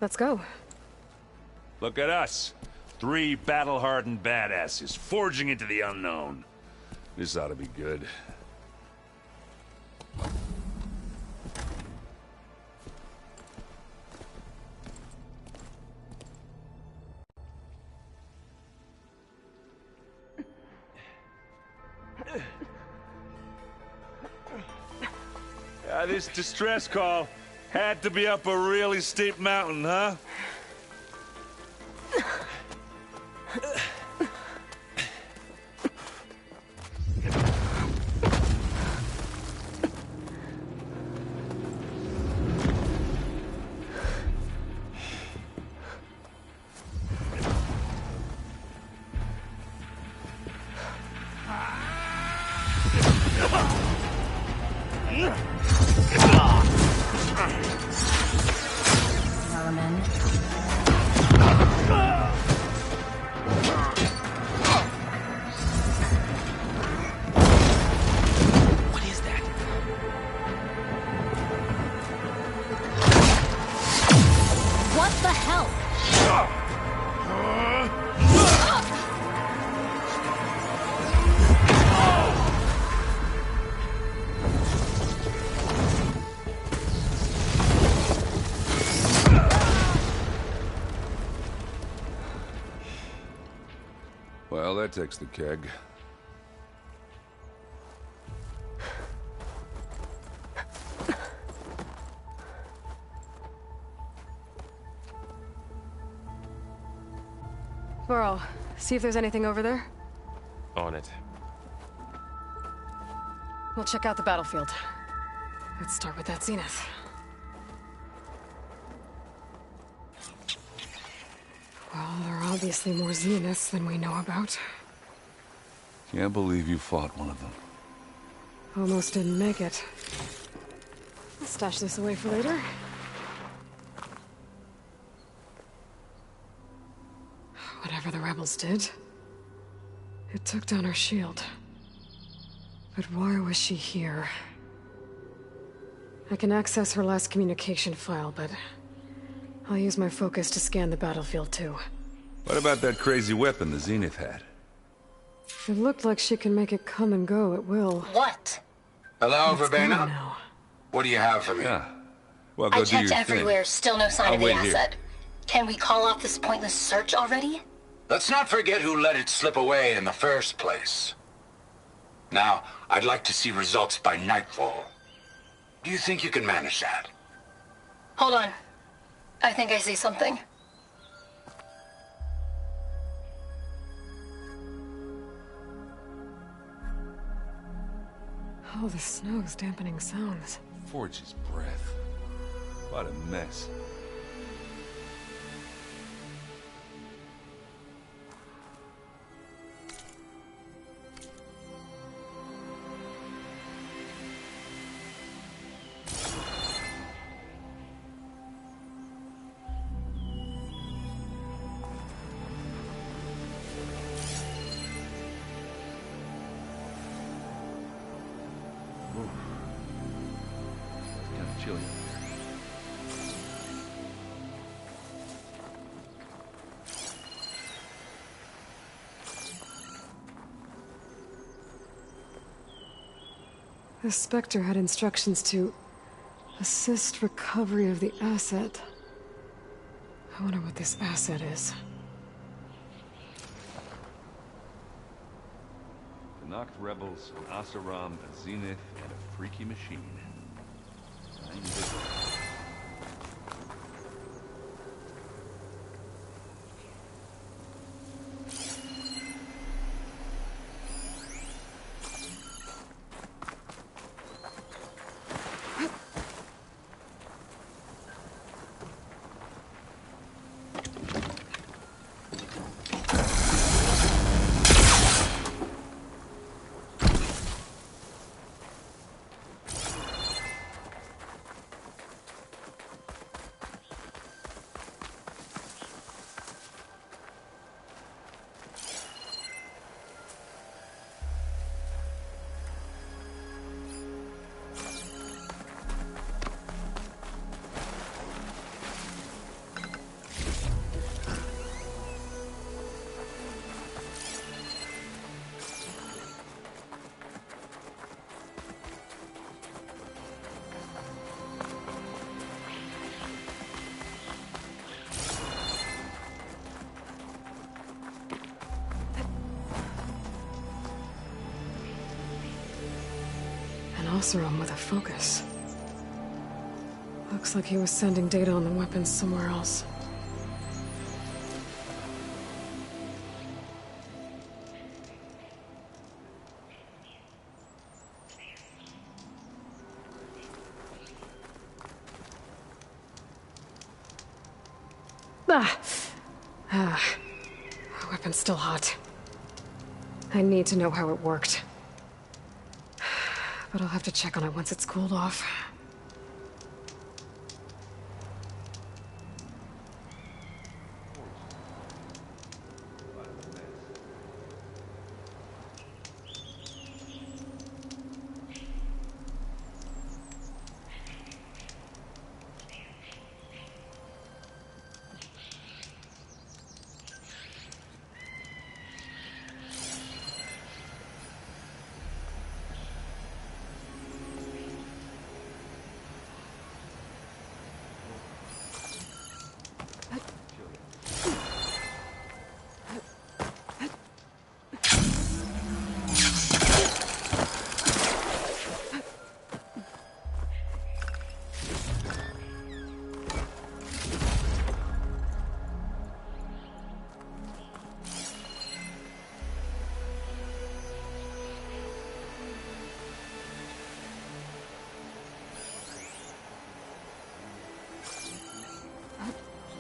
Let's go. Look at us. 3 battle-hardened badasses forging into the unknown. This ought to be good. This distress call had to be up a really steep mountain, huh? Well, that takes the keg. Burrow, see if there's anything over there. On it. We'll check out the battlefield. Let's start with that Zenith. Well, there are obviously more Zeniths than we know about. Can't believe you fought one of them. Almost didn't make it. I'll stash this away for later. Whatever the rebels did, it took down our shield. But why was she here? I can access her last communication file, but I'll use my focus to scan the battlefield too. What about that crazy weapon the Zenith had? It looked like she can make it come and go at will. What? Hello, It's gone Verbena? now. What do you have for me? Yeah. Well, go I do checked your everywhere, thing. still no sign I'll of the wait here. asset. Can we call off this pointless search already? Let's not forget who let it slip away in the first place. Now, I'd like to see results by nightfall. Do you think you can manage that? Hold on. I think I see something. Oh, the snow's dampening sounds. Forge's breath. What a mess. Chilly. The Spectre had instructions to assist recovery of the asset. I wonder what this asset is. The knocked rebels, an Asaram, a Zenith, and a freaky machine. Oseram with a focus. Looks like he was sending data on the weapons somewhere else. Weapon's still hot. I need to know how it worked. But I'll have to check on it once it's cooled off.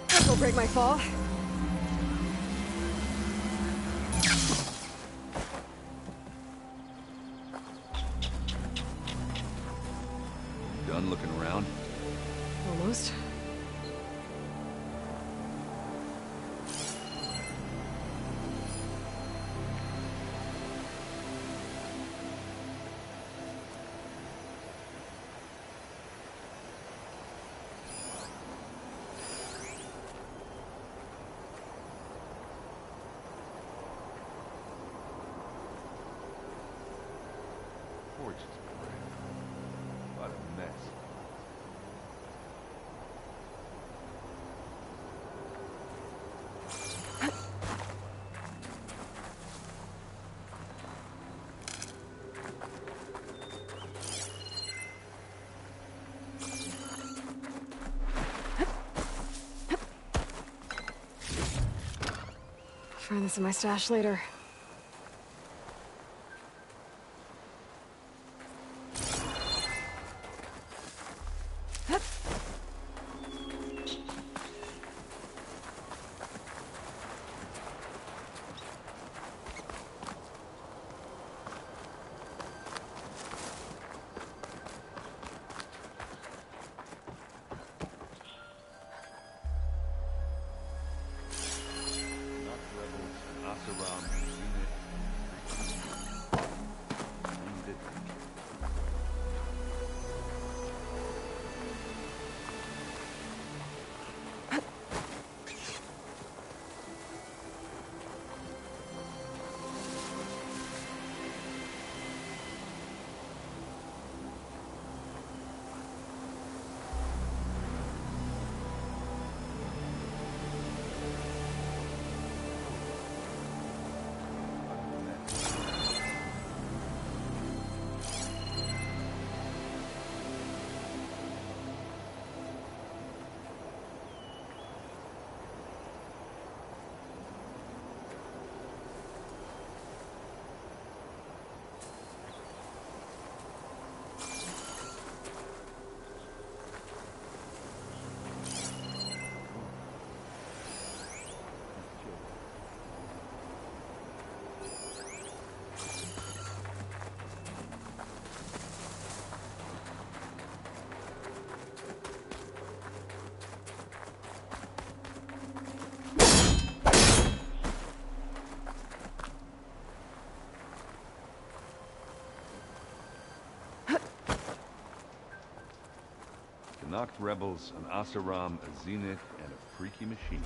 That'll break my fall. Done looking around? Almost. Fortune's grand. What a mess. I'll find this in my stash later. Knocked rebels, an Oseram, a Zenith, and a freaky machine.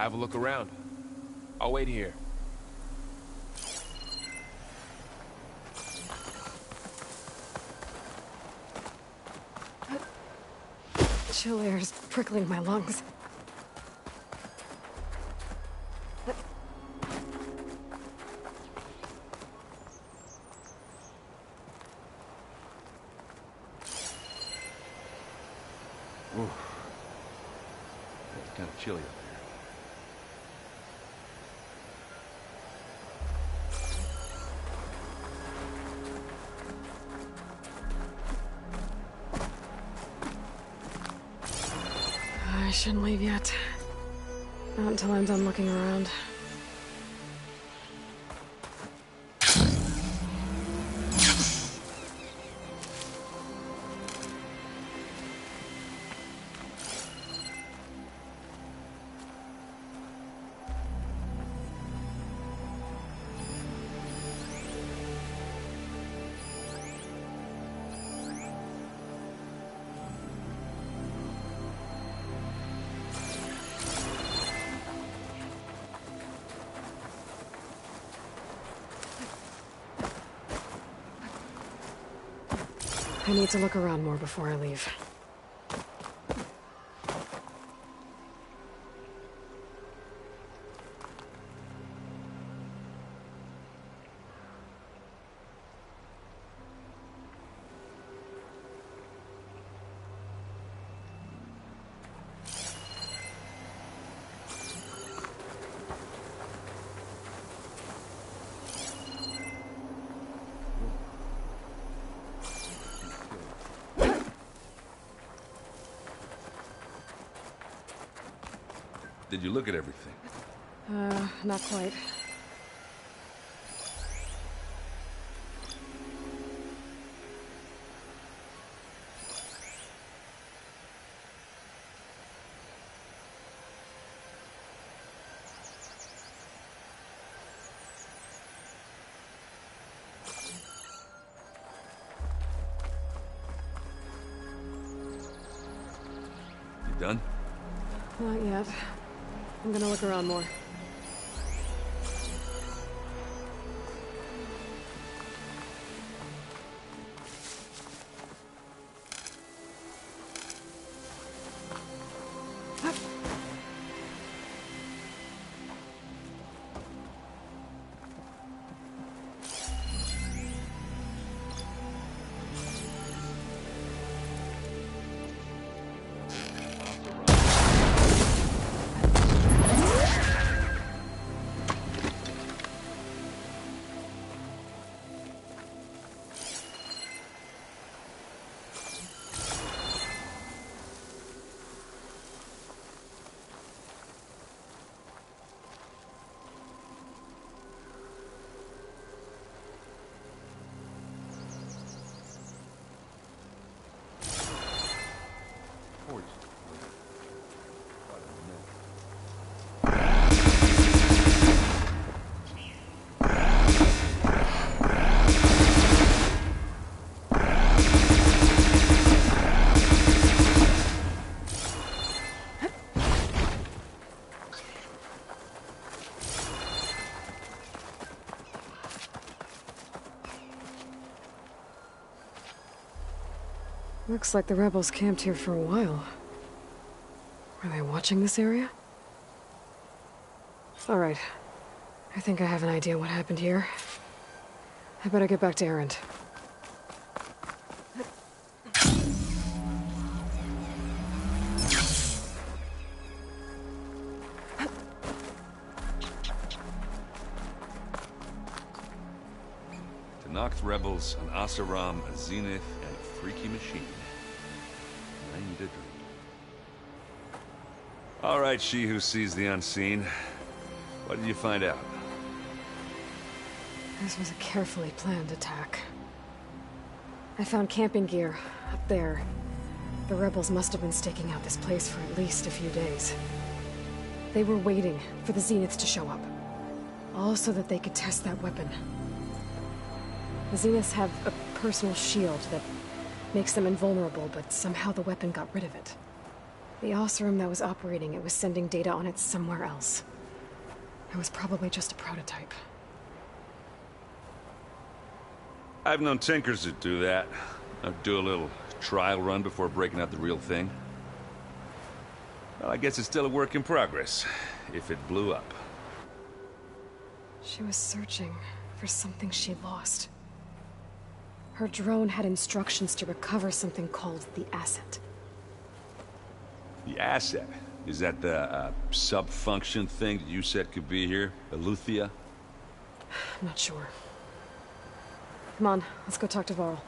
Have a look around. I'll wait here. Chill air is prickling my lungs. Ooh. It's kind of chilly up here. I shouldn't leave yet. Not until I'm done looking around. I need to look around more before I leave. Did you look at everything? Not quite. You done? Not yet. I'm gonna look around more. Looks like the rebels camped here for a while. Were they watching this area? All right. I think I have an idea what happened here. I better get back to Erend. Tenakth rebels, an Oseram, a Zenith, and a freaky machine. I need a dream. All right, she who sees the unseen. What did you find out? This was a carefully planned attack. I found camping gear up there. The rebels must have been staking out this place for at least a few days. They were waiting for the Zeniths to show up. All so that they could test that weapon. The Zeniths have a personal shield that makes them invulnerable, but somehow the weapon got rid of it. The Oseram that was operating it was sending data on it somewhere else. It was probably just a prototype. I've known tinkers that do that. I'd do a little trial run before breaking out the real thing. Well, I guess it's still a work in progress, if it blew up. She was searching for something she lost. Her drone had instructions to recover something called the Asset. The Asset? Is that the sub-function thing that you said could be here? Eleuthia? I'm not sure. Come on, let's go talk to Varl.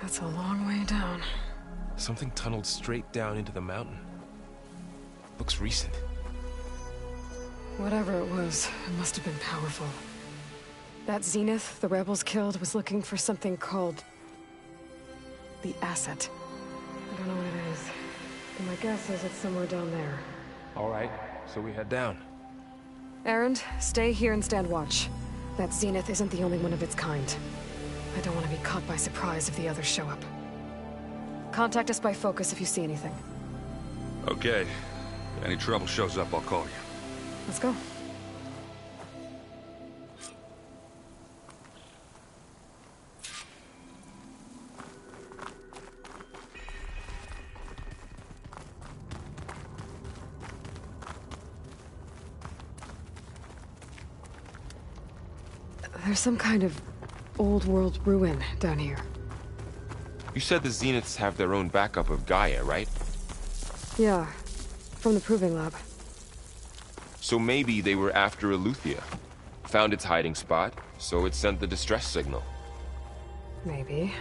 That's a long way down. Something tunneled straight down into the mountain. Looks recent. Whatever it was, it must have been powerful. That Zenith the rebels killed was looking for something called the Asset. I don't know what it is, but my guess is it's somewhere down there. All right, so we head down. Erend, stay here and stand watch. That Zenith isn't the only one of its kind. I don't want to be caught by surprise if the others show up. Contact us by focus if you see anything. Okay. If any trouble shows up, I'll call you. Let's go. There's some kind of old world ruin down here. You said the Zeniths have their own backup of Gaia, right? Yeah, from the Proving Lab. So maybe they were after Eleuthia. Found its hiding spot, so it sent the distress signal. Maybe.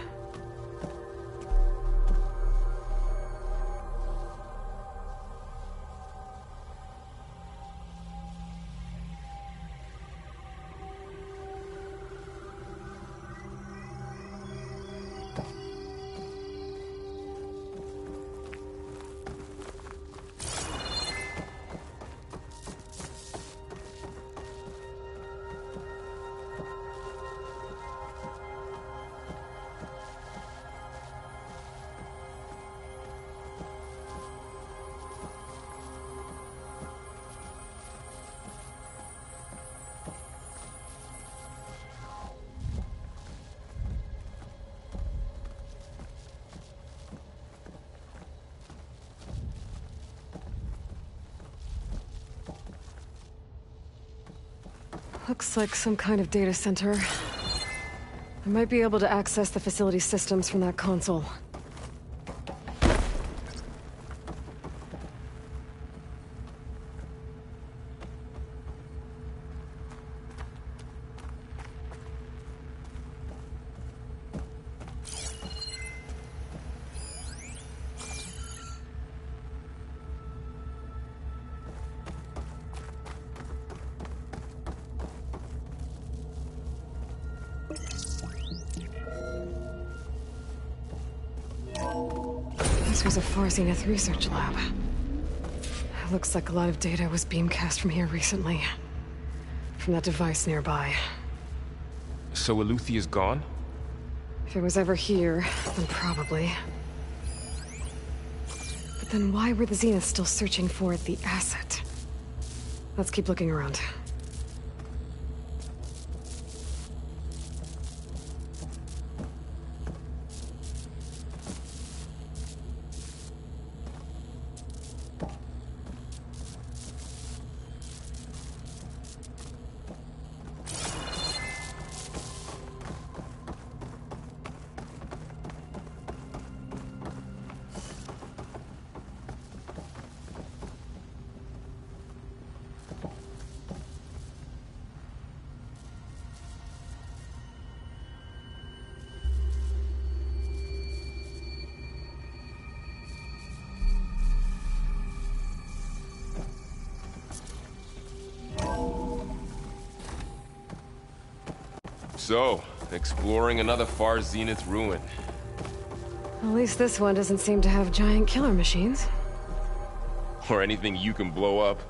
Looks like some kind of data center. I might be able to access the facility systems from that console. This was a Far Zenith research lab. It looks like a lot of data was beamcast from here recently. From that device nearby. So Eluthia's gone? If it was ever here, then probably. But then why were the Zeniths still searching for the asset? Let's keep looking around. So, exploring another Far Zenith ruin. At least this one doesn't seem to have giant killer machines. Or anything you can blow up.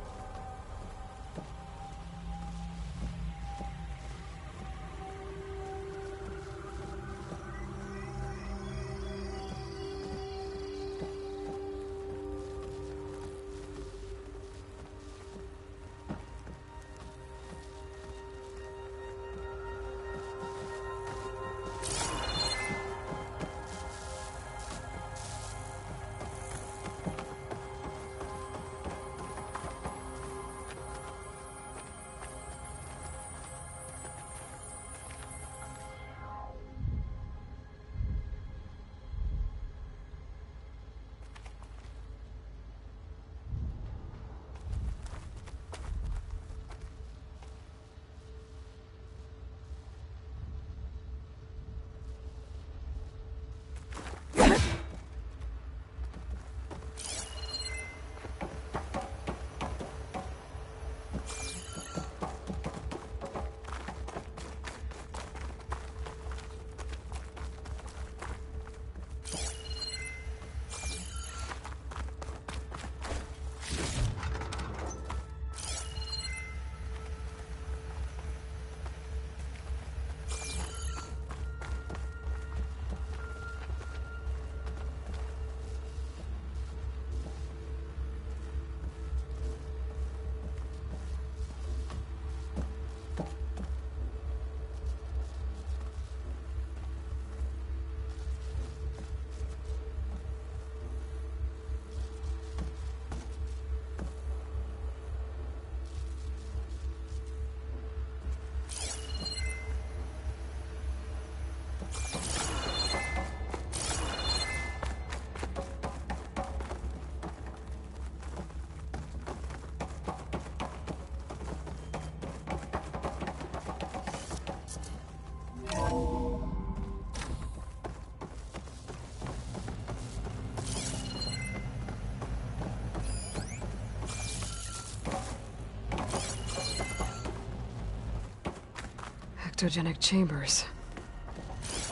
Ectogenic chambers.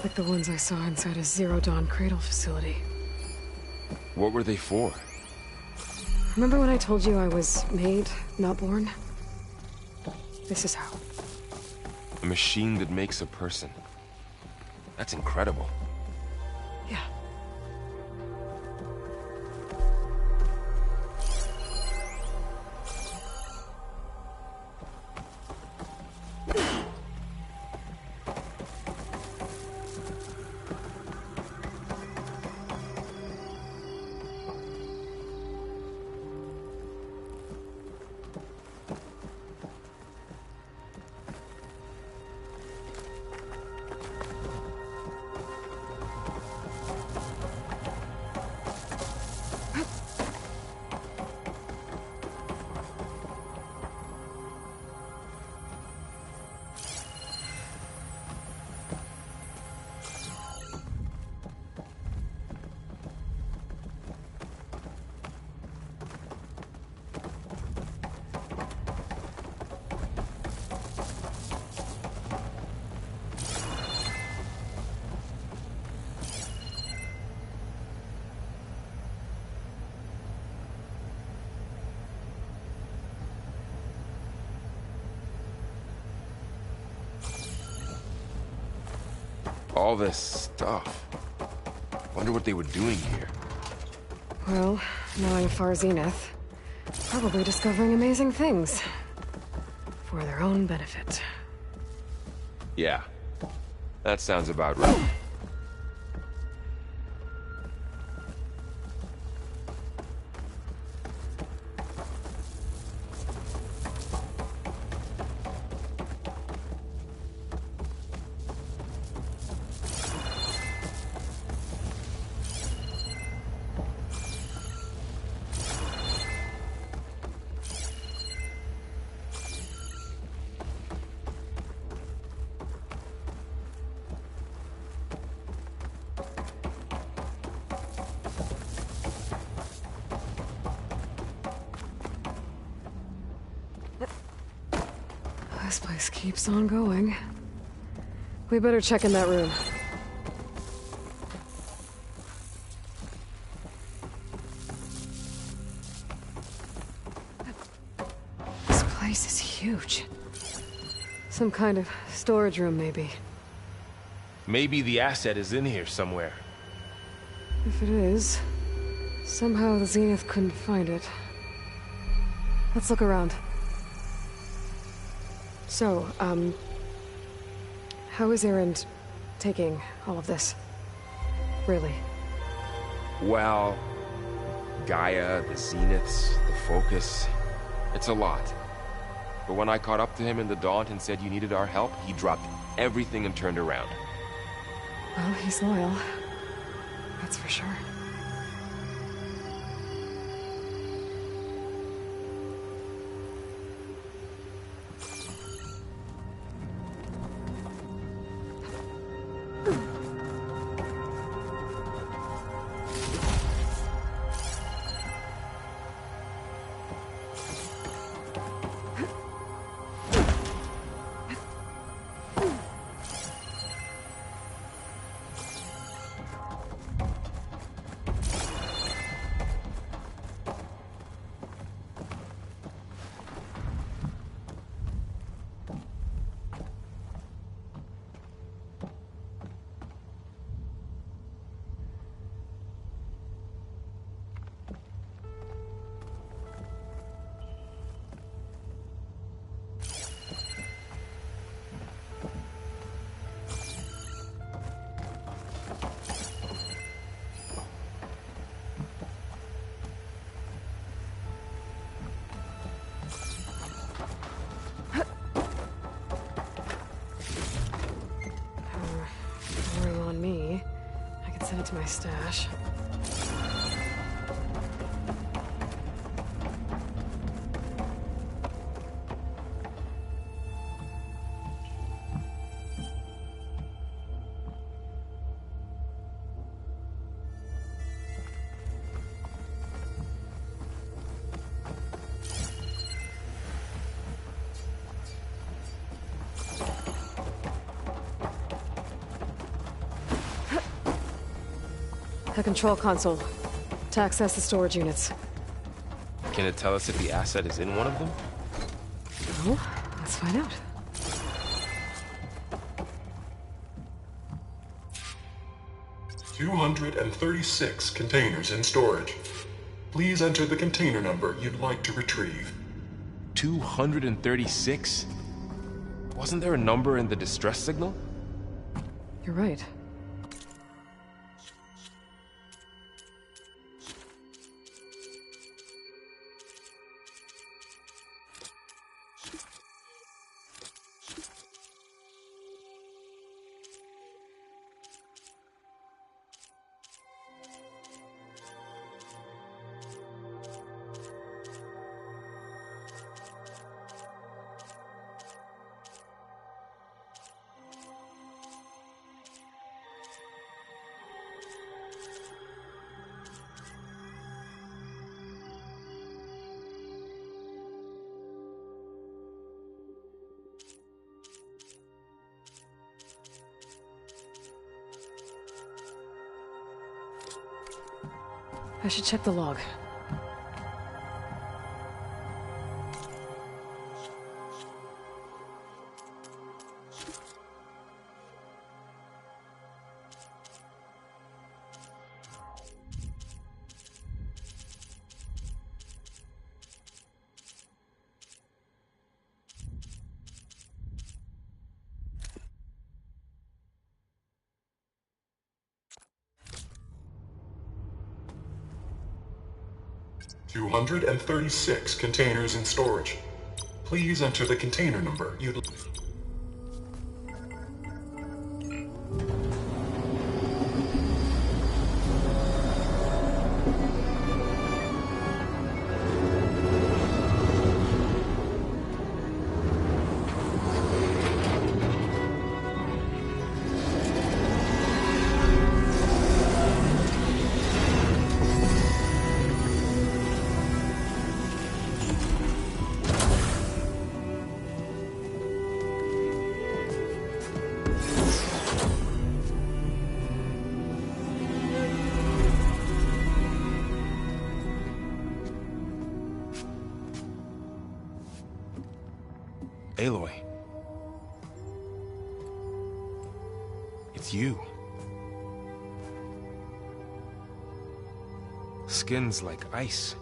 Like the ones I saw inside a Zero Dawn cradle facility. What were they for? Remember when I told you I was made, not born? This is how. A machine that makes a person. That's incredible. Yeah. All this stuff. Wonder what they were doing here. Well, knowing Far Zenith, probably discovering amazing things. For their own benefit. Yeah. That sounds about right. This place keeps on going. We better check in that room. This place is huge. Some kind of storage room, maybe. Maybe the asset is in here somewhere. If it is, somehow the Zenith couldn't find it. Let's look around. So, how is Erend taking all of this? Really? Well, Gaia, the Zeniths, the Focus. It's a lot. But when I caught up to him in the Daunt and said you needed our help, he dropped everything and turned around. Well, he's loyal. That's for sure. Send it to my stash. The control console. To access the storage units. Can it tell us if the asset is in one of them? Well, let's find out. "236 containers in storage. Please enter the container number you'd like to retrieve." 236? Wasn't there a number in the distress signal? You're right. I should check the log. 236 containers in storage. Please enter the container number you'd like. Aloy. It's you. Skin's like ice.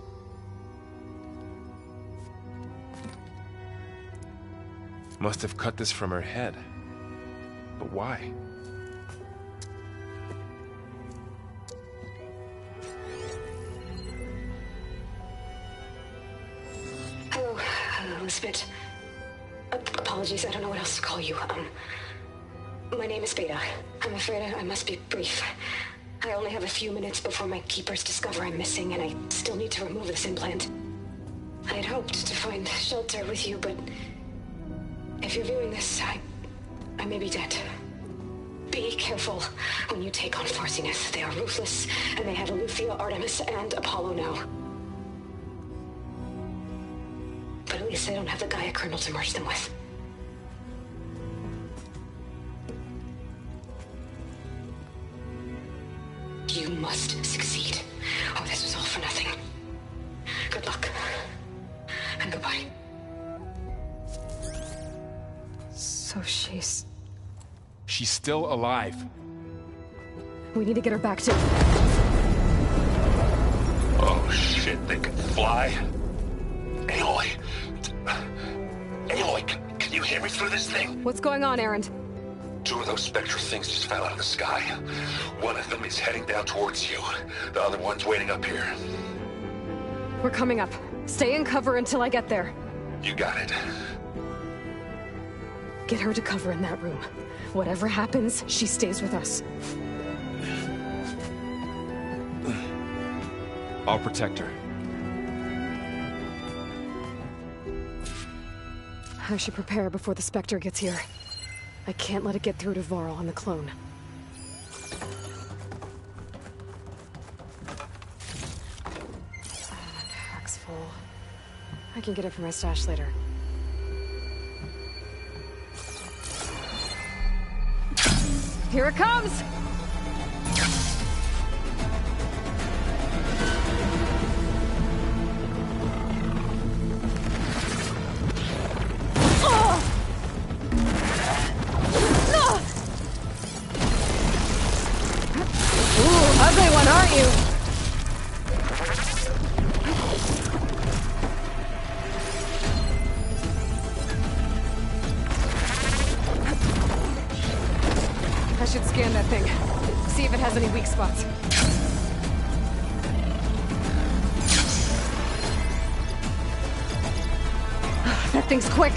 Must have cut this from her head. But why? Hello, Elizabeth. Apologies, I don't know what else to call you. My name is Beta. I'm afraid I must be brief. I only have a few minutes before my keepers discover I'm missing, and I still need to remove this implant. I had hoped to find shelter with you, but if you're viewing this, I may be dead. Be careful when you take on Far Zenith. They are ruthless, and they have Eleuthia, Artemis, and Apollo now. But at least they don't have the Gaia kernel to merge them with. You must succeed. Oh, this was all for nothing. Good luck. And goodbye. So she's... She's still alive. We need to get her back to... Oh shit, they can fly? Aloy. Aloy, can you hear me through this thing? What's going on, Erend? Two of those spectral things just fell out of the sky. One of them is heading down towards you. The other one's waiting up here. We're coming up. Stay in cover until I get there. You got it. Get her to cover in that room. Whatever happens, she stays with us. I'll protect her. I should prepare before the Spectre gets here. I can't let it get through to Varl on the clone. Pack's full. I can get it from my stash later. Here it comes! Ugly one, aren't you? I should scan that thing. See if it has any weak spots. That thing's quick.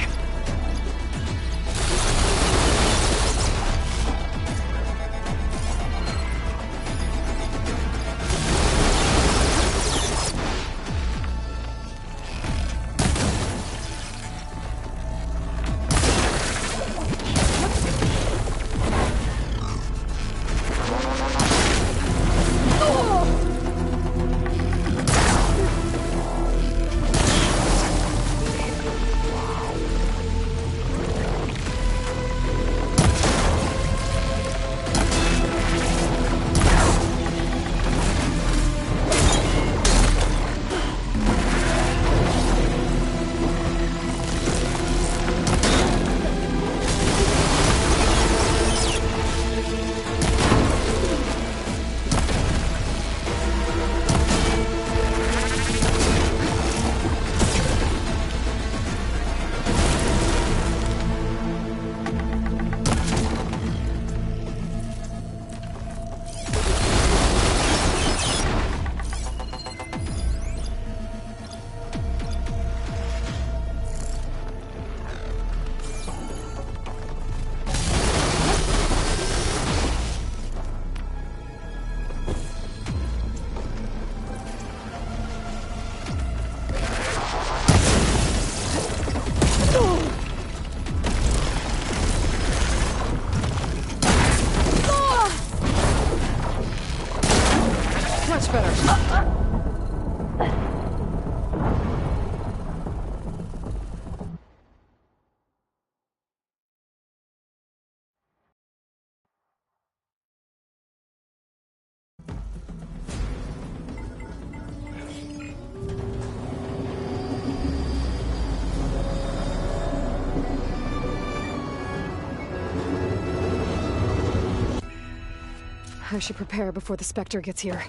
I should prepare before the Spectre gets here.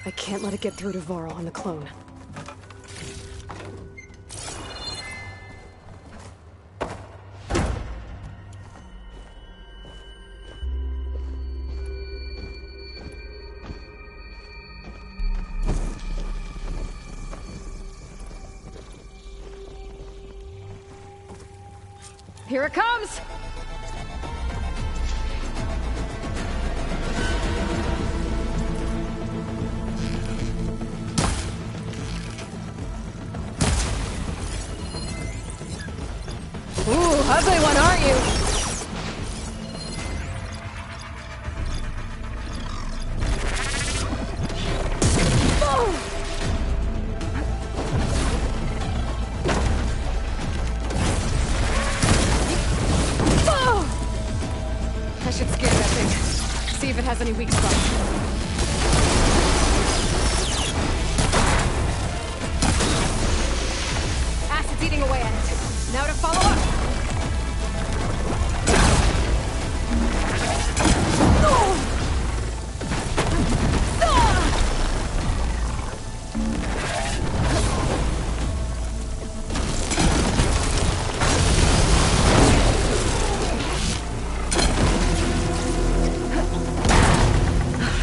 I can't let it get through to Varl and the clone. Here it comes! Ooh, ugly one, aren't you? I should scare that thing. See if it has any weak spots. Acid's eating away at it. Now to follow up.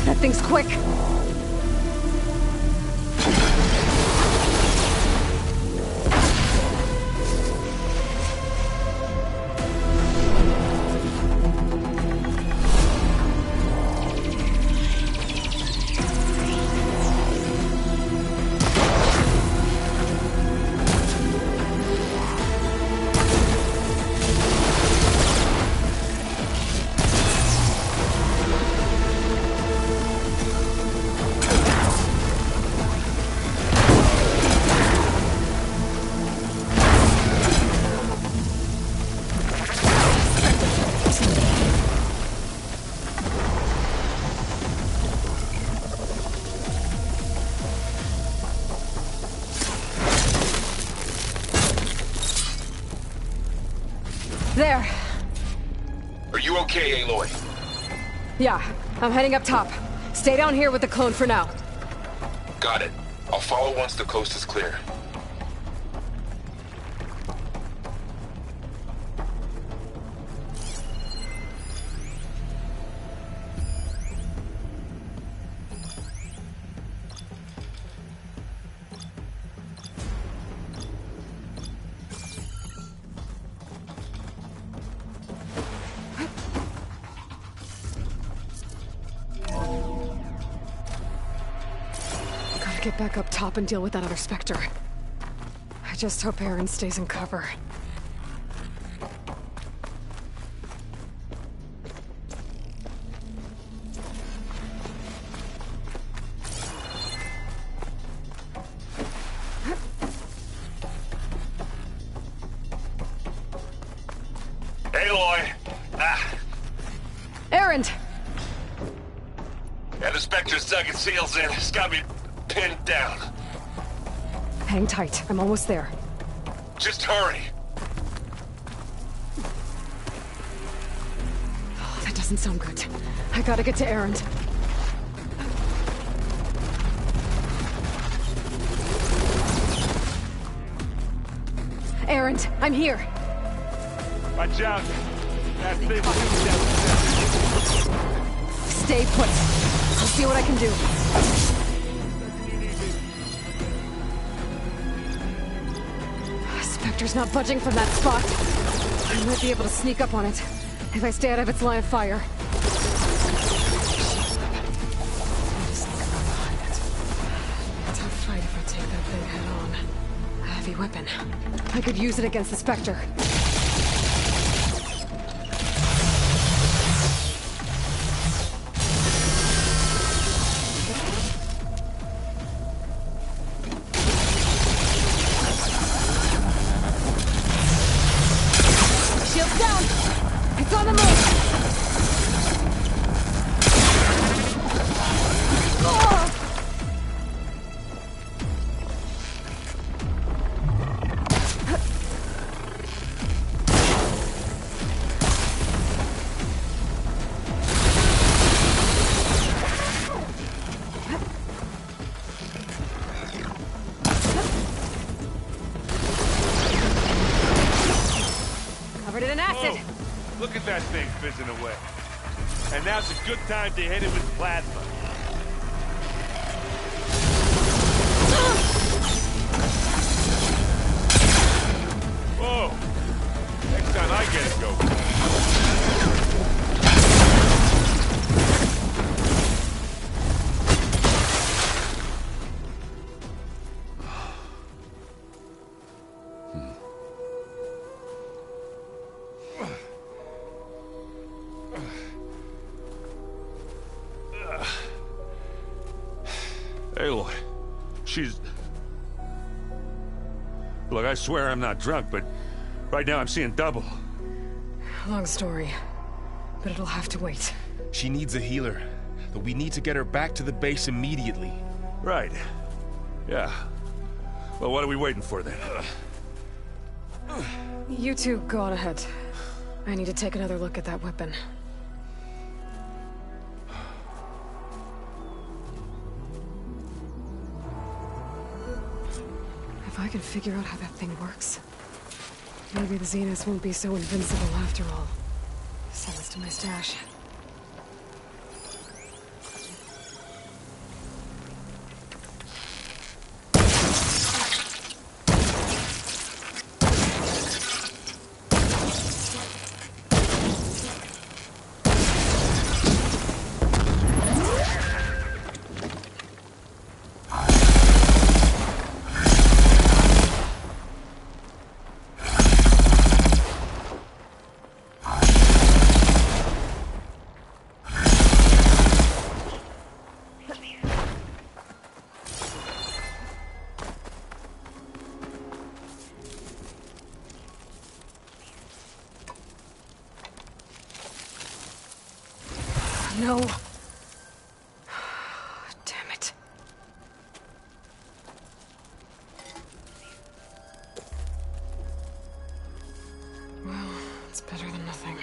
That thing's quick. There. Are you okay, Aloy? Yeah, I'm heading up top. Stay down here with the clone for now. Got it. I'll follow once the coast is clear. Get back up top and deal with that other Spectre. I just hope Erend stays in cover. Aloy! Erend! Yeah, the Spectre's dug its heels in. It's got me pinned down. Hang tight. I'm almost there. Just hurry. Oh, that doesn't sound good. I gotta get to Erend. Erend, I'm here. Watch out. That thing Stay put. I'll see what I can do. Spectre's not budging from that spot. I might be able to sneak up on it if I stay out of its line of fire. Tough fight if I take that thing head on. A heavy weapon. I could use it against the Spectre. Shield's down! It's on the move! Oh! Look at that thing fizzing away. And now's a good time to hit it with plasma. Whoa! Next time I get it going. Aloy, she's... Look, I swear I'm not drunk, but right now I'm seeing double. Long story, but it'll have to wait. She needs a healer, but we need to get her back to the base immediately. Right. Yeah. Well, what are we waiting for then? You two go on ahead. I need to take another look at that weapon. If I can figure out how that thing works, maybe the Zeniths won't be so invincible after all. Send this to my stash. No. Damn it. Well, it's better than nothing.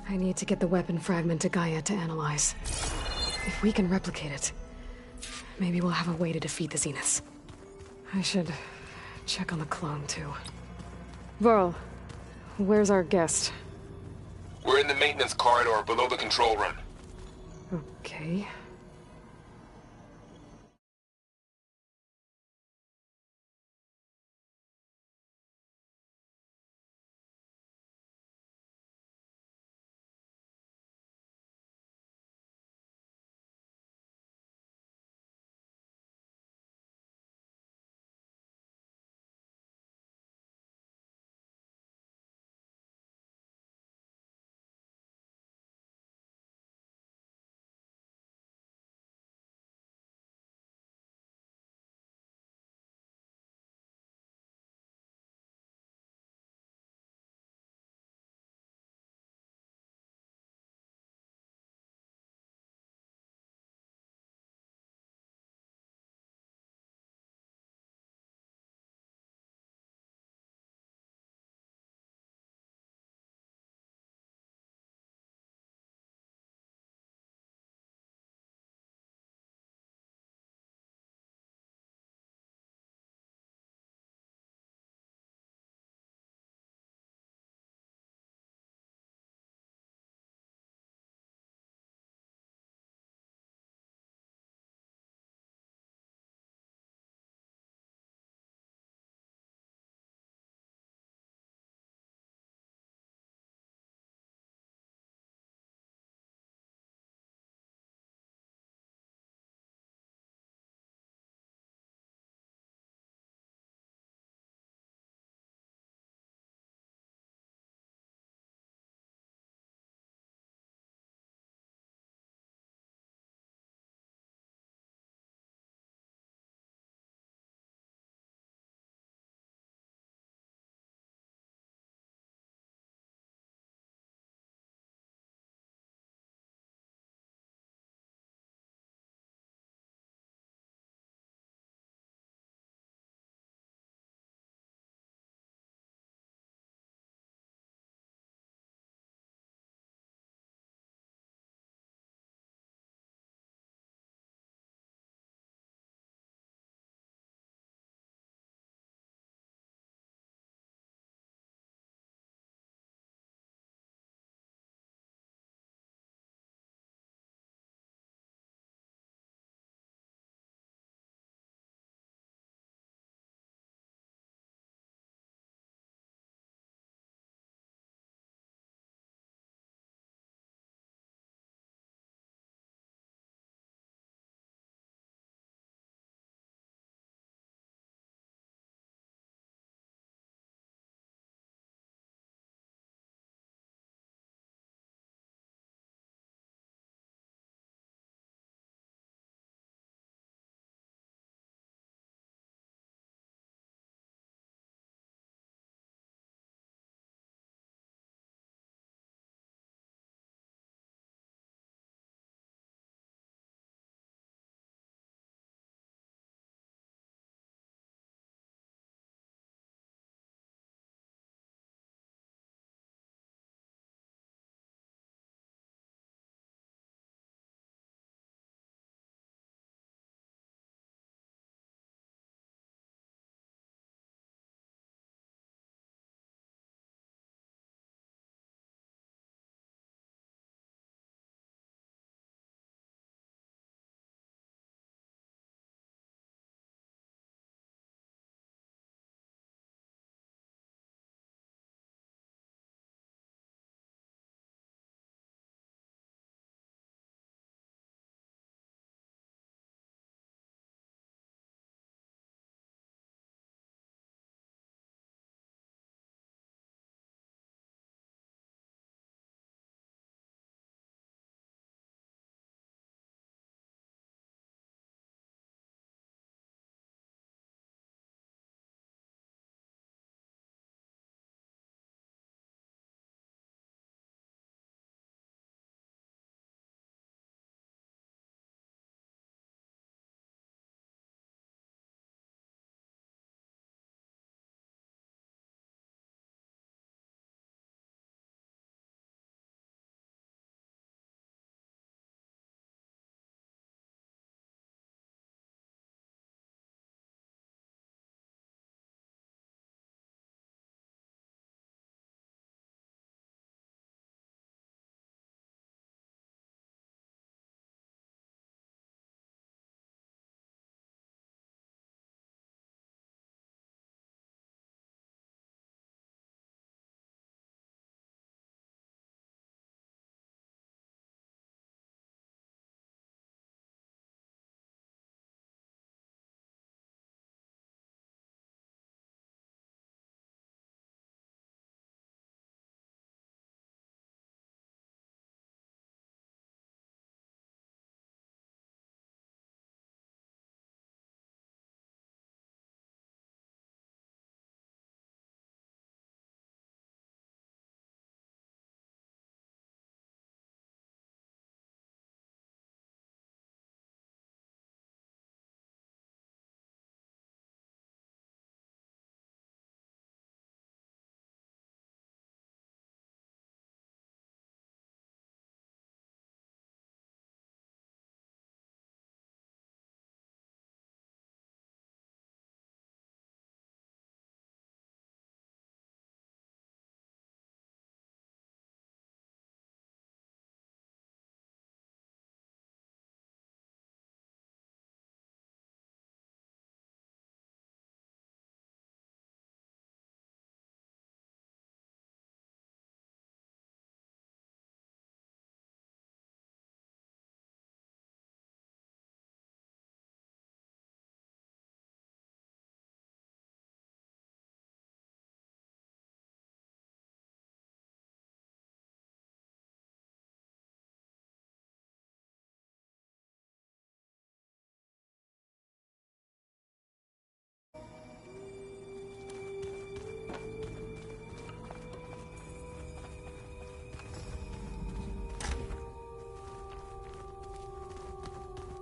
I need to get the weapon fragment to Gaia to analyze. If we can replicate it, maybe we'll have a way to defeat the Zeniths. I should check on the clone, too. Varl, where's our guest? We're in the maintenance corridor below the control room. Okay.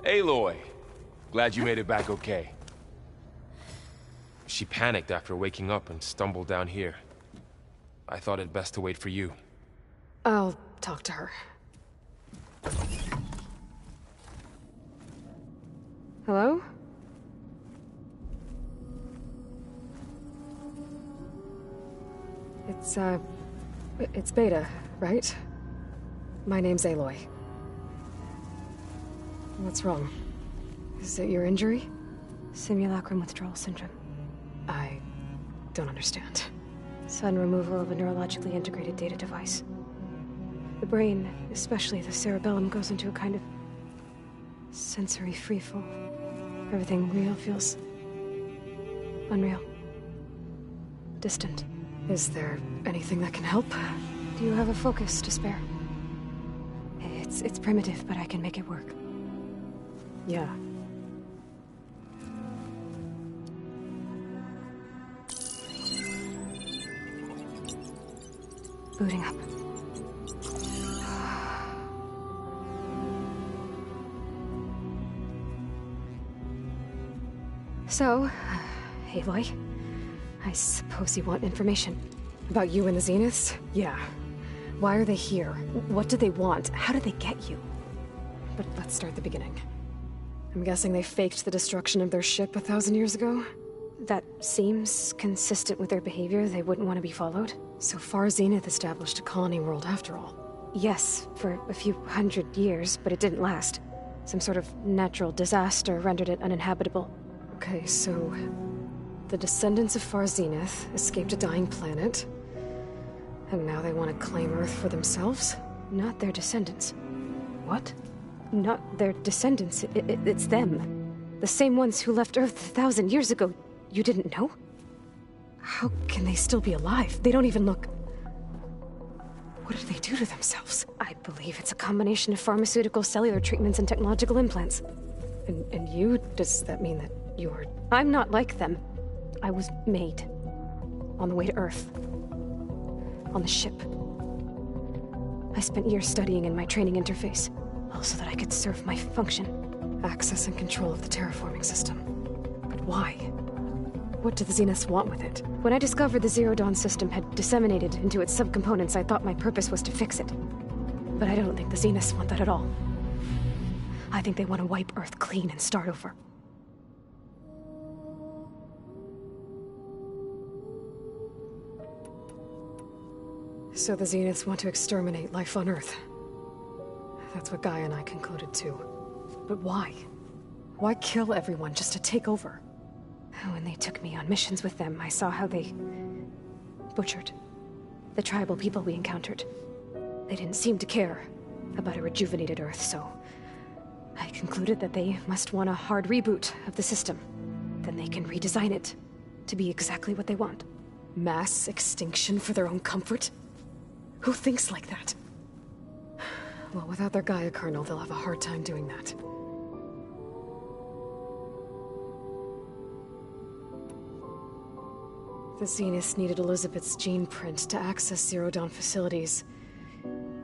Aloy! Glad you made it back okay. She panicked after waking up and stumbled down here. I thought it best to wait for you. I'll talk to her. Hello? It's Beta, right? My name's Aloy. What's wrong? Is it your injury? Simulacrum withdrawal syndrome. I don't understand. Sudden removal of a neurologically integrated data device. The brain, especially the cerebellum, goes into a kind of sensory freefall. Everything real feels unreal. Distant. Is there anything that can help? Do you have a focus to spare? It's primitive, but I can make it work. Yeah. Booting up. So, Aloy, I suppose you want information. About you and the Zeniths? Yeah. Why are they here? What do they want? How did they get you? But let's start at the beginning. I'm guessing they faked the destruction of their ship 1,000 years ago? That seems consistent with their behavior. They wouldn't want to be followed. So far, Zenith established a colony world after all. Yes, for a few hundred years, but it didn't last. Some sort of natural disaster rendered it uninhabitable. Okay, so the descendants of Far Zenith escaped a dying planet, and now they want to claim Earth for themselves? Not their descendants. What? Not their descendants. It's them. The same ones who left Earth 1,000 years ago. You didn't know? How can they still be alive? They don't even look... What did they do to themselves? I believe it's a combination of pharmaceutical, cellular treatments, and technological implants. And you? Does that mean that you're... I'm not like them. I was made. On the way to Earth. On the ship. I spent years studying in my training interface, all so that I could serve my function. Access and control of the terraforming system. But why? What do the Zeniths want with it? When I discovered the Zero Dawn system had disseminated into its subcomponents, I thought my purpose was to fix it. But I don't think the Zeniths want that at all. I think they want to wipe Earth clean and start over. So the Zeniths want to exterminate life on Earth. That's what Gaia and I concluded too. But why? Why kill everyone just to take over? When they took me on missions with them, I saw how they butchered the tribal people we encountered. They didn't seem to care about a rejuvenated Earth, so I concluded that they must want a hard reboot of the system. Then they can redesign it to be exactly what they want. Mass extinction for their own comfort? Who thinks like that? Well, without their Gaia kernel, they'll have a hard time doing that. The Zeniths needed Elizabeth's gene print to access Zero Dawn facilities.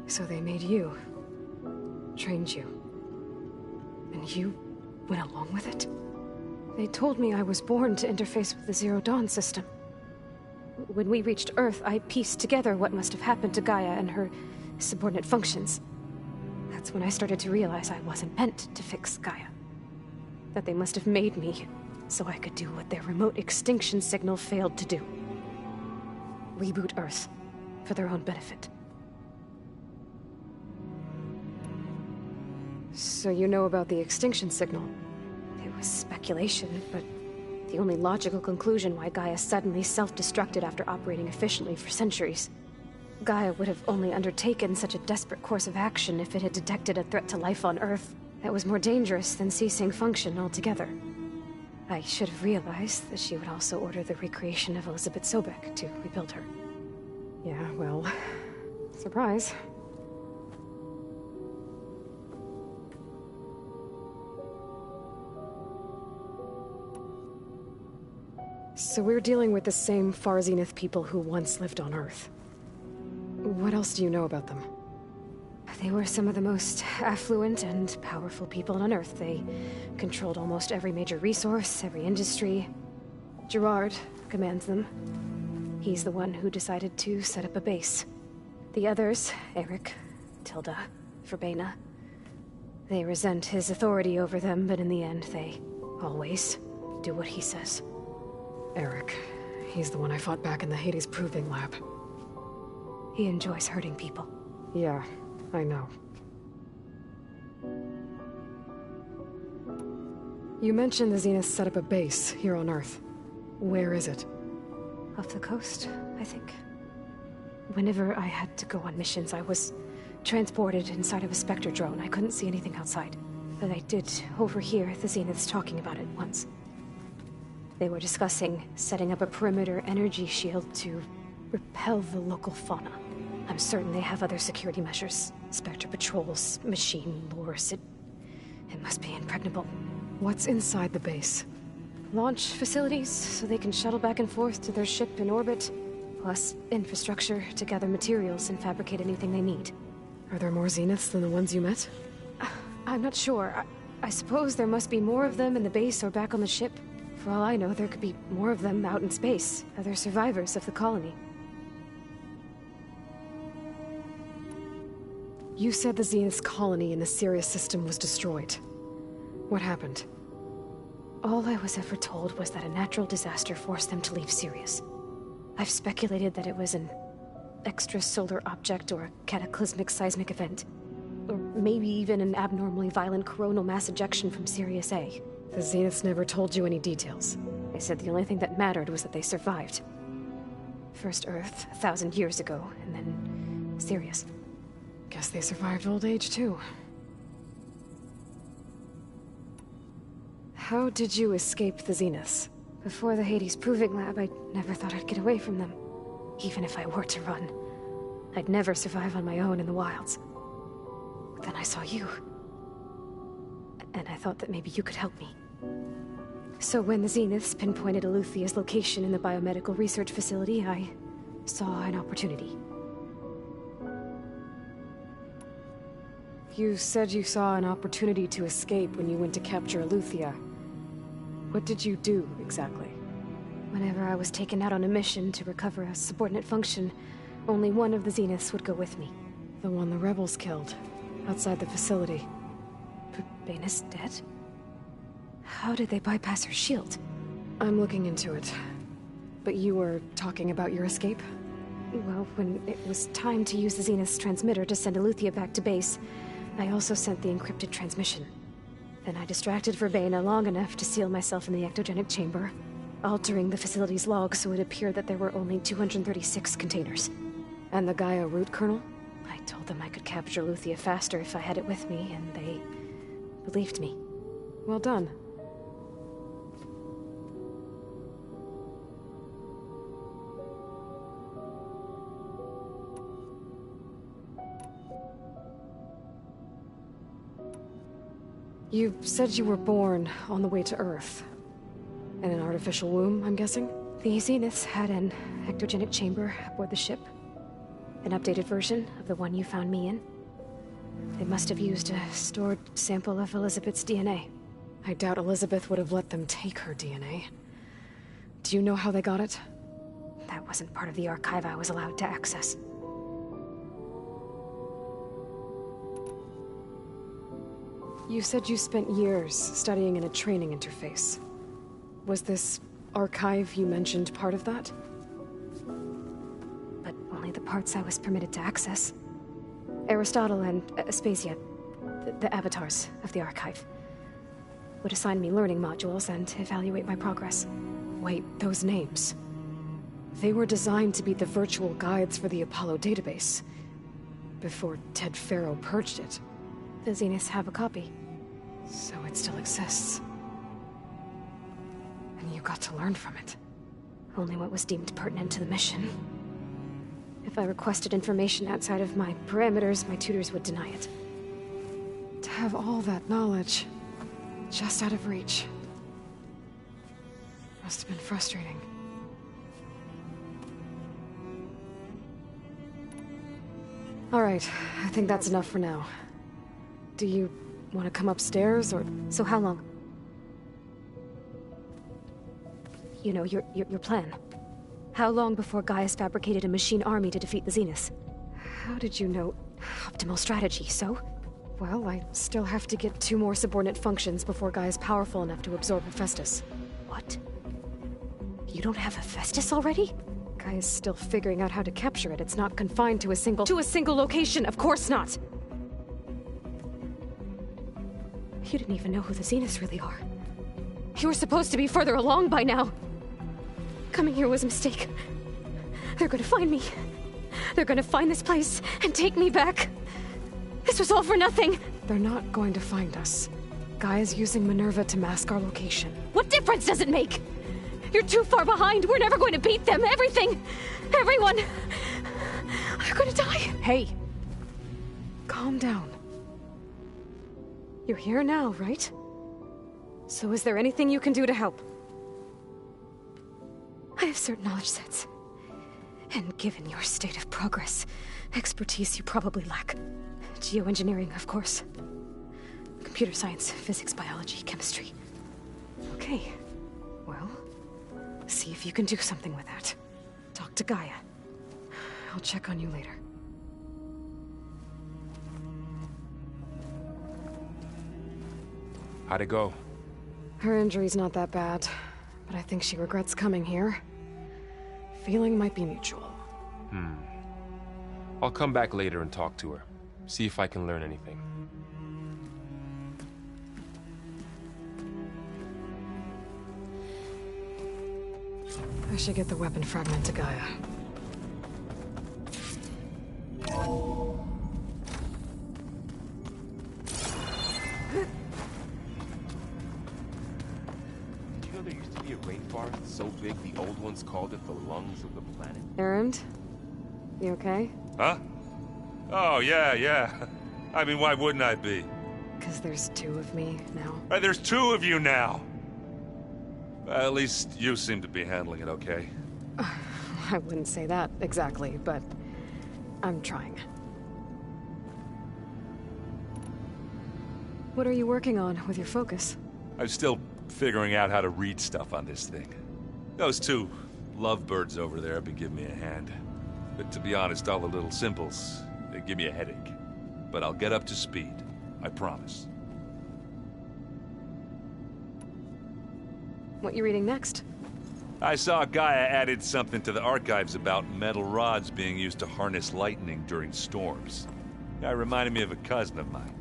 So they made you. Trained you. And you went along with it? They told me I was born to interface with the Zero Dawn system. When we reached Earth, I pieced together what must have happened to Gaia and her subordinate functions. That's when I started to realize I wasn't meant to fix Gaia. That they must have made me so I could do what their remote extinction signal failed to do. Reboot Earth, for their own benefit. So you know about the extinction signal? It was speculation, but the only logical conclusion why Gaia suddenly self-destructed after operating efficiently for centuries. Gaia would have only undertaken such a desperate course of action if it had detected a threat to life on Earth that was more dangerous than ceasing function altogether. I should have realized that she would also order the recreation of Elizabeth Sobek to rebuild her. Yeah, well... surprise. So we're dealing with the same Far Zenith people who once lived on Earth. What else do you know about them? They were some of the most affluent and powerful people on Earth. They controlled almost every major resource, every industry. Gerard commands them. He's the one who decided to set up a base. The others, Eric, Tilda, Verbena, they resent his authority over them, but in the end, they always do what he says. Eric. He's the one I fought back in the Hades Proving Lab. He enjoys hurting people. Yeah, I know. You mentioned the Zeniths set up a base here on Earth. Where is it? Off the coast, I think. Whenever I had to go on missions, I was transported inside of a Spectre drone. I couldn't see anything outside. But I did overhear the Zeniths talking about it once. They were discussing setting up a perimeter energy shield to repel the local fauna. I'm certain they have other security measures. Spectre patrols, machine lures. It must be impregnable. What's inside the base? Launch facilities, so they can shuttle back and forth to their ship in orbit. Plus, infrastructure to gather materials and fabricate anything they need. Are there more Zeniths than the ones you met? I'm not sure. I suppose there must be more of them in the base or back on the ship. For all I know, there could be more of them out in space. Other survivors of the colony. You said the Zenith's colony in the Sirius system was destroyed. What happened? All I was ever told was that a natural disaster forced them to leave Sirius. I've speculated that it was an extrasolar object or a cataclysmic seismic event. Or maybe even an abnormally violent coronal mass ejection from Sirius A. The Zeniths never told you any details. They said the only thing that mattered was that they survived. First Earth, 1,000 years ago, and then Sirius. Guess they survived old age, too. How did you escape the Zeniths? Before the Hades Proving Lab, I never thought I'd get away from them. Even if I were to run. I'd never survive on my own in the wilds. But then I saw you. And I thought that maybe you could help me. So when the Zeniths pinpointed Eluthia's location in the biomedical research facility, I saw an opportunity. You said you saw an opportunity to escape when you went to capture Eluthia. What did you do, exactly? Whenever I was taken out on a mission to recover a subordinate function, only one of the Zeniths would go with me. The one the rebels killed, outside the facility. Verbena's dead? How did they bypass her shield? I'm looking into it. But you were talking about your escape? Well, when it was time to use the Zenith's transmitter to send Eluthia back to base, I also sent the encrypted transmission. Then I distracted Verbena long enough to seal myself in the ectogenic chamber, altering the facility's log so it appeared that there were only 236 containers. And the Gaia root kernel? I told them I could capture Eluthia faster if I had it with me, and they believed me. Well done. You said you were born on the way to Earth. In an artificial womb, I'm guessing? The Zeniths had an ectogenic chamber aboard the ship. An updated version of the one you found me in. They must have used a stored sample of Elizabeth's DNA. I doubt Elizabeth would have let them take her DNA. Do you know how they got it? That wasn't part of the archive I was allowed to access. You said you spent years studying in a training interface. Was this archive you mentioned part of that? But only the parts I was permitted to access. Aristotle and Aspasia, the avatars of the archive, would assign me learning modules and evaluate my progress. Wait, those names. They were designed to be the virtual guides for the Apollo database. Before Ted Faro purged it. The Zeniths have a copy. So it still exists. And you got to learn from it. Only what was deemed pertinent to the mission. If I requested information outside of my parameters, my tutors would deny it. To have all that knowledge, just out of reach. Must have been frustrating. All right, I think that's enough for now. Do you want to come upstairs, or... So how long? You know, your plan. How long before Gaia's fabricated a machine army to defeat the Zeniths? How did you know? Optimal strategy, so? Well, I still have to get 2 more subordinate functions before Gaia's powerful enough to absorb Hephaestus. What? You don't have Hephaestus already? Gaia's still figuring out how to capture it. It's not confined to a single... To a single location! Of course not! You didn't even know who the Zeniths really are. You were supposed to be further along by now. Coming here was a mistake. They're gonna find me. They're gonna find this place and take me back. This was all for nothing. They're not going to find us. Gaia's using Minerva to mask our location. What difference does it make? You're too far behind. We're never going to beat them. Everything. Everyone. They're gonna die. Hey. Calm down. You're here now, right? So is there anything you can do to help? I have certain knowledge sets. And given your state of progress, expertise you probably lack. Geoengineering, of course. Computer science, physics, biology, chemistry. Okay. Well, see if you can do something with that. Talk to Gaia. I'll check on you later. How'd it go? Her injury's not that bad, but I think she regrets coming here. Feeling might be mutual. I'll come back later and talk to her. See if I can learn anything. I should get the weapon fragment to Gaia. Did you know there used to be a rainforest so big the old ones called it the lungs of the planet? Erend? You okay? Huh? Oh, yeah. I mean, why wouldn't I be? Because there's 2 of me now. Right, there's 2 of you now. Well, at least you seem to be handling it okay. I wouldn't say that exactly, but I'm trying. What are you working on with your focus? I'm still figuring out how to read stuff on this thing. Those 2 lovebirds over there have been giving me a hand. But to be honest, all the little symbols, they give me a headache. But I'll get up to speed. I promise. What you reading next? I saw Gaia added something to the archives about metal rods being used to harness lightning during storms. Guy reminded me of a cousin of mine.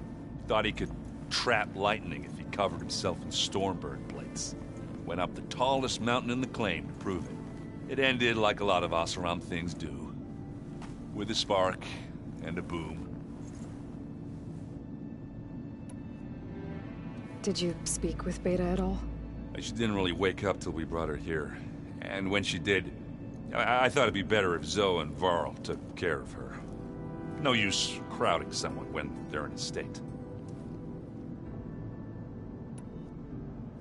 Thought he could trap lightning if he covered himself in Stormbird plates. Went up the tallest mountain in the claim to prove it. It ended like a lot of Oseram things do. With a spark and a boom. Did you speak with Beta at all? She didn't really wake up till we brought her here. And when she did, I thought it'd be better if Zoe and Varl took care of her. No use crowding someone when they're in a state.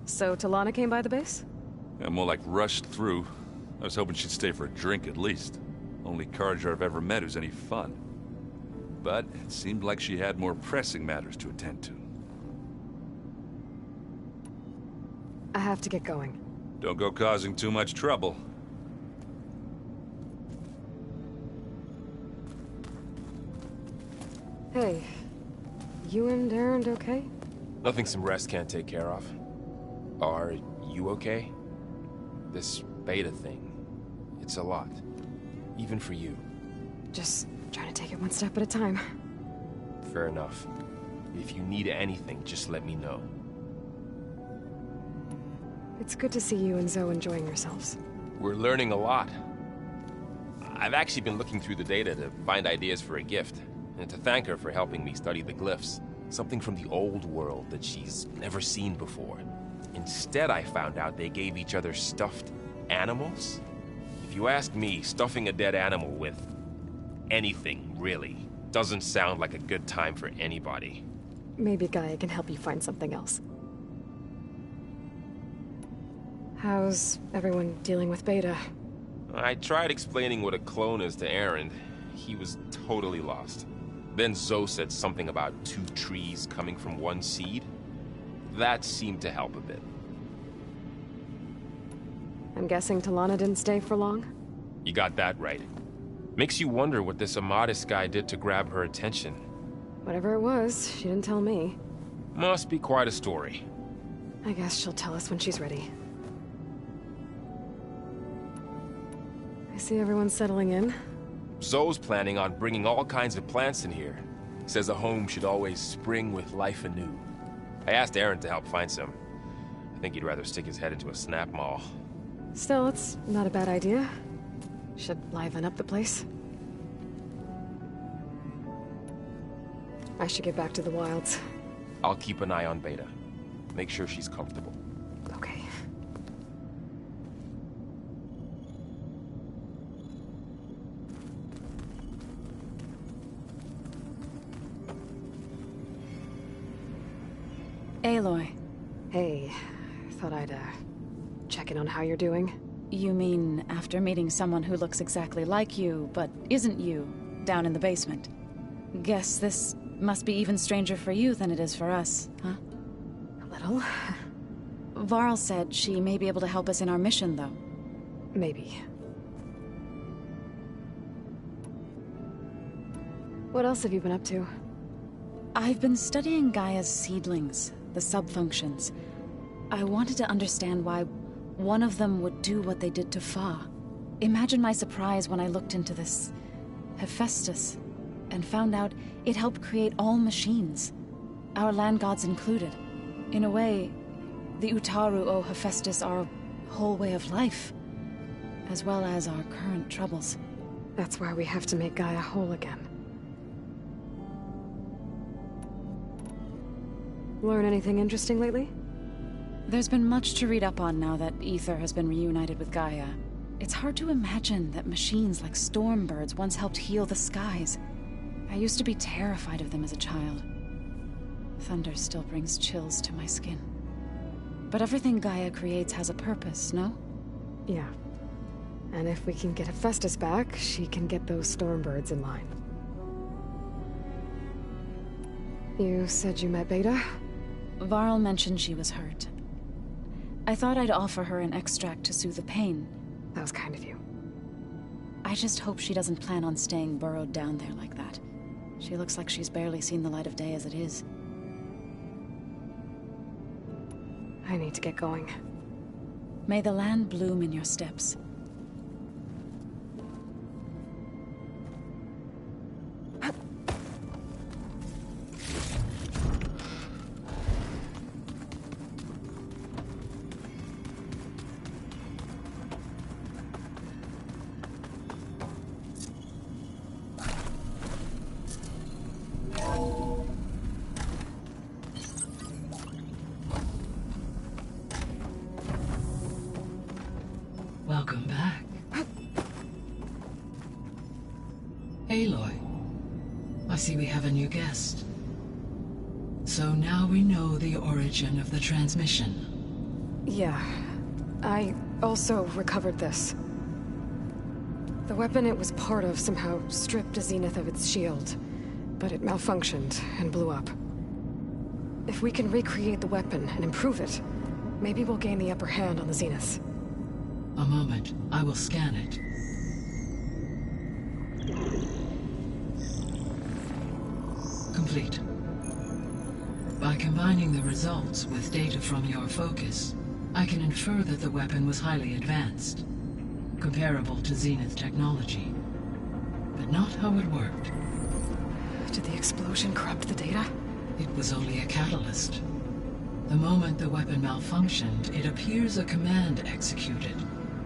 So Talana came by the base? Yeah, more like rushed through. I was hoping she'd stay for a drink at least. Only Carja I've ever met who's any fun. But it seemed like she had more pressing matters to attend to. I have to get going. Don't go causing too much trouble. Hey, you and Erend okay? Nothing some rest can't take care of. Are you okay? This Beta thing, it's a lot. Even for you. Just trying to take it one step at a time. Fair enough. If you need anything, just let me know. It's good to see you and Zoe enjoying yourselves. We're learning a lot. I've actually been looking through the data to find ideas for a gift, and to thank her for helping me study the glyphs. Something from the old world that she's never seen before. Instead, I found out they gave each other stuffed animals. If you ask me, stuffing a dead animal with anything, really, doesn't sound like a good time for anybody. Maybe Gaia can help you find something else. How's everyone dealing with Beta? I tried explaining what a clone is to Erend. He was totally lost. Then Zoe said something about 2 trees coming from 1 seed. That seemed to help a bit. I'm guessing Talana didn't stay for long? You got that right. Makes you wonder what this Amadis guy did to grab her attention. Whatever it was, she didn't tell me. Must be quite a story. I guess she'll tell us when she's ready. I see everyone's settling in. Zoe's planning on bringing all kinds of plants in here. Says a home should always spring with life anew. I asked Aaron to help find some. I think he'd rather stick his head into a snap mall. Still, it's not a bad idea. Should liven up the place. I should get back to the wilds. I'll keep an eye on Beta. Make sure she's comfortable. Okay. Aloy. Hey, thought I'd, check in on how you're doing. You mean after meeting someone who looks exactly like you, but isn't you, down in the basement? Guess this must be even stranger for you than it is for us, huh? A little. Varl said she may be able to help us in our mission, though. Maybe. What else have you been up to? I've been studying Gaia's seedlings, the subfunctions. I wanted to understand why one of them would do what they did to Fa. Imagine my surprise when I looked into this Hephaestus and found out it helped create all machines, our land gods included. In a way, the Utaru owe Hephaestus our whole way of life, as well as our current troubles. That's why we have to make Gaia whole again. Learn anything interesting lately? There's been much to read up on now that Aether has been reunited with Gaia. It's hard to imagine that machines like Stormbirds once helped heal the skies. I used to be terrified of them as a child. Thunder still brings chills to my skin. But everything Gaia creates has a purpose, no? Yeah. And if we can get Hephaestus back, she can get those Stormbirds in line. You said you met Beta? Varl mentioned she was hurt. I thought I'd offer her an extract to soothe the pain. That was kind of you. I just hope she doesn't plan on staying burrowed down there like that. She looks like she's barely seen the light of day as it is. I need to get going. May the land bloom in your steps. Welcome back. Aloy, I see we have a new guest. So now we know the origin of the transmission. Yeah. I also recovered this. The weapon it was part of somehow stripped Zenith of its shield, but it malfunctioned and blew up. If we can recreate the weapon and improve it, maybe we'll gain the upper hand on the Zeniths. A moment. I will scan it. Complete. By combining the results with data from your focus, I can infer that the weapon was highly advanced, comparable to Zenith technology. But not how it worked. Did the explosion corrupt the data? It was only a catalyst. The moment the weapon malfunctioned, it appears a command executed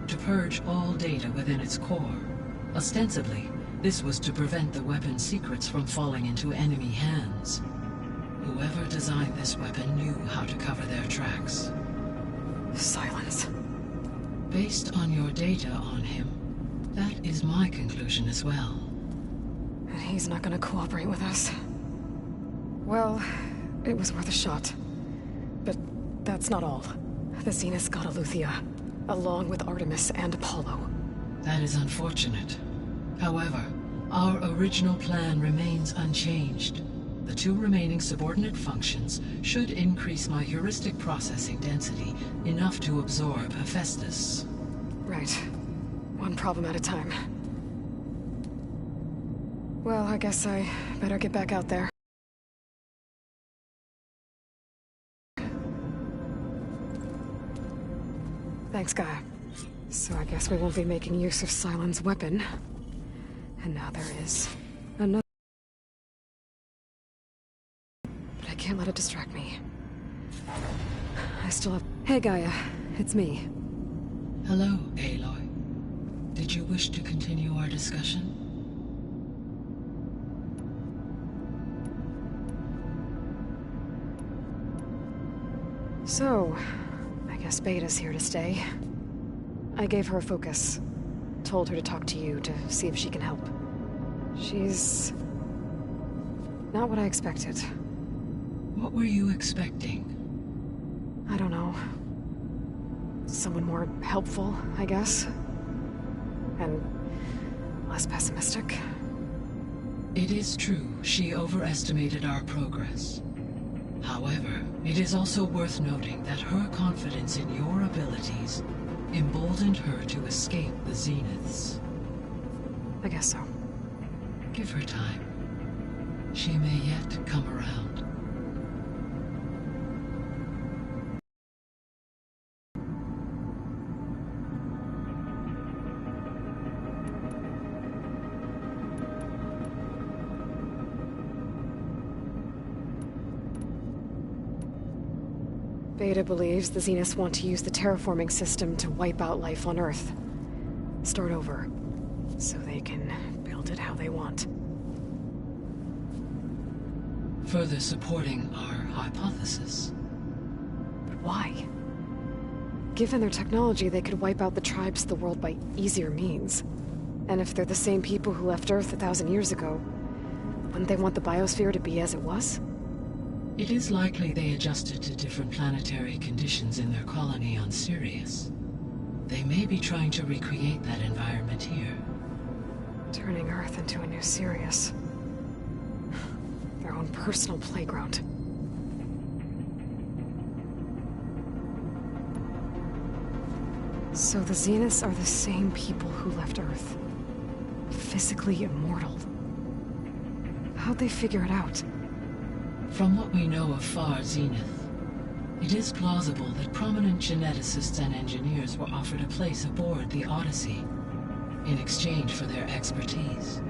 to purge all data within its core. Ostensibly, this was to prevent the weapon's secrets from falling into enemy hands. Whoever designed this weapon knew how to cover their tracks. Silence. Based on your data on him, that is my conclusion as well. And he's not gonna cooperate with us. Well, it was worth a shot. But that's not all. The Zeniths got Eleuthia, along with Artemis and Apollo. That is unfortunate. However, Our original plan remains unchanged. The 2 remaining subordinate functions should increase my heuristic processing density enough to absorb Hephaestus. Right. One problem at a time. Well, I guess I better get back out there. Thanks, Gaia. So I guess we won't be making use of Sylens' weapon. And now there is another. But I can't let it distract me. I still have... Hey, Gaia. It's me. Hello, Aloy. Did you wish to continue our discussion? So, I guess Beta's here to stay. I gave her a focus. Told her to talk to you to see if she can help. She's... not what I expected. What were you expecting? I don't know. Someone more helpful, I guess. And less pessimistic. It is true, she overestimated our progress. However, it is also worth noting that her confidence in your abilities emboldened her to escape the Zeniths. I guess so. Give her time. She may yet come around. Beta believes the Zeniths want to use the terraforming system to wipe out life on Earth. Start over. So they can build it how they want. Further supporting our hypothesis. But why? Given their technology, they could wipe out the tribes of the world by easier means. And if they're the same people who left Earth 1,000 years ago, wouldn't they want the biosphere to be as it was? It is likely they adjusted to different planetary conditions in their colony on Sirius. They may be trying to recreate that environment here. Turning Earth into a new Sirius. Their own personal playground. So the Zeniths are the same people who left Earth. Physically immortal. How'd they figure it out? From what we know of Far Zenith, it is plausible that prominent geneticists and engineers were offered a place aboard the Odyssey in exchange for their expertise.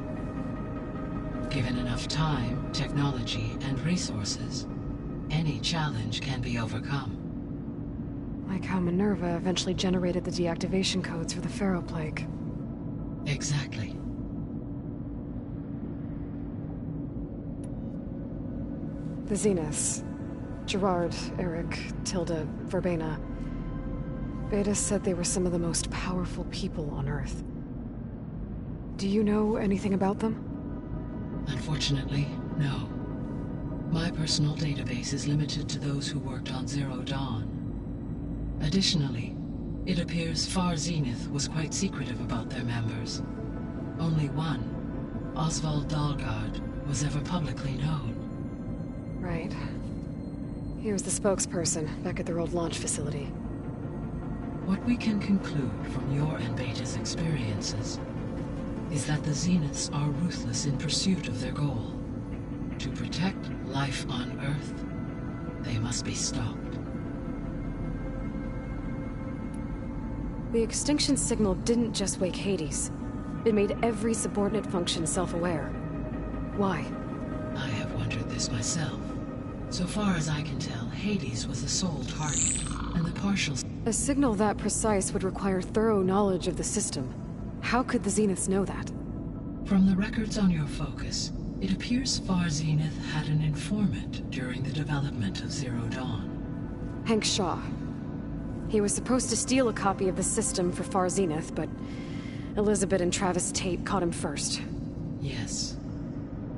Given enough time, technology, and resources, any challenge can be overcome. Like how Minerva eventually generated the deactivation codes for the Pharaoh Plague. Exactly. The Zeniths. Gerard, Eric, Tilda, Verbena. Beta said they were some of the most powerful people on Earth. Do you know anything about them? Unfortunately, no. My personal database is limited to those who worked on Zero Dawn. Additionally, it appears Far Zenith was quite secretive about their members. Only one, Oswald Dahlgard, was ever publicly known. Right. He was the spokesperson back at their old launch facility. What we can conclude from your and Beta's experiences is that the Zeniths are ruthless in pursuit of their goal. To protect life on Earth, they must be stopped. The extinction signal didn't just wake Hades. It made every subordinate function self-aware. Why? I have wondered this myself. So far as I can tell, Hades was the sole target, and the partial... A signal that precise would require thorough knowledge of the system. How could the Zeniths know that? From the records on your focus, it appears Far Zenith had an informant during the development of Zero Dawn. Hank Shaw. He was supposed to steal a copy of the system for Far Zenith, but Elizabeth and Travis Tate caught him first. Yes.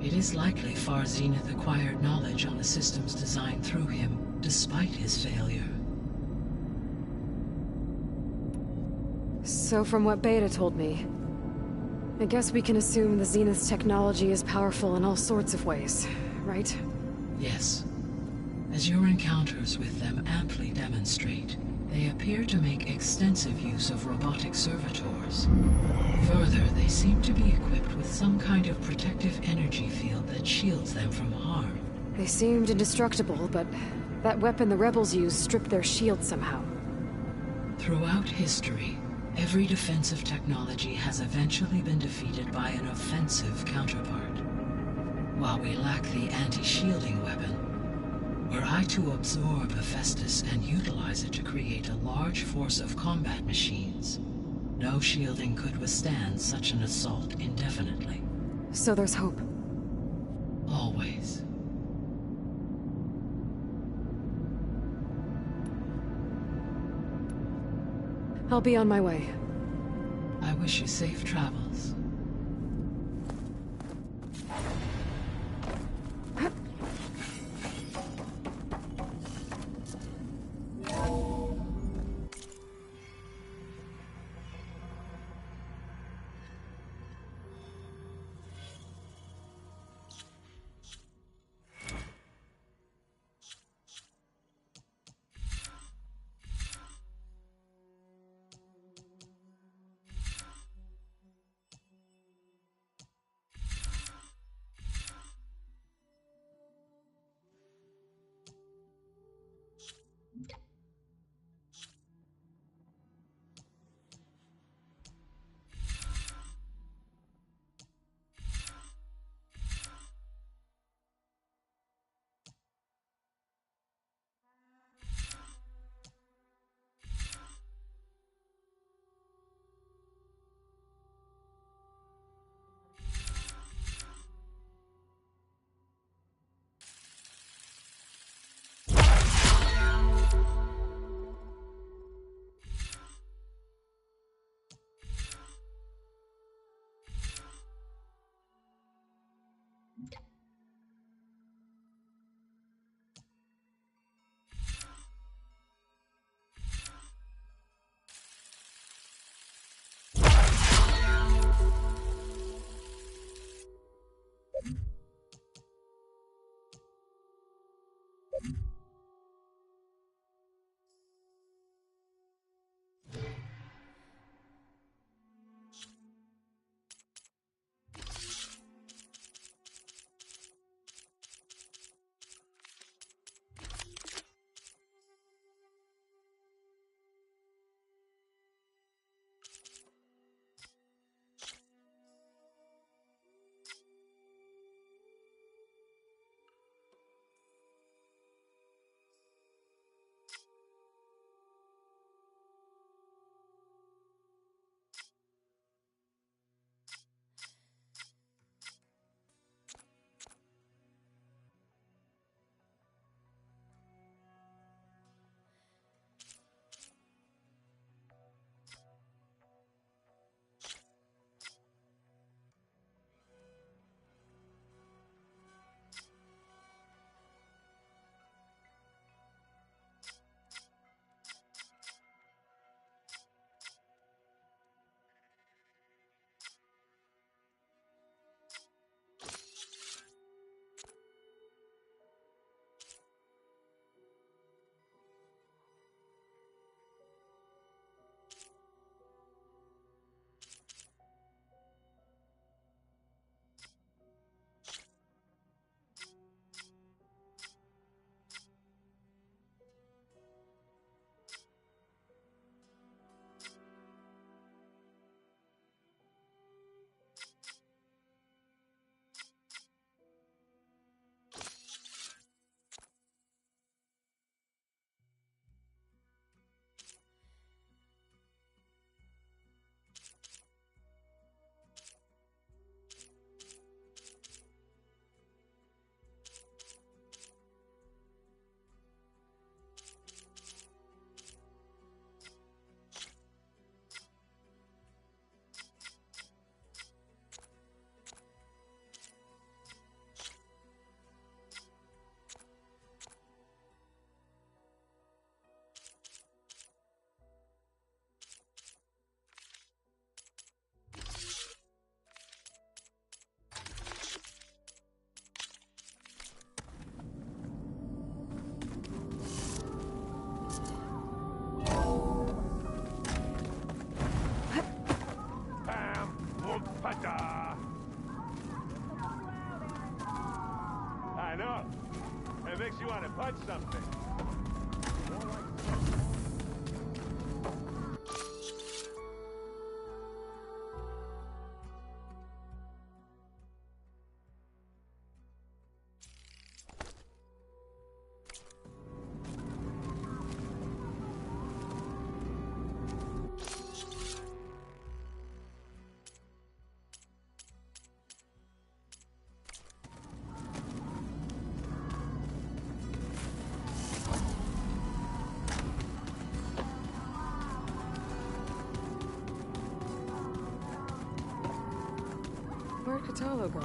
It is likely Far Zenith acquired knowledge on the systems designed through him, despite his failure. So from what Beta told me, I guess we can assume the Zenith's technology is powerful in all sorts of ways, right? Yes. As your encounters with them amply demonstrate, they appear to make extensive use of robotic servitors. Further, they seem to be equipped with some kind of protective energy field that shields them from harm. They seemed indestructible, but that weapon the rebels used stripped their shield somehow. Throughout history, every defensive technology has eventually been defeated by an offensive counterpart. While we lack the anti-shielding weapon, were I to absorb Hephaestus and utilize it to create a large force of combat machines, no shielding could withstand such an assault indefinitely. So there's hope. Always. I'll be on my way. I wish you safe travels. I know. It makes you want to punch something. Where'd Kotallo go?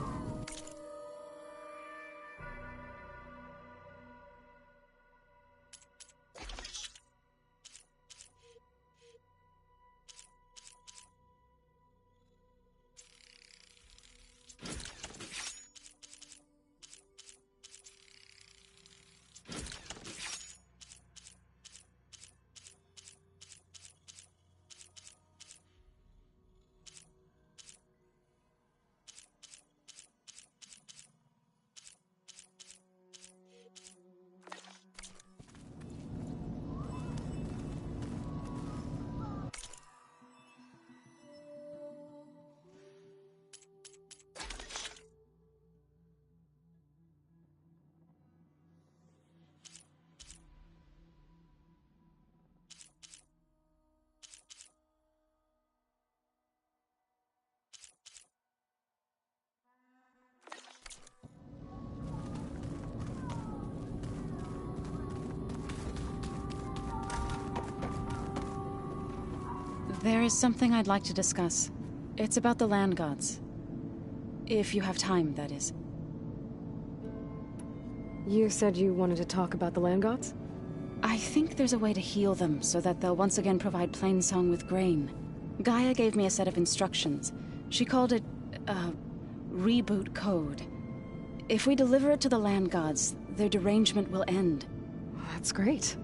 There is something I'd like to discuss. It's about the land gods. If you have time, that is. You said you wanted to talk about the land gods? I think there's a way to heal them so that they'll once again provide Plainsong with grain. Gaia gave me a set of instructions. She called it, reboot code. If we deliver it to the land gods, their derangement will end. That's great.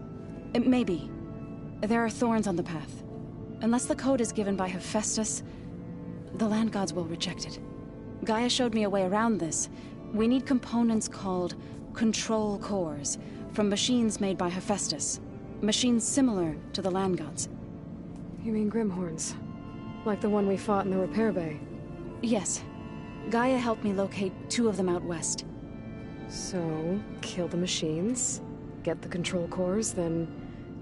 Maybe. There are thorns on the path. Unless the code is given by Hephaestus, the land gods will reject it. Gaia showed me a way around this. We need components called control cores from machines made by Hephaestus. Machines similar to the land gods. You mean Grimhorns? Like the one we fought in the repair bay? Yes. Gaia helped me locate 2 of them out west. So, kill the machines, get the control cores, then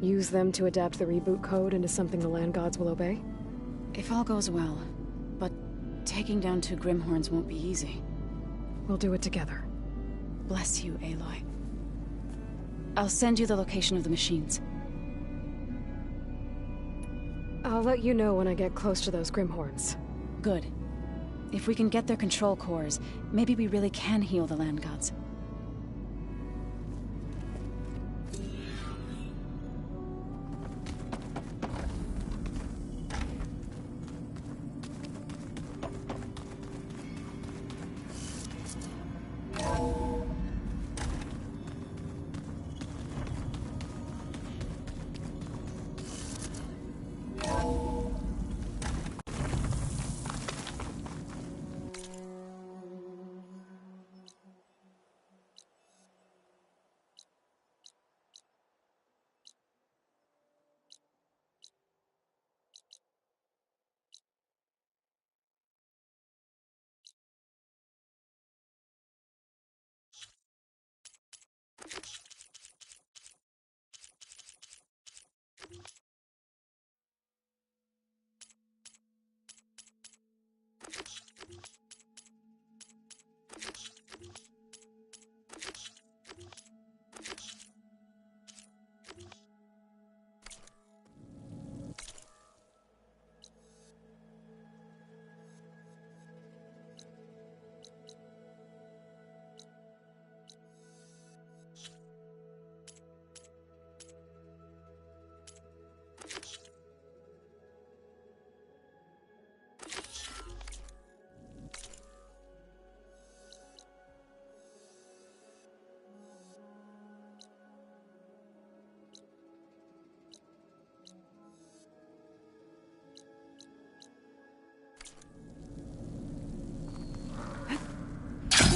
use them to adapt the reboot code into something the land gods will obey? If all goes well. But taking down 2 Grimhorns won't be easy. We'll do it together. Bless you, Aloy. I'll send you the location of the machines. I'll let you know when I get close to those Grimhorns. Good. If we can get their control cores, maybe we really can heal the land gods.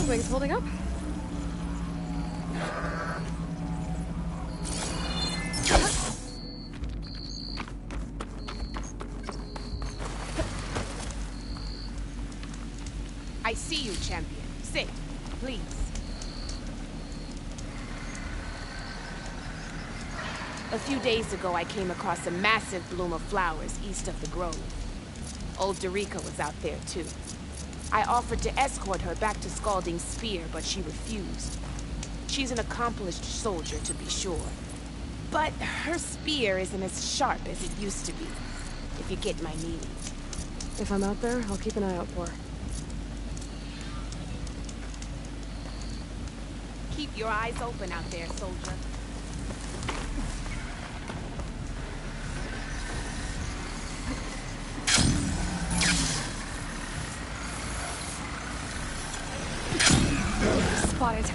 Wings holding up? see you, champion. Sit, please. A few days ago, I came across a massive bloom of flowers east of the grove. Old Derica was out there, too. I offered to escort her back to Scalding Spear, but she refused. She's an accomplished soldier, to be sure. But her spear isn't as sharp as it used to be, if you get my meaning. If I'm out there, I'll keep an eye out for her. Keep your eyes open out there, soldier. Spotted.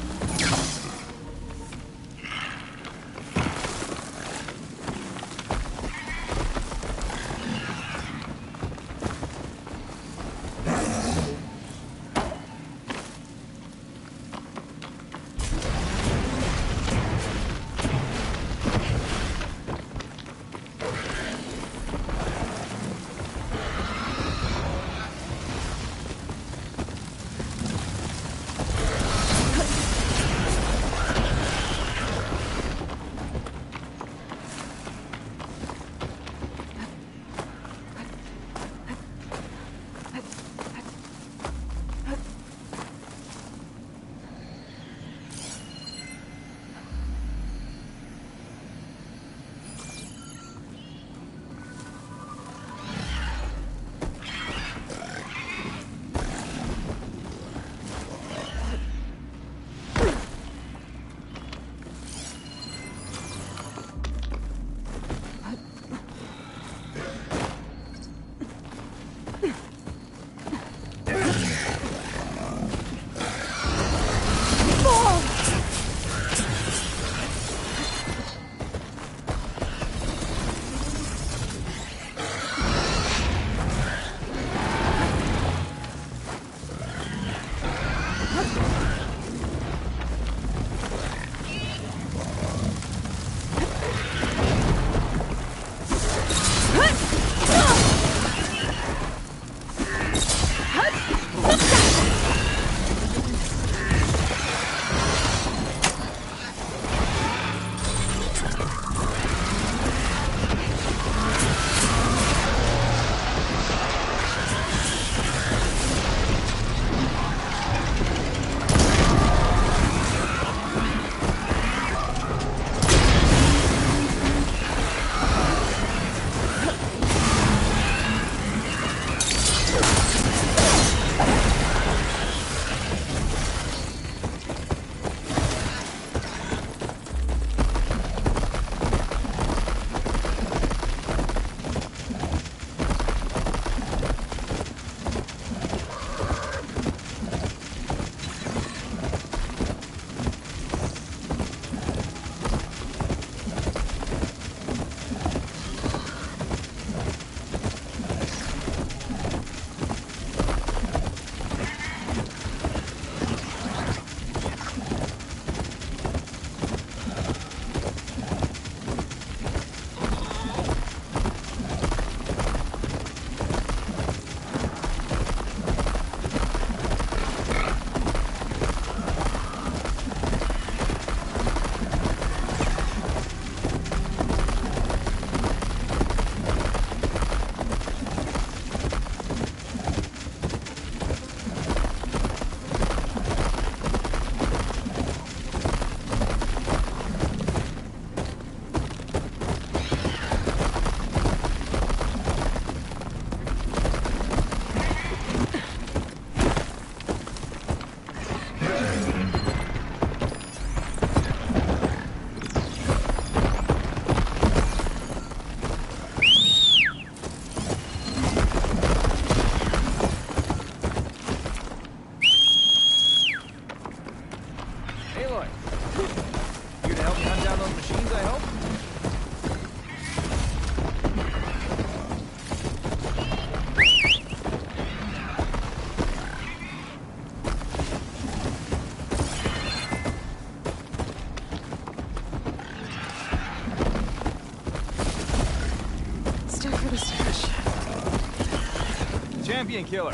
Champion killer.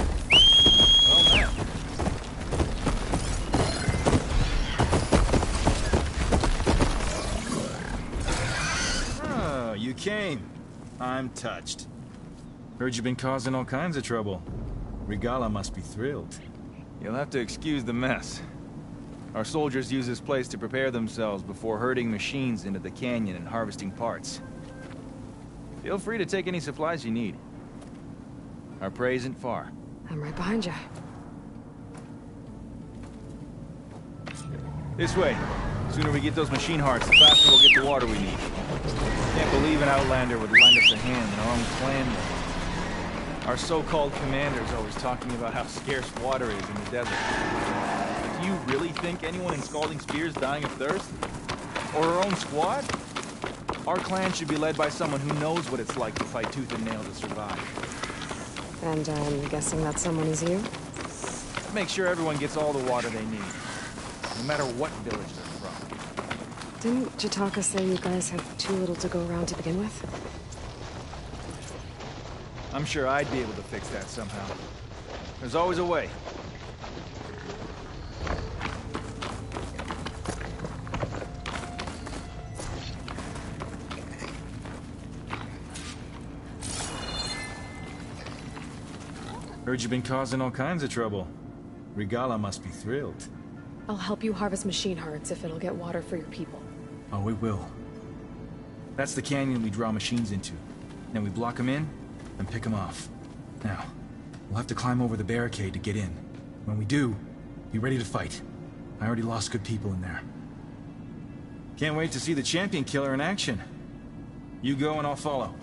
Well met. came. I'm touched. Heard you've been causing all kinds of trouble. Regala must be thrilled. You'll have to excuse the mess. Our soldiers use this place to prepare themselves before herding machines into the canyon and harvesting parts. Feel free to take any supplies you need. Our prey isn't far. I'm right behind you. This way. The sooner we get those machine hearts, the faster we'll get the water we need. Can't believe an Outlander would lend us a hand when our own clan will. Our so-called commander's always talking about how scarce water is in the desert. Do you really think anyone in Scalding Spear is dying of thirst? Or our own squad? Our clan should be led by someone who knows what it's like to fight tooth and nail to survive. And I'm guessing that someone is you? Make sure everyone gets all the water they need, no matter what village they're from. Didn't Jataka say you guys have too little to go around to begin with? I'm sure I'd be able to fix that somehow. There's always a way. Heard you've been causing all kinds of trouble. Regala must be thrilled. I'll help you harvest machine hearts if it'll get water for your people. Oh, we will. That's the canyon we draw machines into. Then we block them in and pick them off. Now, we'll have to climb over the barricade to get in. When we do, be ready to fight. I already lost good people in there. Can't wait to see the champion killer in action. You go and I'll follow.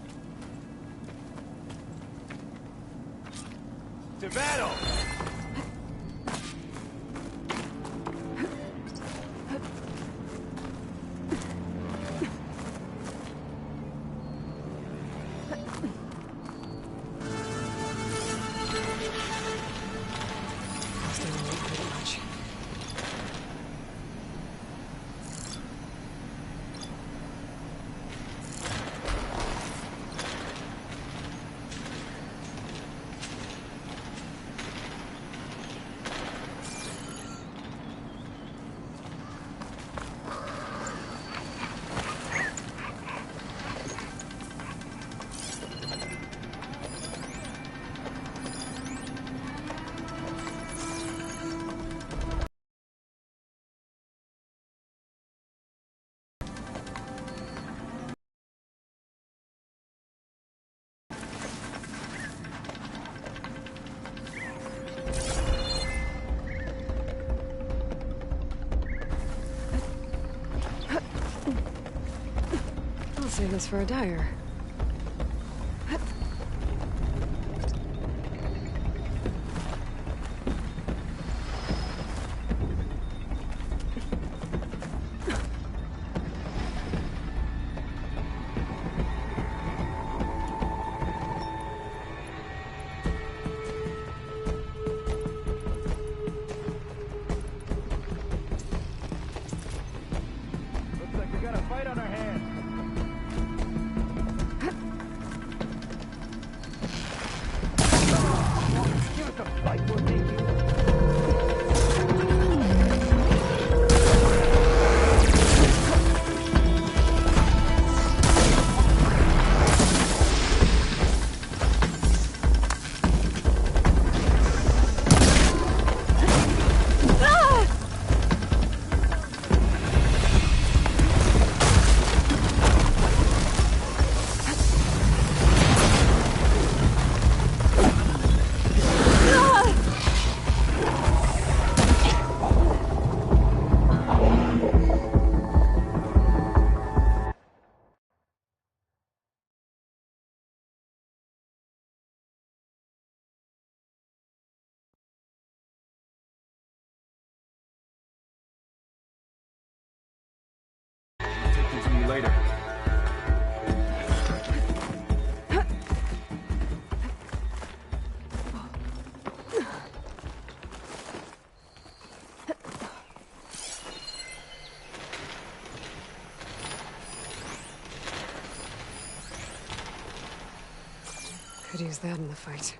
To battle! I'll save this for a dyer. Looks like we got a fight on our hands. Give us a fight, we'll take you. Later. Could use that in the fight.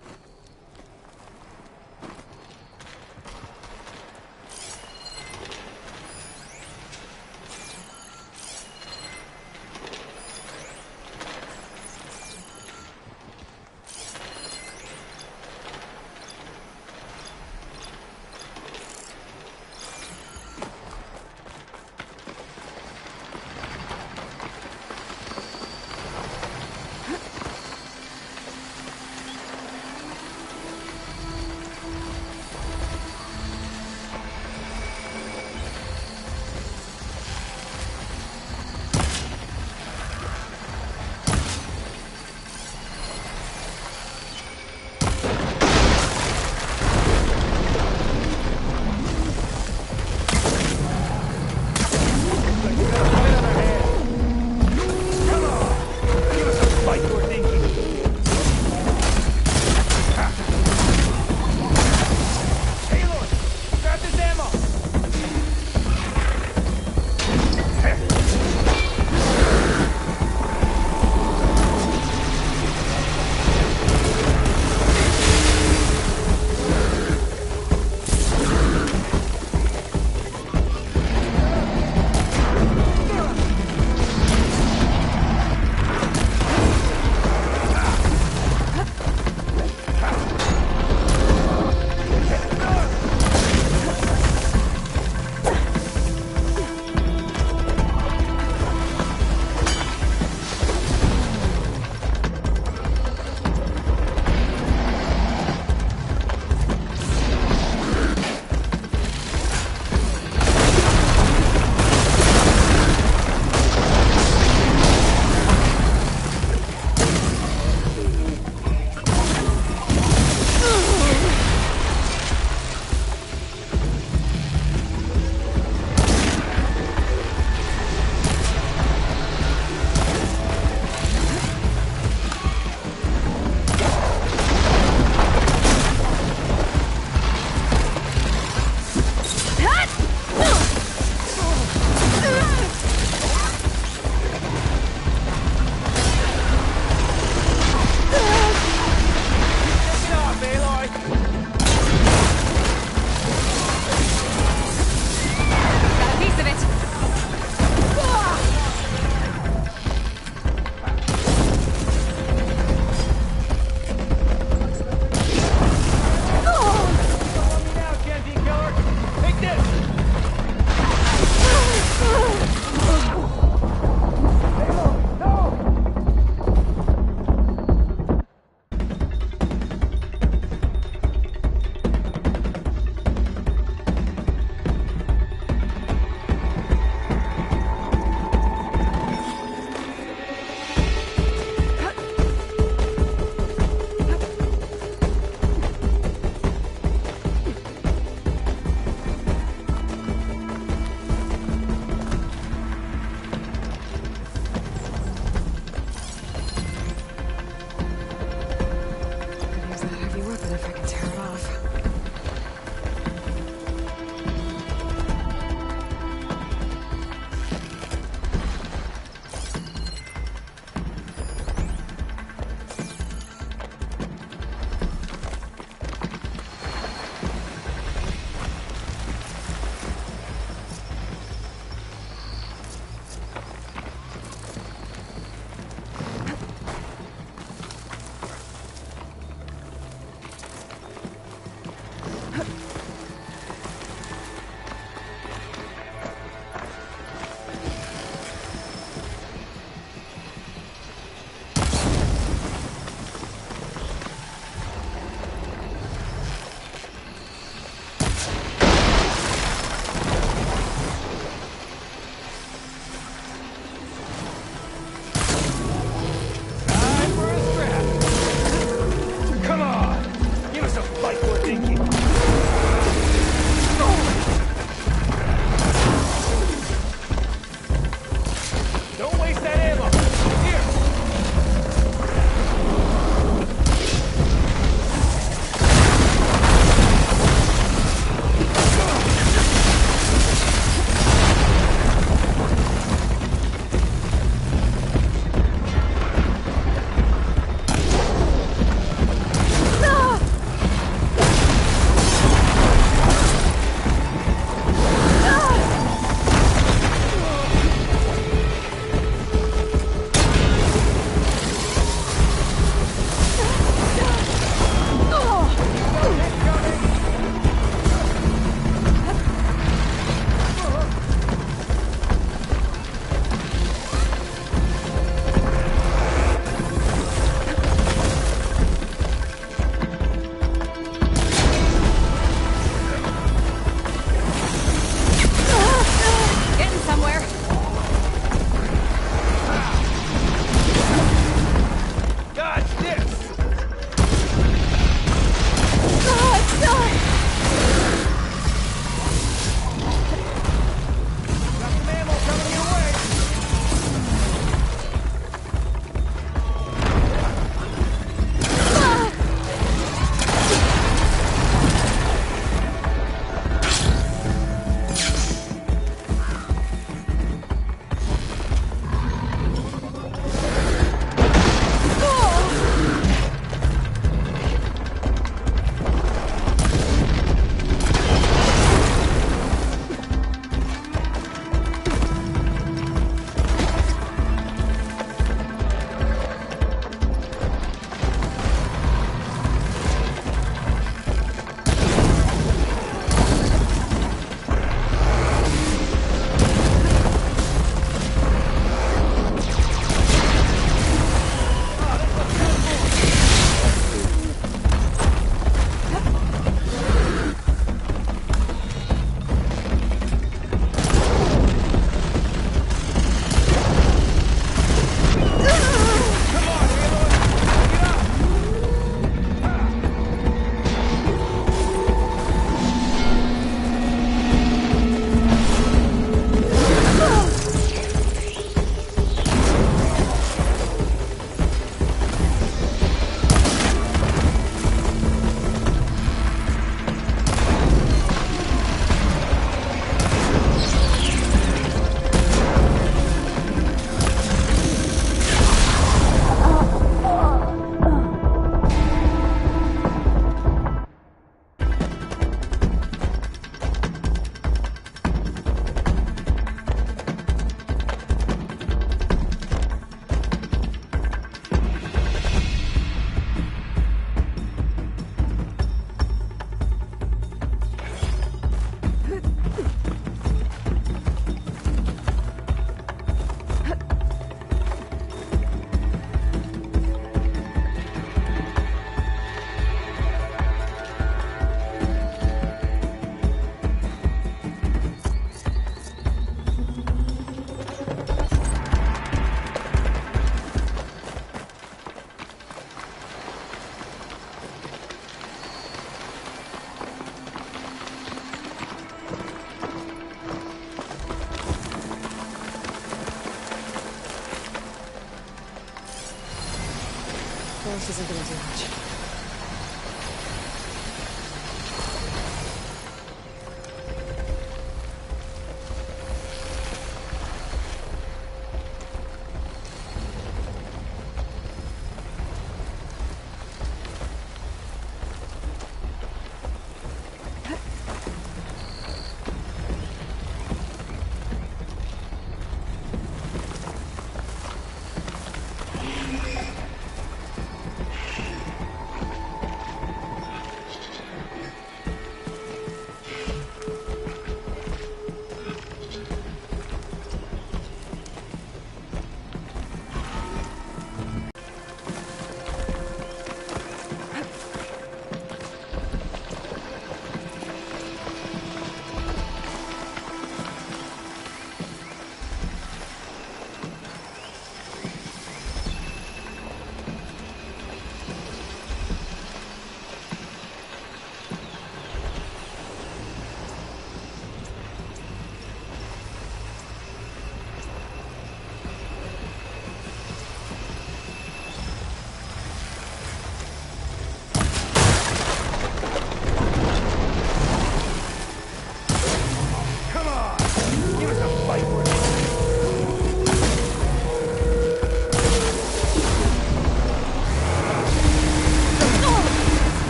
Catalyst isn't gonna do much.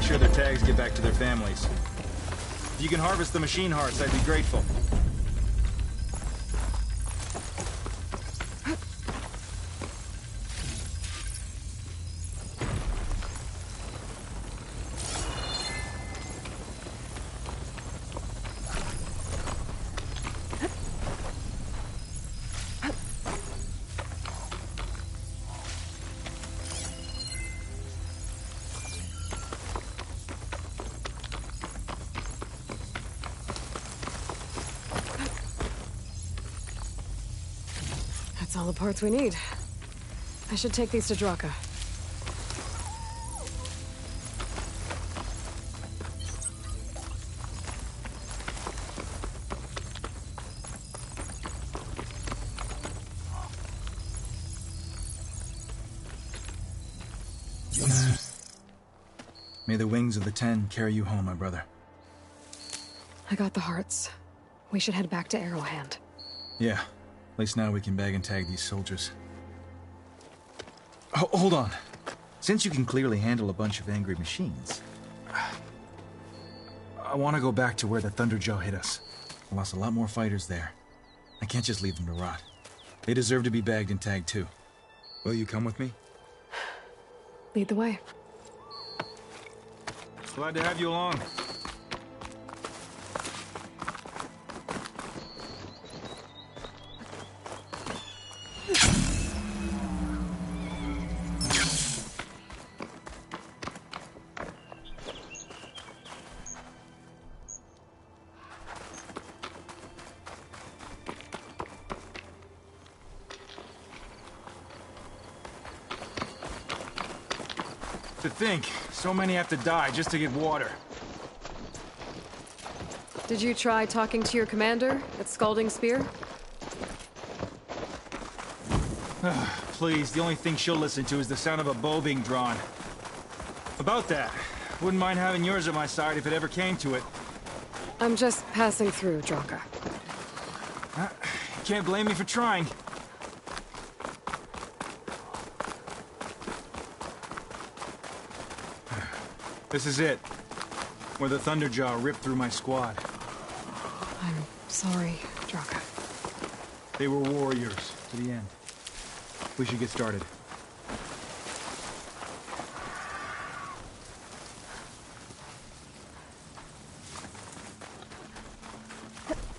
sure their tags get back to their families. If you can harvest the machine hearts, I'd be grateful. That's all the parts we need. I should take these to Draka. May the wings of the Ten carry you home, my brother. I got the hearts. We should head back to Arrowhand. Yeah. At least now we can bag and tag these soldiers. Hold on. Since you can clearly handle a bunch of angry machines, I want to go back to where the Thunderjaw hit us. I lost a lot more fighters there. I can't just leave them to rot. They deserve to be bagged and tagged too. Will you come with me? Lead the way. Glad to have you along. To think, so many have to die just to get water. Did you try talking to your commander at Scalding Spear? Please, the only thing she'll listen to is the sound of a bow being drawn. About that, wouldn't mind having yours at my side if it ever came to it. I'm just passing through, Draka. Can't blame me for trying. This is it. Where the Thunderjaw ripped through my squad. I'm sorry, Draka. They were warriors to the end. We should get started.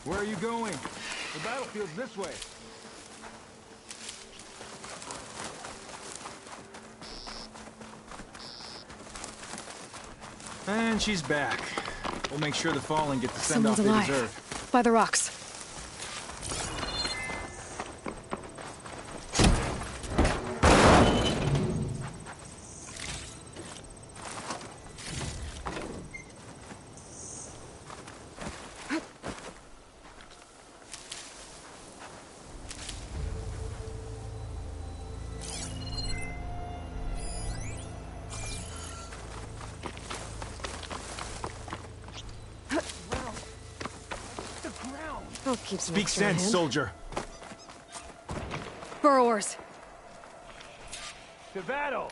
Where are you going? The battlefield's this way. And she's back. We'll make sure the Fallen get the send-off they deserve. By the rocks. Oh, keep Speak sense, soldier. Burrowers. To battle!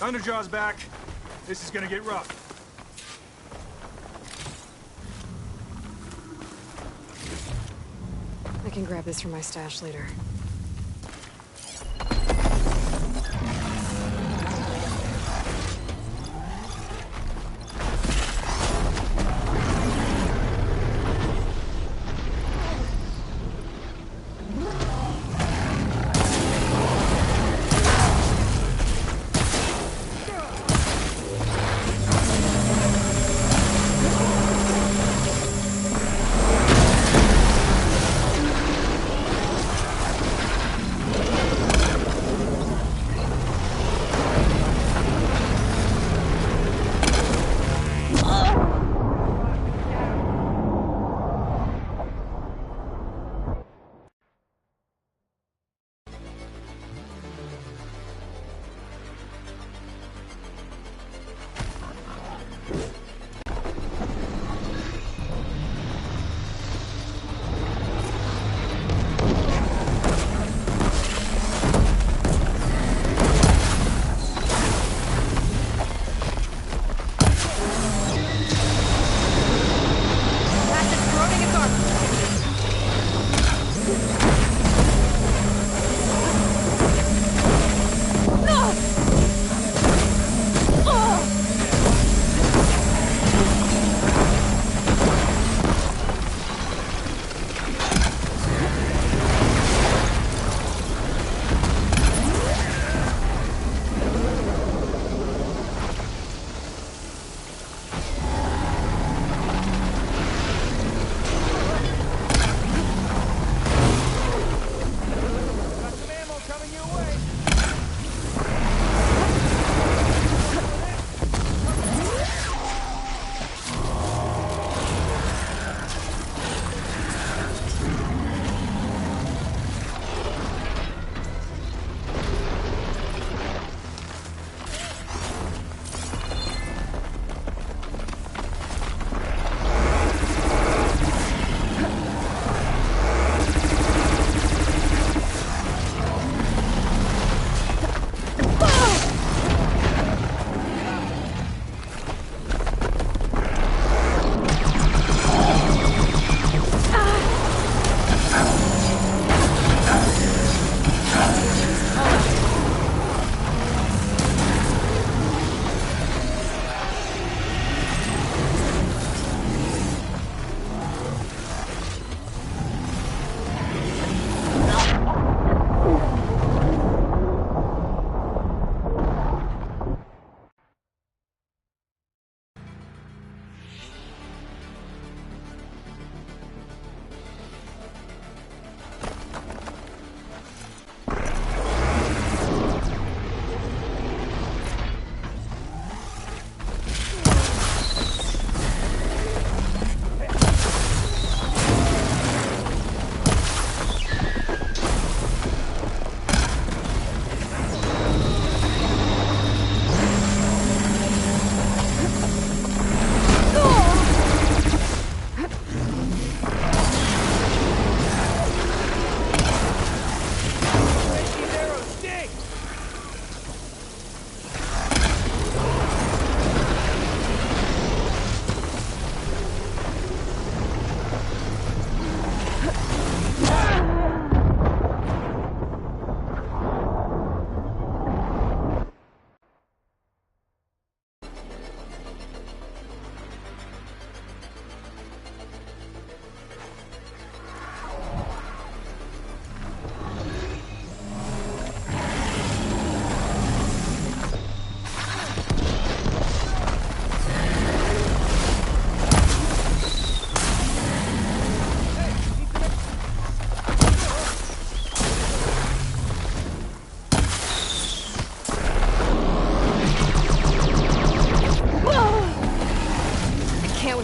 Thunderjaw's back. This is gonna get rough. I can grab this from my stash later.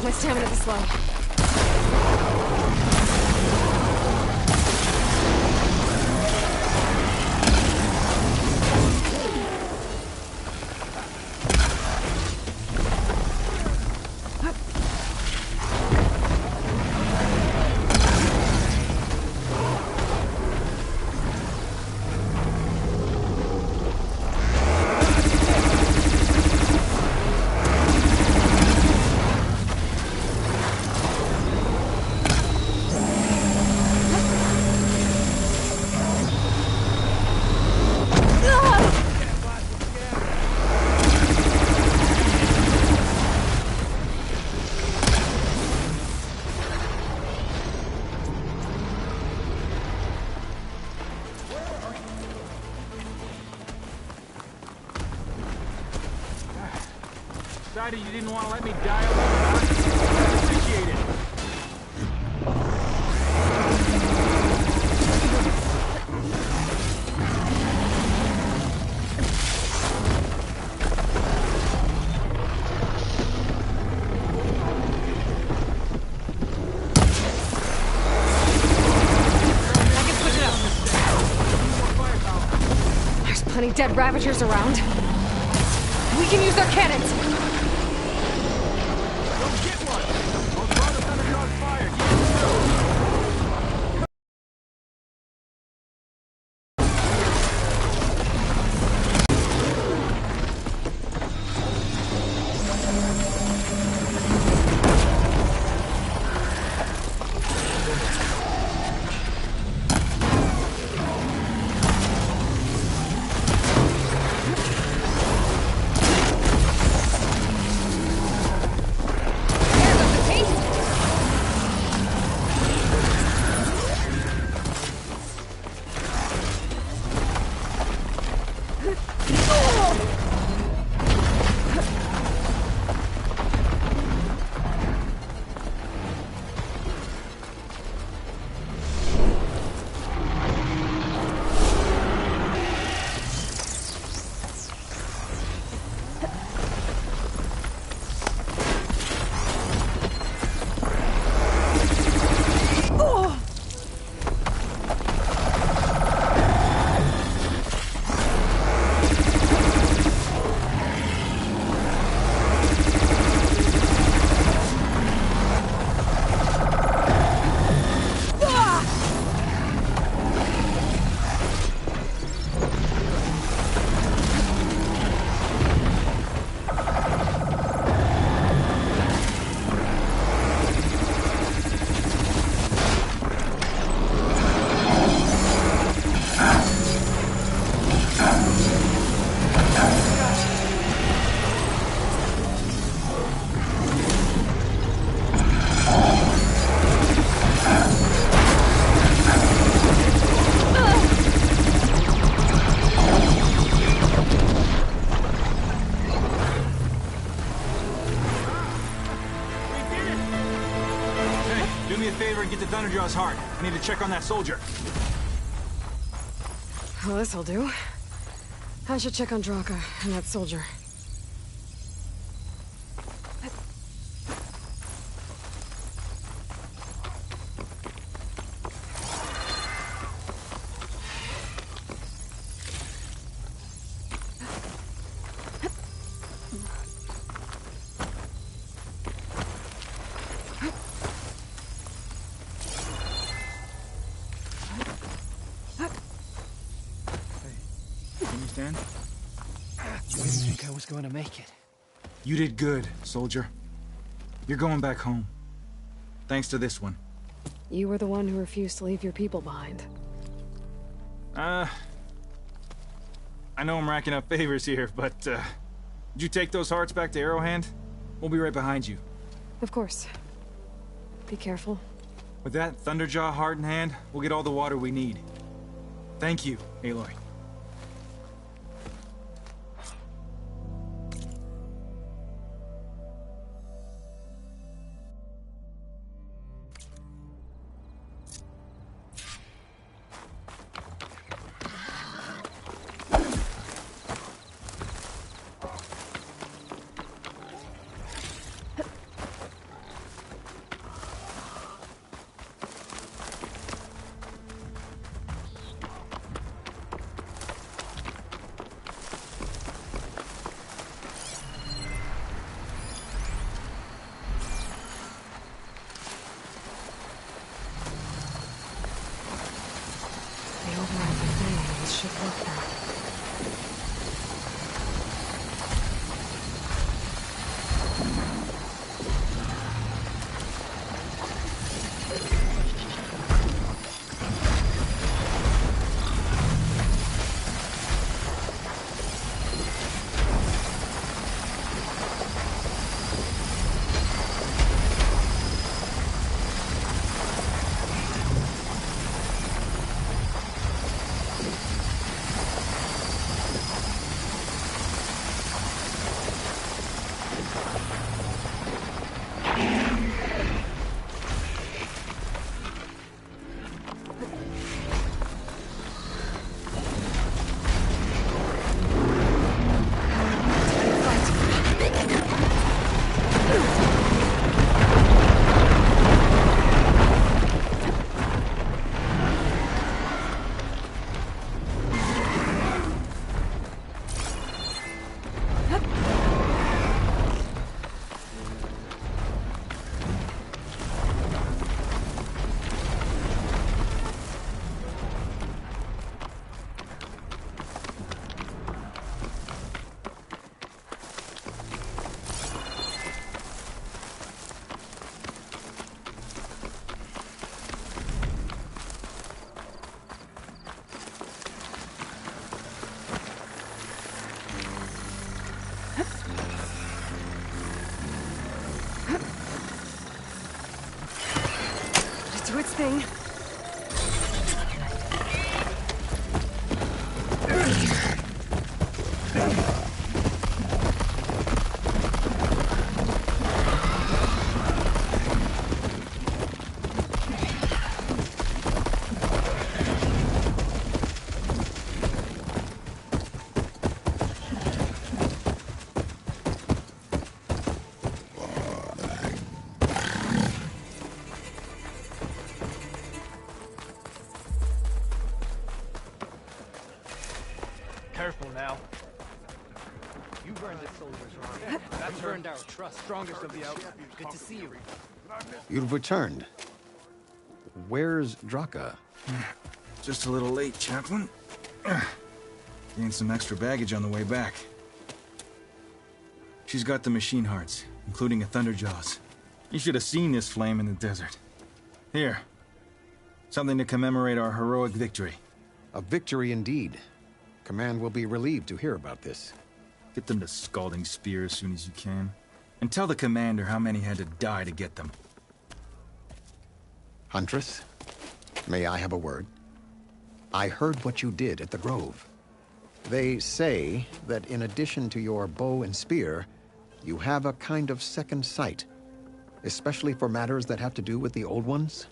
My stamina is slow. decided you didn't want to let me die alone, huh? I appreciate it. Plenty dead Ravagers around. We can use our cannons! Don't get one! I'll draw the Thunderjaw's fire! Get it Thunderjaw's heart. I need to check on that soldier. Well, this'll do. I should check on Draka and that soldier. Going to make it. You did good, soldier. You're going back home. Thanks to this one. You were the one who refused to leave your people behind. I know I'm racking up favors here, but, did you take those hearts back to Arrowhand? We'll be right behind you. Of course. Be careful. With that Thunderjaw heart in hand, we'll get all the water we need. Thank you, Aloy. this thing. Careful now. You burned the soldiers, Ron. That's earned our trust. Strongest of the outlaws. Good to see you. You've returned. Where's Draka? Just a little late, Chaplain. Gained some extra baggage on the way back. She's got the machine hearts, including a Thunderjaws. You should have seen this flame in the desert. Here. Something to commemorate our heroic victory. A victory indeed. Command will be relieved to hear about this. Get them to Scalding Spear as soon as you can. And tell the commander how many had to die to get them. Huntress, may I have a word? I heard what you did at the Grove. They say that in addition to your bow and spear, you have a kind of second sight, especially for matters that have to do with the Old Ones.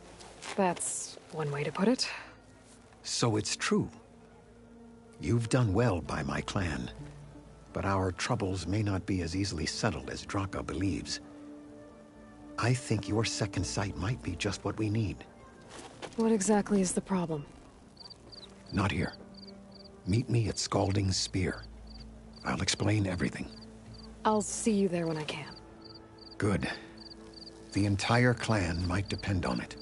That's one way to put it. So it's true. You've done well by my clan, but our troubles may not be as easily settled as Draka believes. I think your second sight might be just what we need. What exactly is the problem? Not here. Meet me at Scalding Spear. I'll explain everything. I'll see you there when I can. Good. The entire clan might depend on it.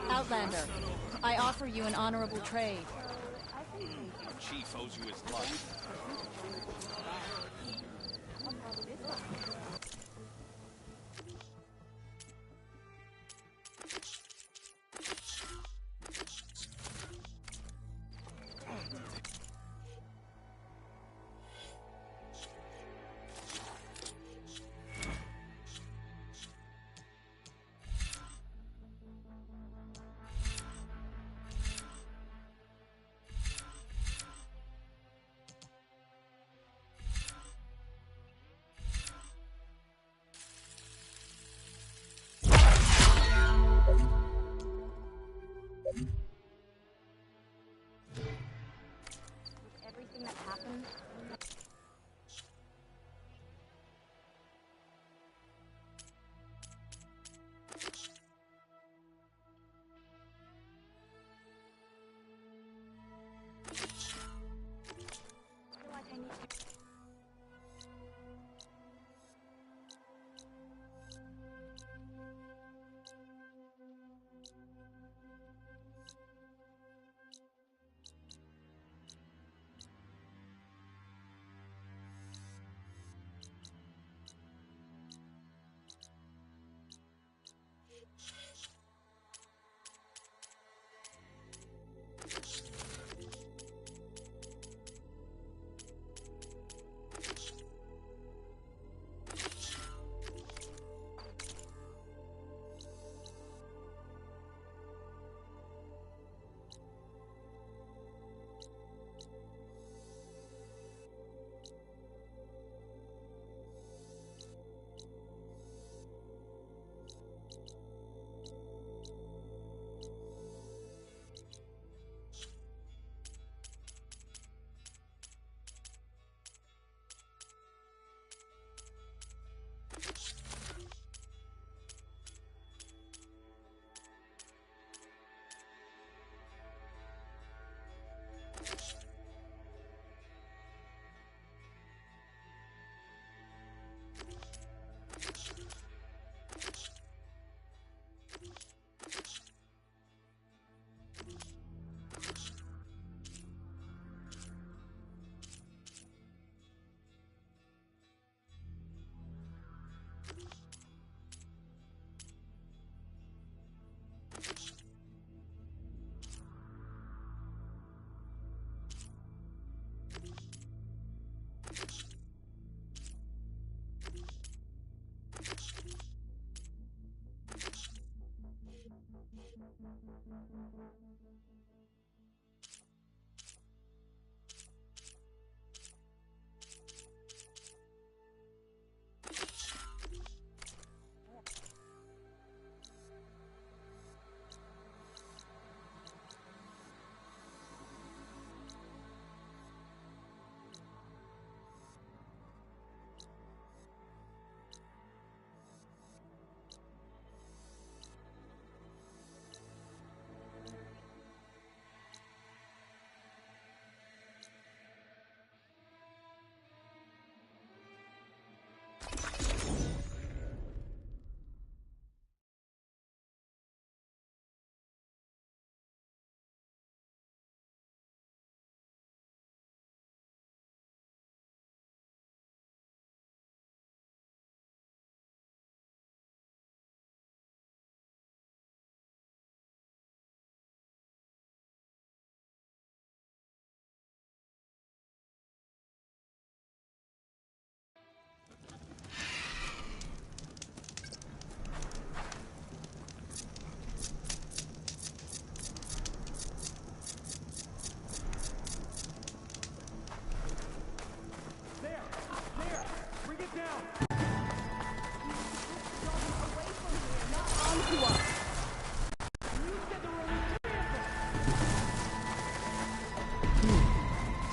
Outlander, I offer you an honorable trade. Our chief owes you his life. Everything that happened.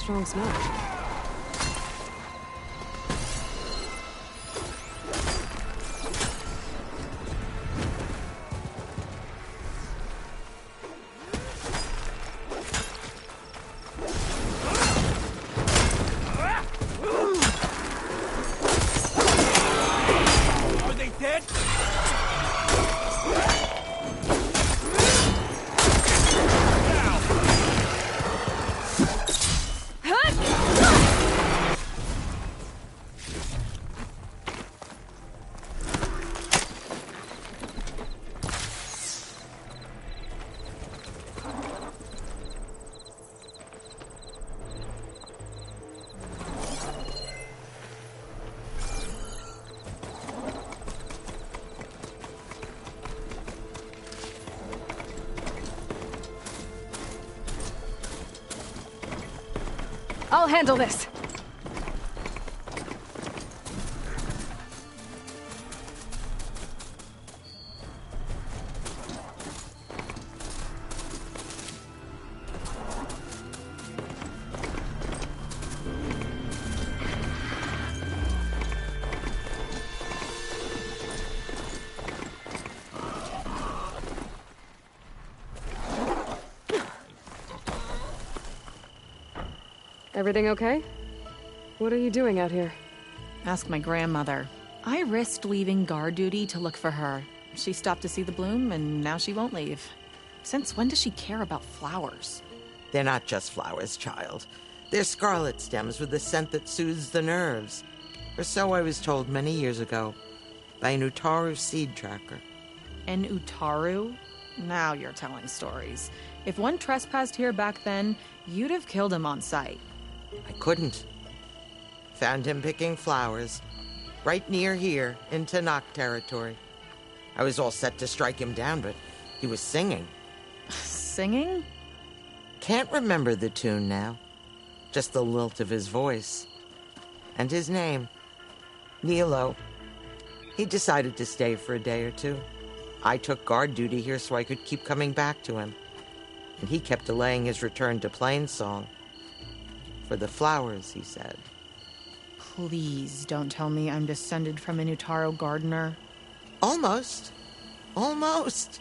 Strong smell. Are they dead? I'll handle this. Everything okay? What are you doing out here? Ask my grandmother. I risked leaving guard duty to look for her. She stopped to see the bloom, and now she won't leave. Since when does she care about flowers? They're not just flowers, child. They're scarlet stems with a scent that soothes the nerves. Or so I was told many years ago by an Utaru seed tracker. An Utaru? Now you're telling stories. If one trespassed here back then, you'd have killed him on sight. I couldn't. Found him picking flowers, right near here, in Tanakh territory. I was all set to strike him down, but he was singing. Singing? Can't remember the tune now. Just the lilt of his voice. And his name. Nilo. He decided to stay for a day or two. I took guard duty here so I could keep coming back to him. And he kept delaying his return to Plainsong. For the flowers, he said. Please don't tell me I'm descended from an Utaru gardener. Almost. Almost.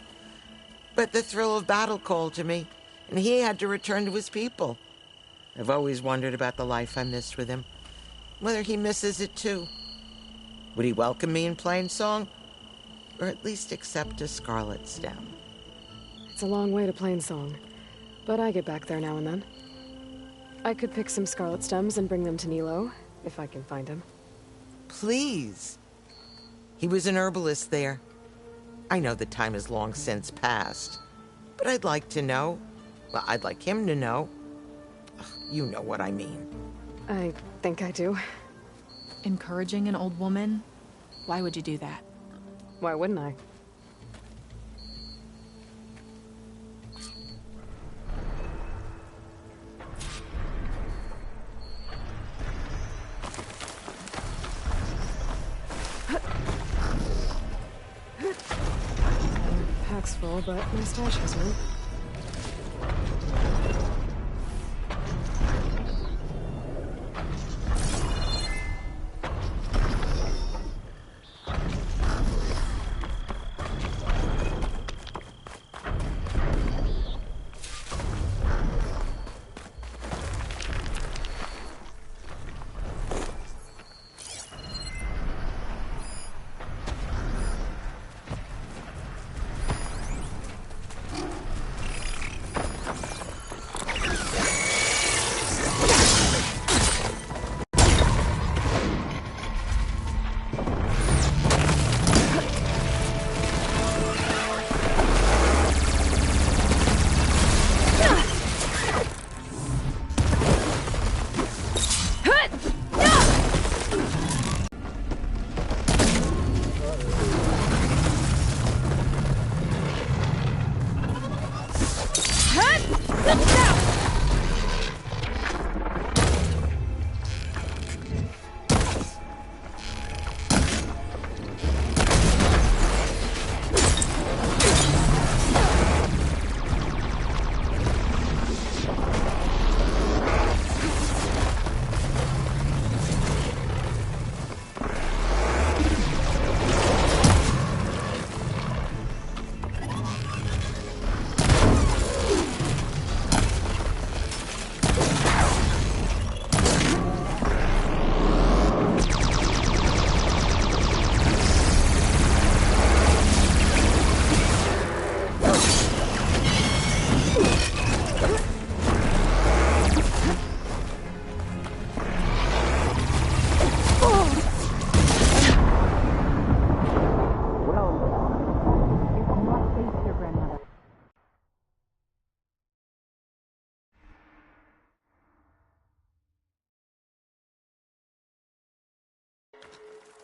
But the thrill of battle called to me, and he had to return to his people. I've always wondered about the life I missed with him. Whether he misses it too. Would he welcome me in Plainsong? Or at least accept a scarlet stem? It's a long way to Plainsong, but I get back there now and then. I could pick some scarlet stems and bring them to Nilo, if I can find him. Please. He was an herbalist there. I know the time has long since passed, but I'd like to know. Well, I'd like him to know. You know what I mean. I think I do. Encouraging an old woman? Why would you do that? Why wouldn't I? Pack's full, but my stash has room.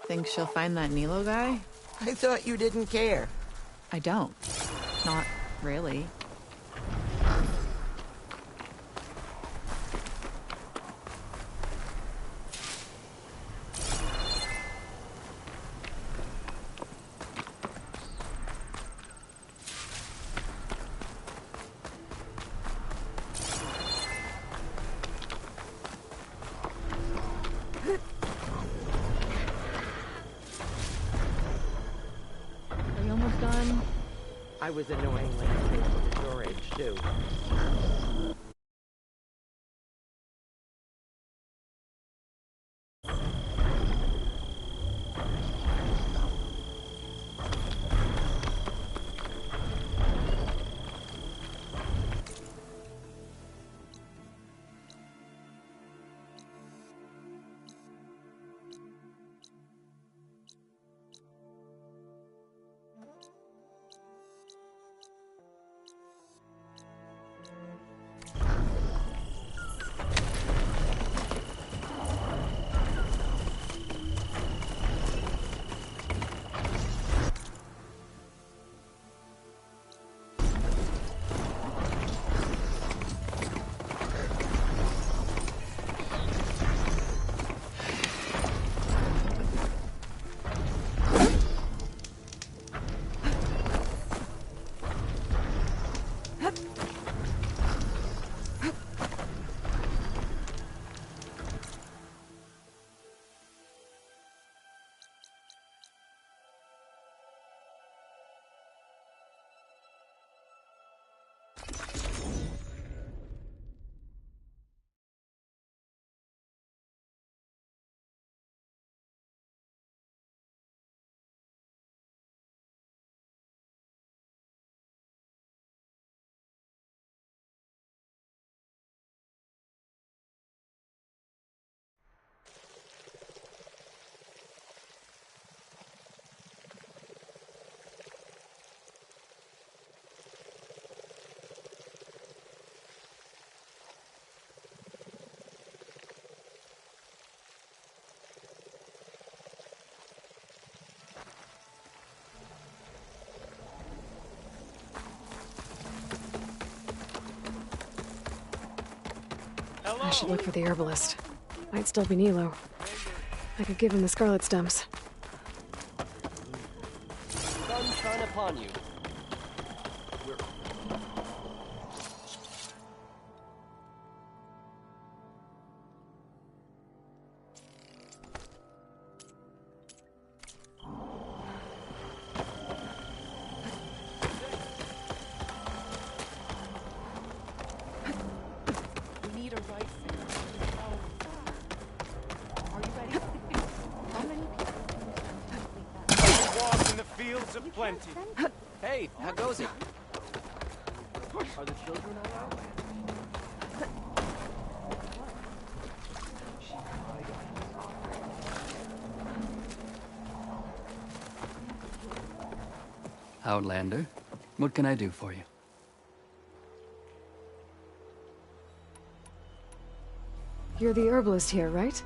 Think she'll find that Nilo guy? I thought you didn't care. I don't. Not really. I was annoying when I was your age, too. I should look for the herbalist. Might still be Nilo. I could give him the scarlet stems. Sun shine upon you. Plenty. Hey, how goes it? Are the children all right? Outlander, what can I do for you? You're the herbalist here, right?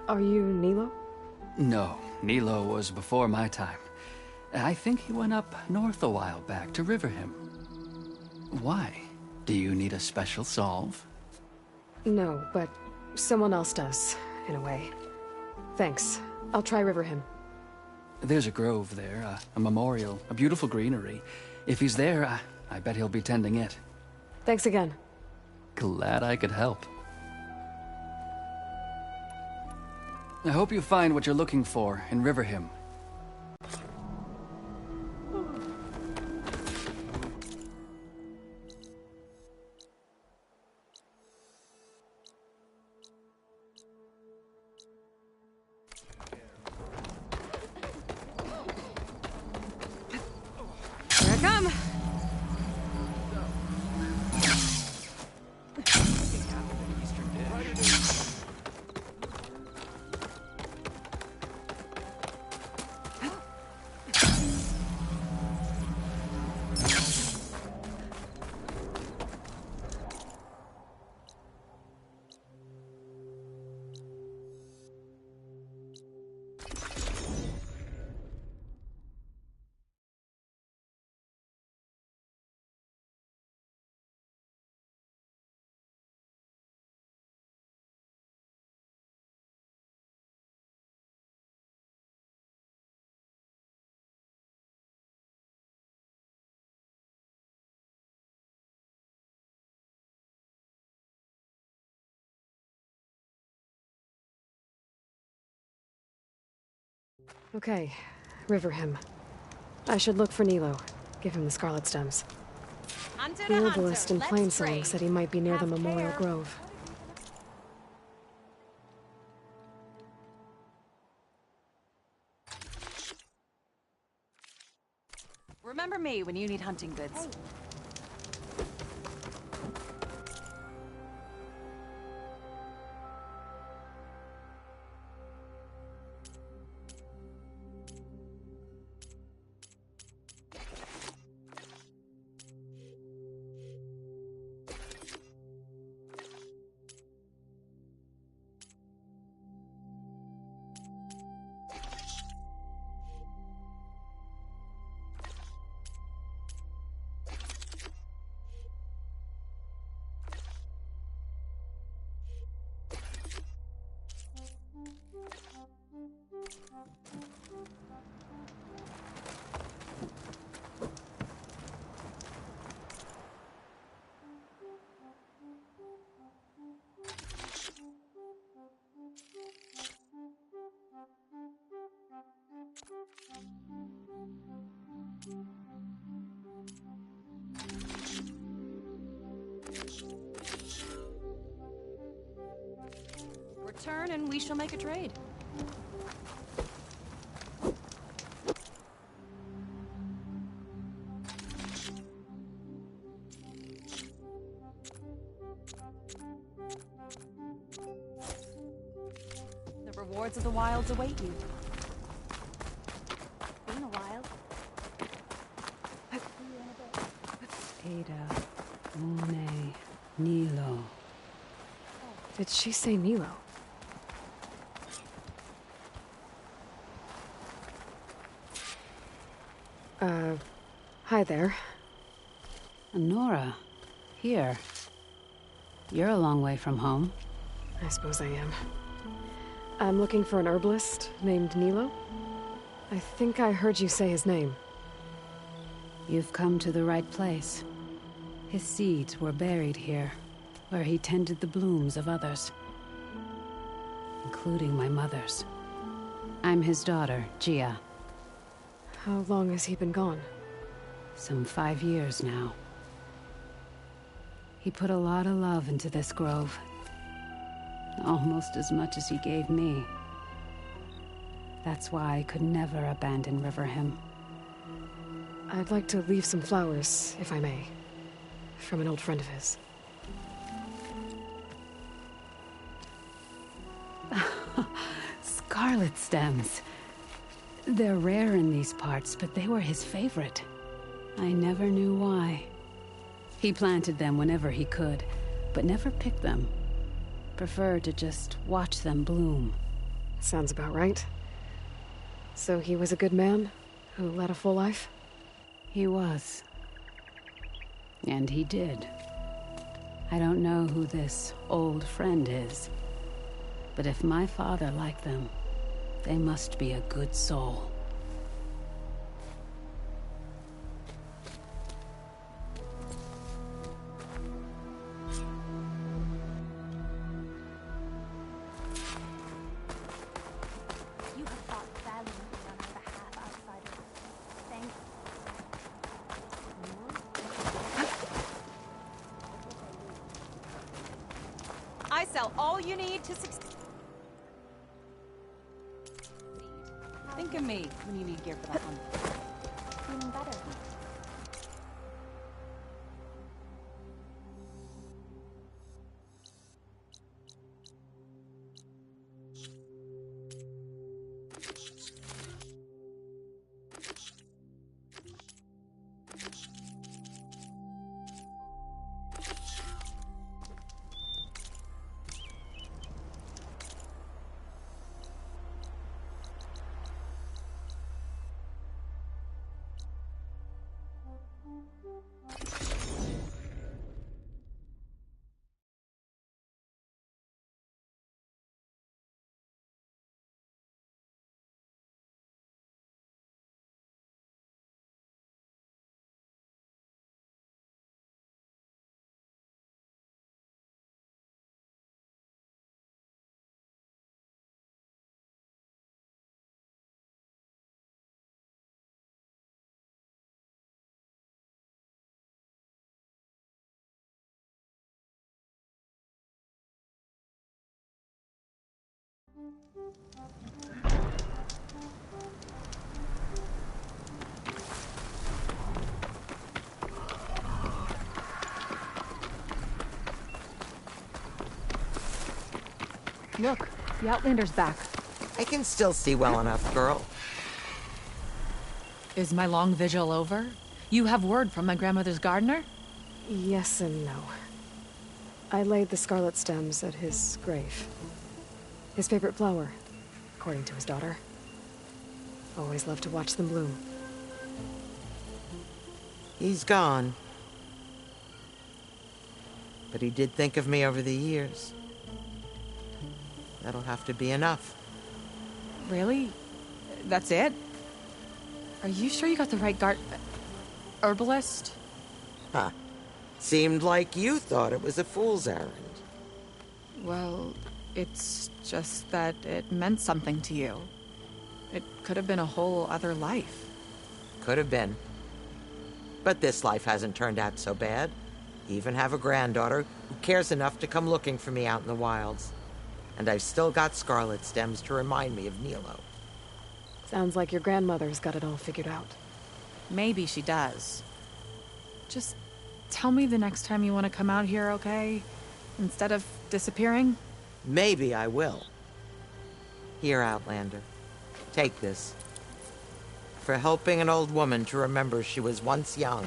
Are you Nilo? No, Nilo was before my time. I think he went up north a while back to Riverhim. Why? Do you need a special solve? No, but someone else does, in a way. Thanks. I'll try Riverhim. There's a grove there, a memorial, a beautiful greenery. If he's there, I bet he'll be tending it. Thanks again. Glad I could help. I hope you find what you're looking for in Riverhim. Okay, Riverhim. I should look for Nilo. Give him the Scarlet Stems. The herbalist in Plainsong said he might be near the Memorial Grove. Remember me when you need hunting goods. Return and we shall make a trade. The rewards of the wilds await you. Been a while. Ada, Monet, Nilo. Did she say Nilo? Hi there. Nora, here. You're a long way from home. I suppose I am. I'm looking for an herbalist named Nilo. I think I heard you say his name. You've come to the right place. His seeds were buried here, where he tended the blooms of others, including my mother's. I'm his daughter, Gia. How long has he been gone? Some 5 years now. He put a lot of love into this grove. Almost as much as he gave me. That's why I could never abandon Riverhim. I'd like to leave some flowers, if I may. From an old friend of his. Scarlet stems. They're rare in these parts, but they were his favorite. I never knew why. He planted them whenever he could, but never picked them. Preferred to just watch them bloom. Sounds about right. So he was a good man who led a full life? He was. And he did. I don't know who this old friend is, but if my father liked them, they must be a good soul. You have fought valiantly on our behalf, outsider. Thank you. I sell all you need to succeed. Think of me when you need gear for the hunt. Feeling better. Look, the Outlander's back. I can still see well enough, girl. Is my long vigil over? You have word from my grandmother's gardener? Yes and no. I laid the scarlet stems at his grave. His favorite flower, according to his daughter. Always loved to watch them bloom. He's gone. But he did think of me over the years. That'll have to be enough. Really? That's it? Are you sure you got the right herbalist? Huh. Seemed like you thought it was a fool's errand. Well, it's just that it meant something to you. It could have been a whole other life. Could have been. But this life hasn't turned out so bad. I even have a granddaughter who cares enough to come looking for me out in the wilds. And I've still got scarlet stems to remind me of Nilo. Sounds like your grandmother's got it all figured out. Maybe she does. Just tell me the next time you want to come out here, okay? Instead of disappearing? Maybe I will. Here, Outlander. Take this. For helping an old woman to remember she was once young.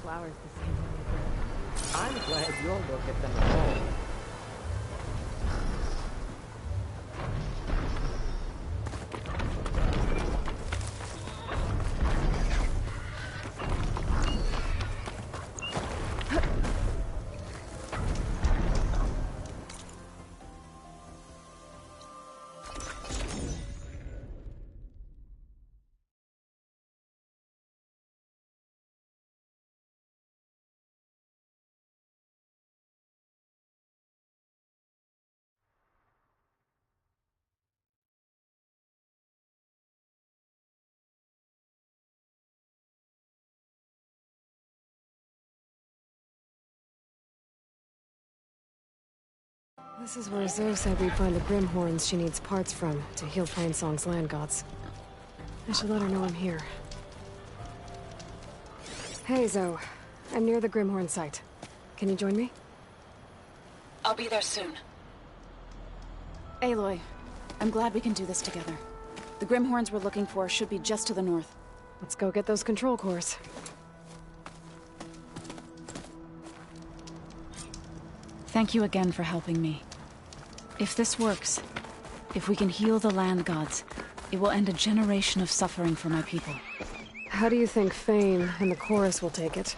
Flowers the same way. I'm glad you'll look at them at all. This is where Zoe said we'd find the Grimhorns she needs parts from to heal Plainsong's land gods. I should let her know I'm here. Hey, Zoe. I'm near the Grimhorn site. Can you join me? I'll be there soon. Aloy, I'm glad we can do this together. The Grimhorns we're looking for should be just to the north. Let's go get those control cores. Thank you again for helping me. If this works, if we can heal the land gods, it will end a generation of suffering for my people. How do you think Fane and the chorus will take it?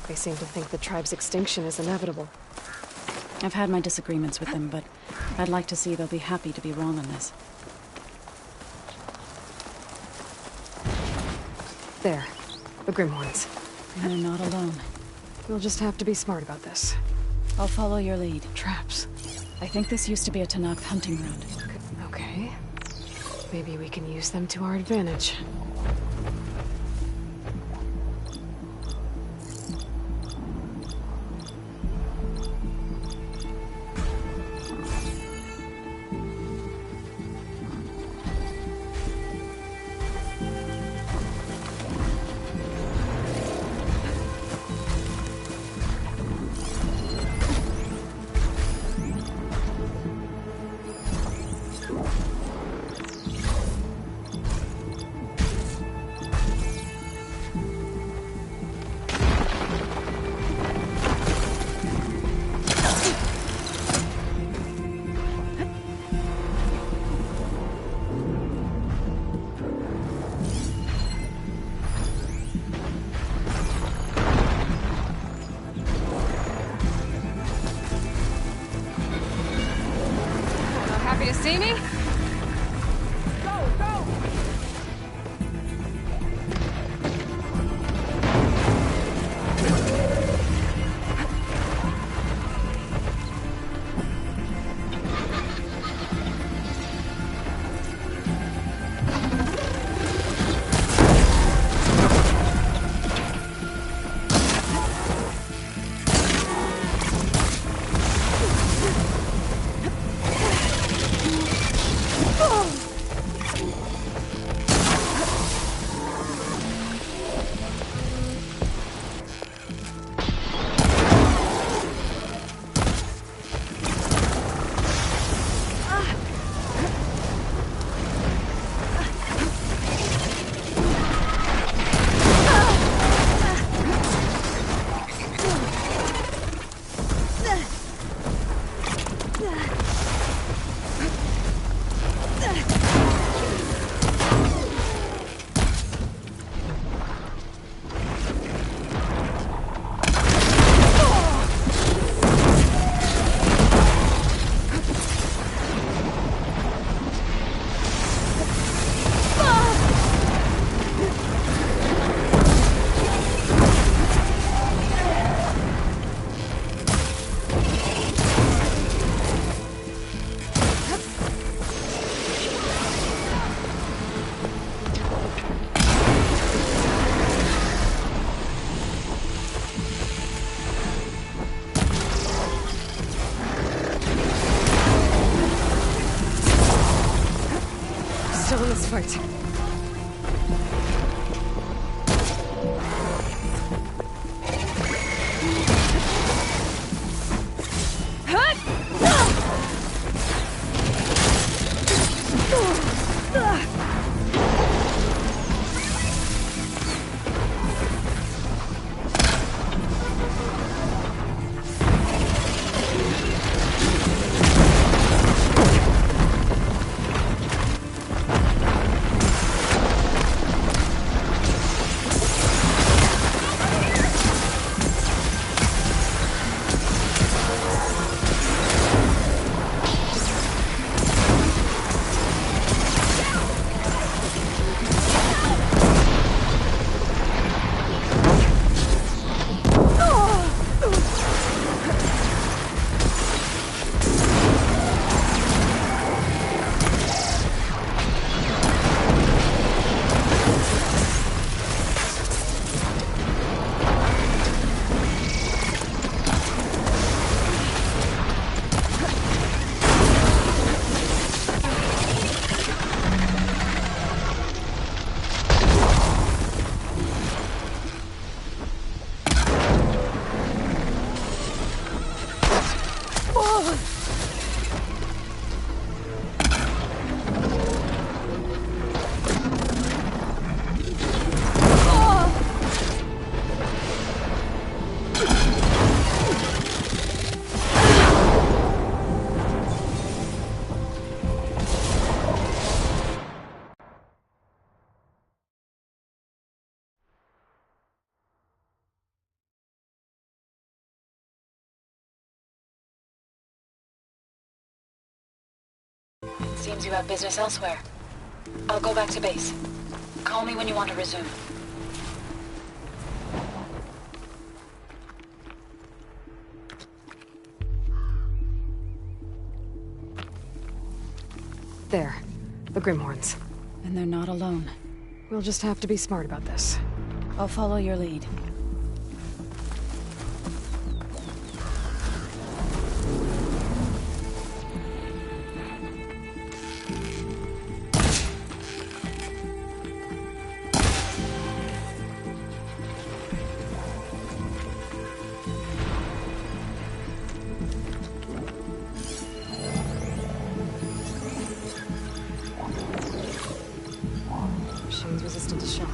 They seem to think the tribe's extinction is inevitable. I've had my disagreements with them, but I'd like to see they'll be happy to be wrong on this. There. The Grimhorns. They're not alone. We'll just have to be smart about this. I'll follow your lead. Traps. I think this used to be a Tanakh hunting ground. Okay. Maybe we can use them to our advantage. Happy to see me? Still in this fight. Seems you have business elsewhere. I'll go back to base. Call me when you want to resume. There. The Grimhorns. And they're not alone. We'll just have to be smart about this. I'll follow your lead. Machine's resistant to shock.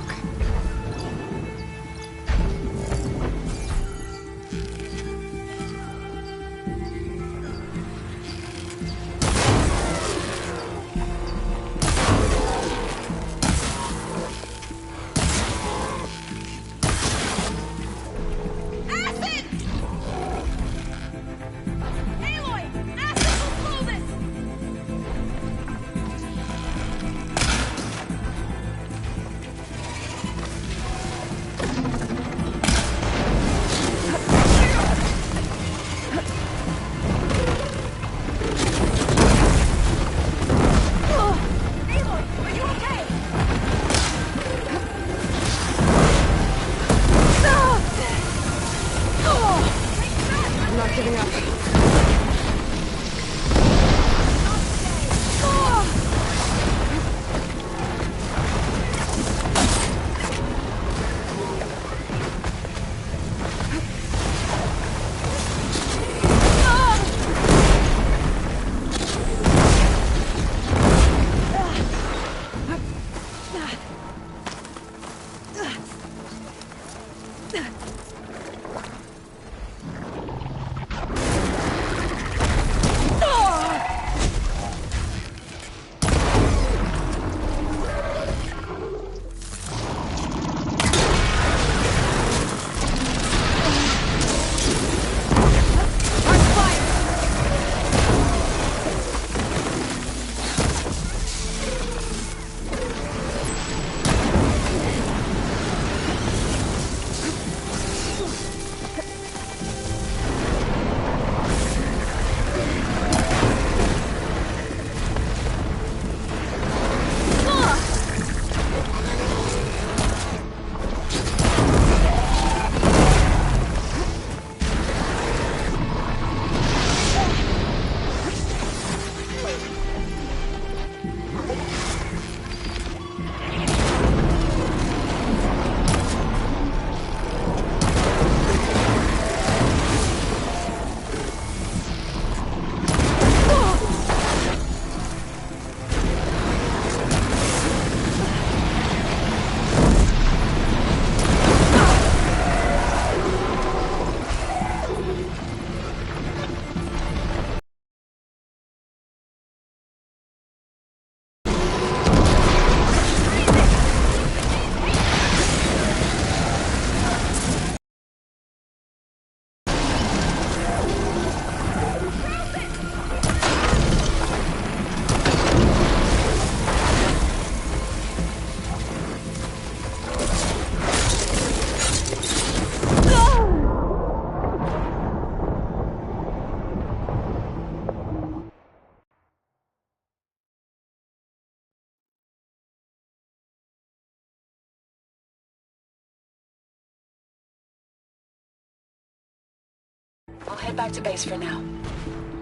I'll head back to base for now.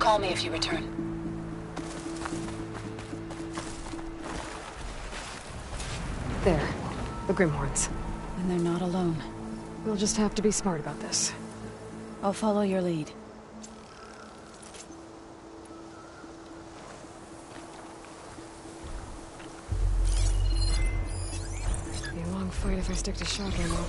Call me if you return. There. The Grimhorns. And they're not alone. We'll just have to be smart about this. I'll follow your lead. It'll be a long fight if I stick to shock ammo.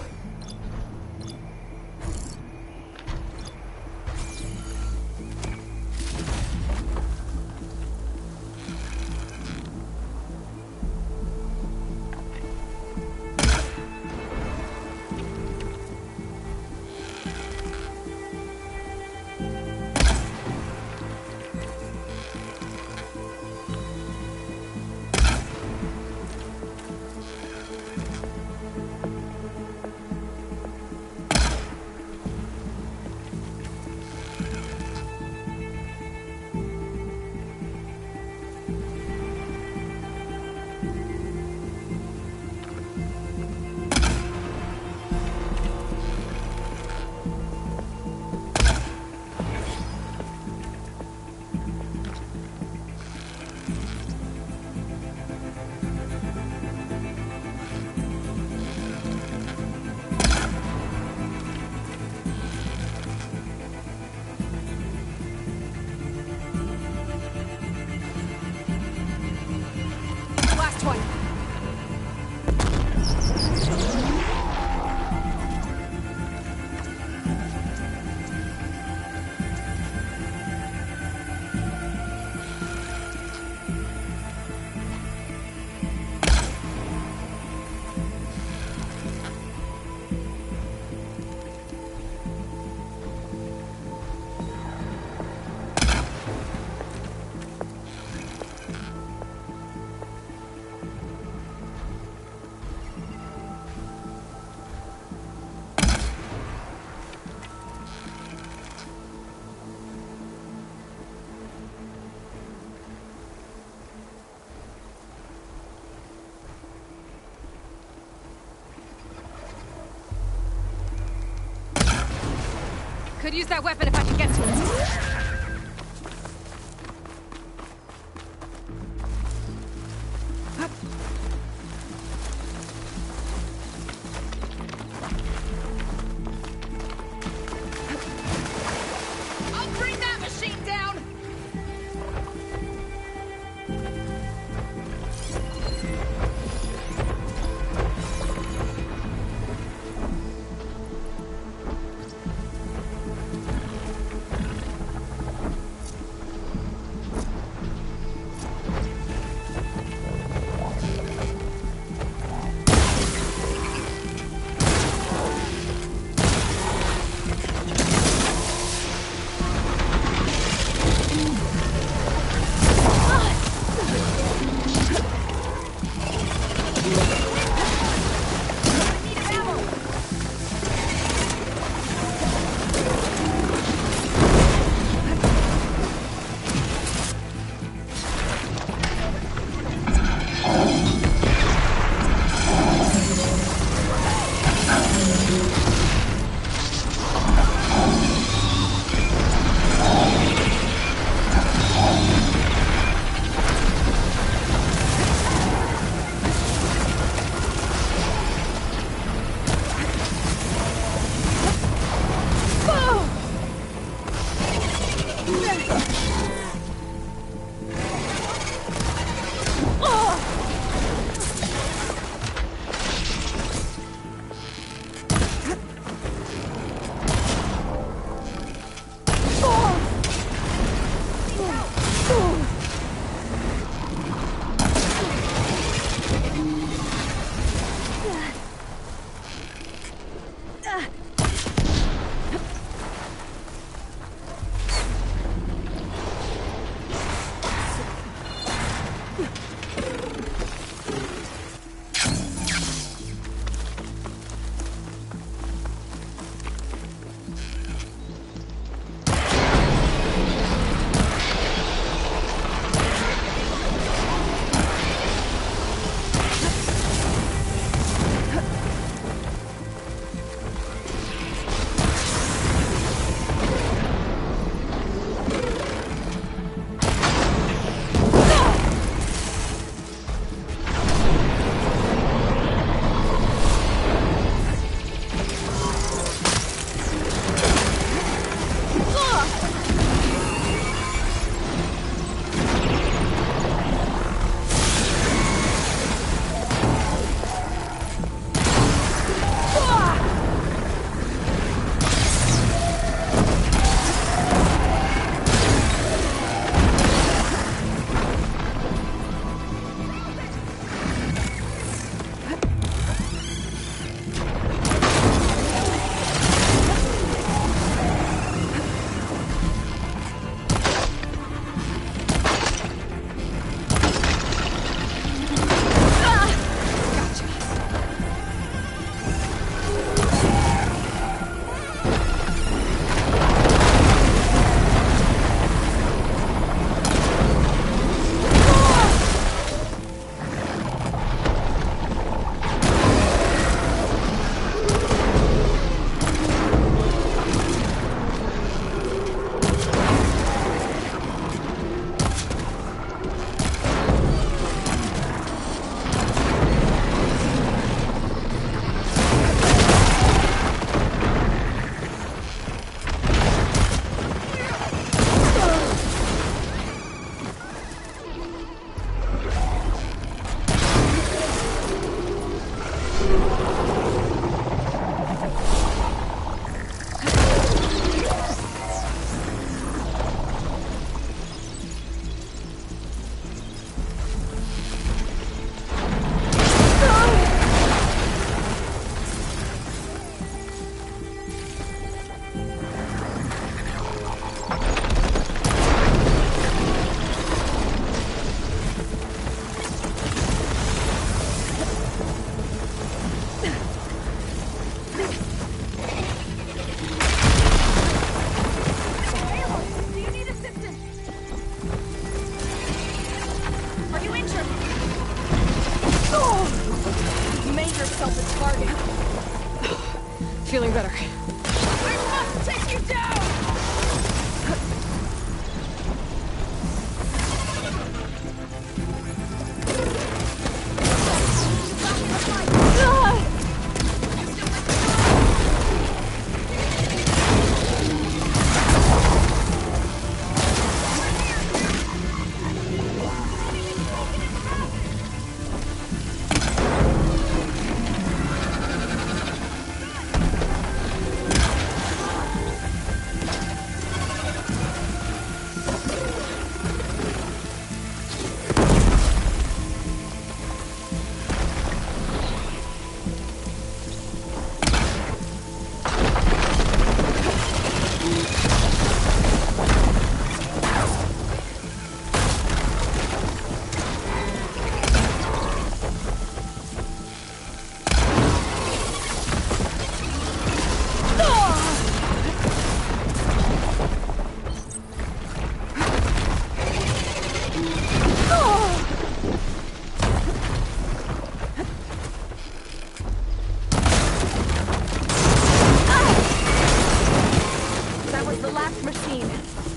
could use that weapon if I can get to it.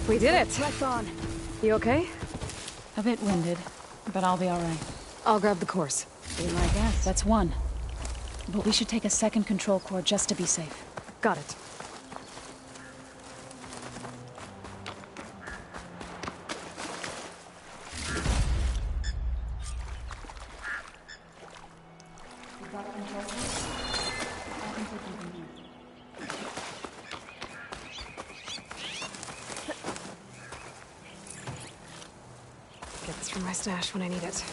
We did it! Press on. You okay? A bit winded, but I'll be alright. I'll grab the course. Be my guess. That's one. But we should take a second control core just to be safe. Got it. Get this from my stash when I need it.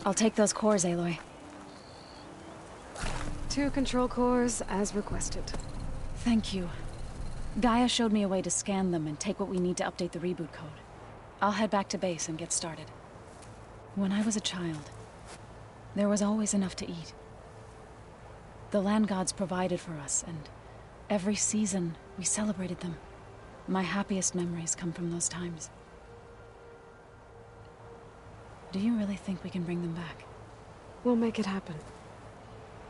I'll take those cores, Aloy. 2 control cores, as requested. Thank you. Gaia showed me a way to scan them and take what we need to update the reboot code. I'll head back to base and get started. When I was a child, there was always enough to eat. The land gods provided for us, and every season we celebrated them. My happiest memories come from those times. Do you really think we can bring them back? We'll make it happen.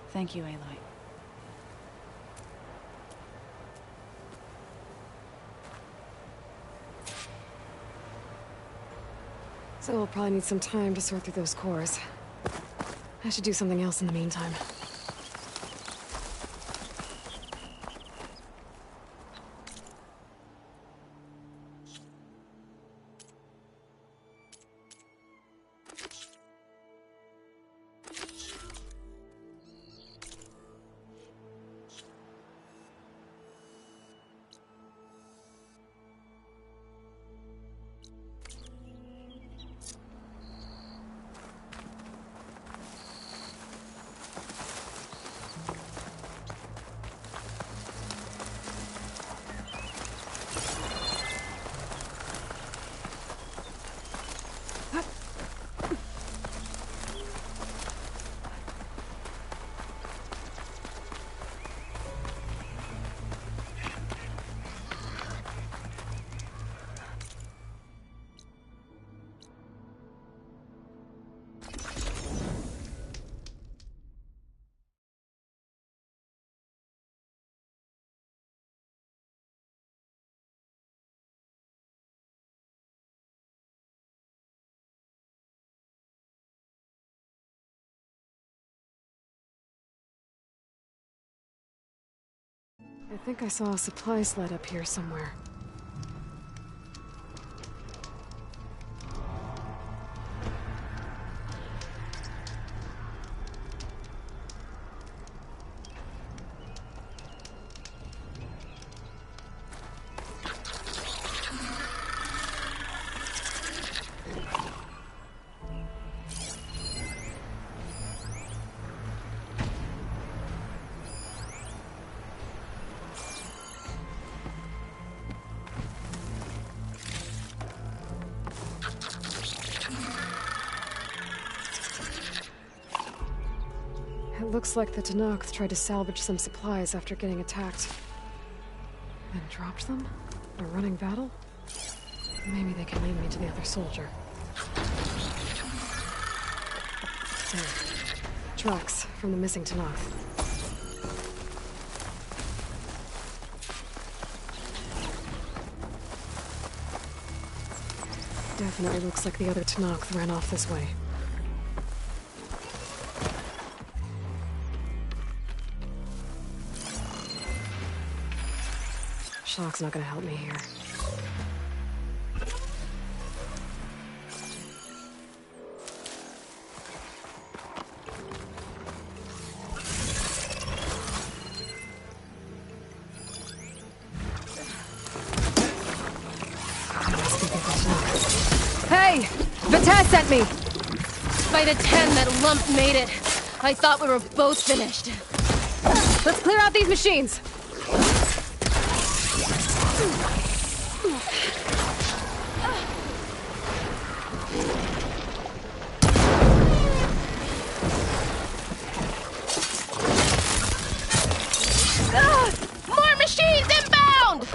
Thank you, Aloy. So we'll probably need some time to sort through those cores. I should do something else in the meantime. I think I saw a supply sled up here somewhere. It looks like the Tenakth tried to salvage some supplies after getting attacked. Then dropped them? A running battle? Maybe they can lead me to the other soldier. There. Tracks from the missing Tenakth. Definitely looks like the other Tenakth ran off this way. Shock's not gonna help me here. Hey! Vitesse sent me! By the 10, that lump made it. I thought we were both finished. Let's clear out these machines! More machines inbound!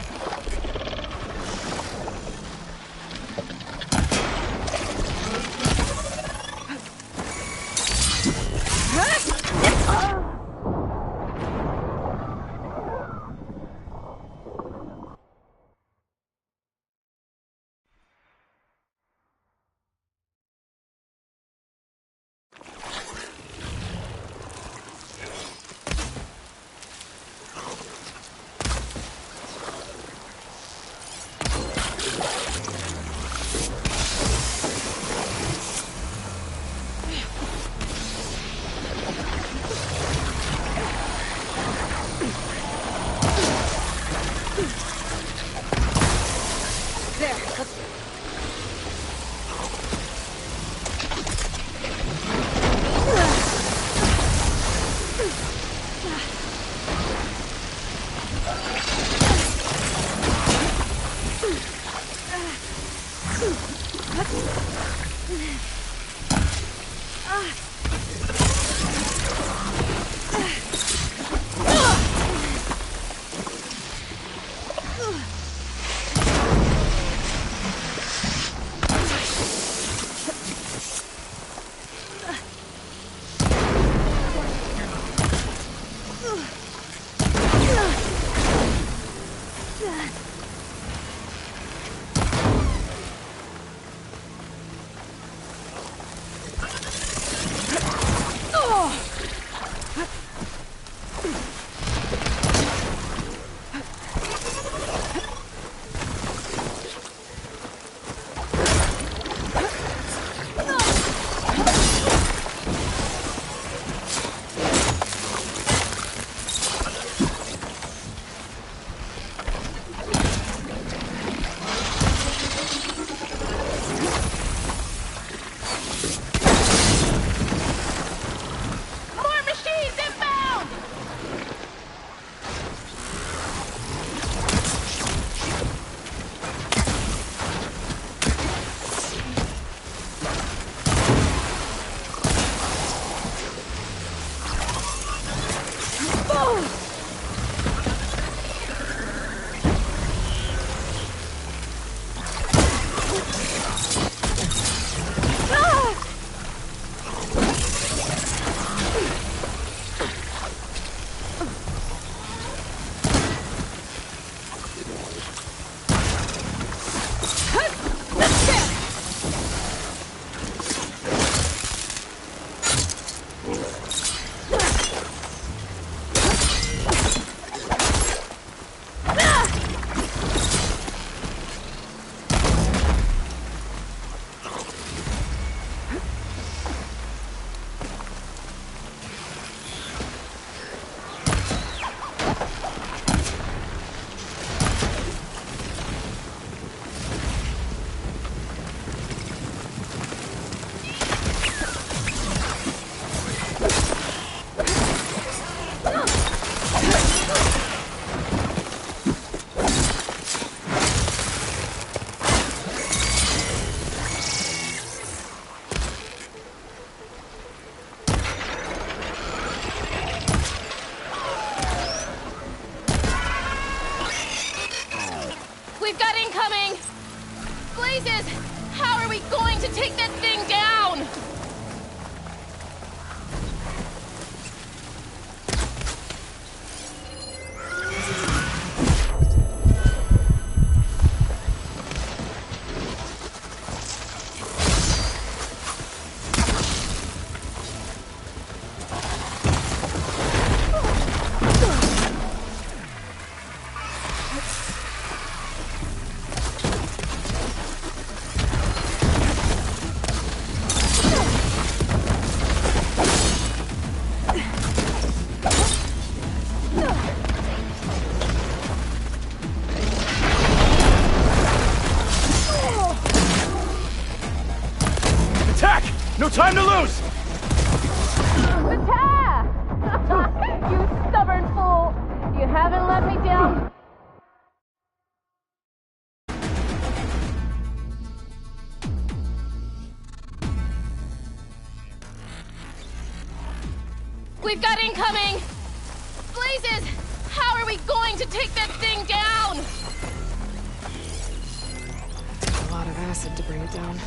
No time to lose! Attack! You stubborn fool! You haven't let me down. We've got incoming! Blazes! How are we going to take that thing down? A lot of acid to bring it down.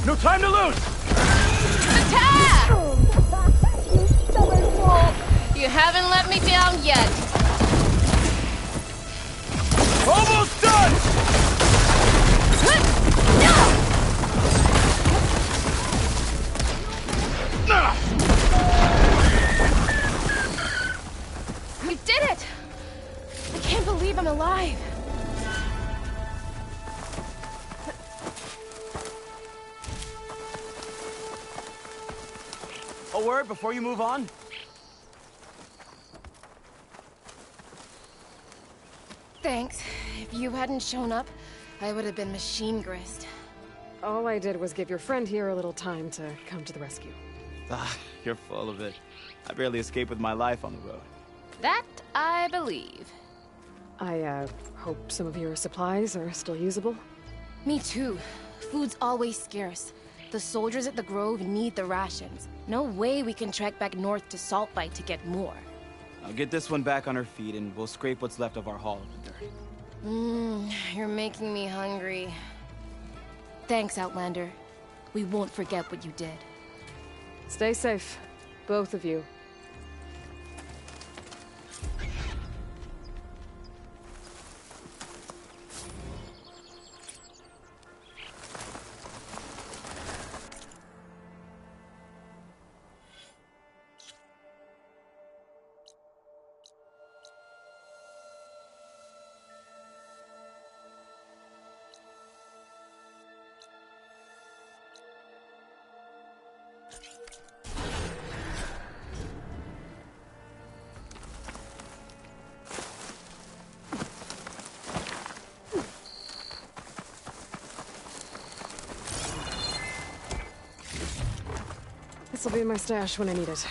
No time to lose! Attack! You stubborn fool! You haven't let me down yet. Almost done! We did it! I can't believe I'm alive. A word before you move on? Thanks. If you hadn't shown up, I would have been machine grist. All I did was give your friend here a little time to come to the rescue. Ah, you're full of it. I barely escaped with my life on the road. That I believe. I, hope some of your supplies are still usable. Me too. Food's always scarce. The soldiers at the Grove need the rations. No way we can trek back north to Saltbite to get more. I'll get this one back on her feet and we'll scrape what's left of our haul of the dirt. You're making me hungry. Thanks, Outlander. We won't forget what you did. Stay safe, both of you. This'll be in my stash when I need it.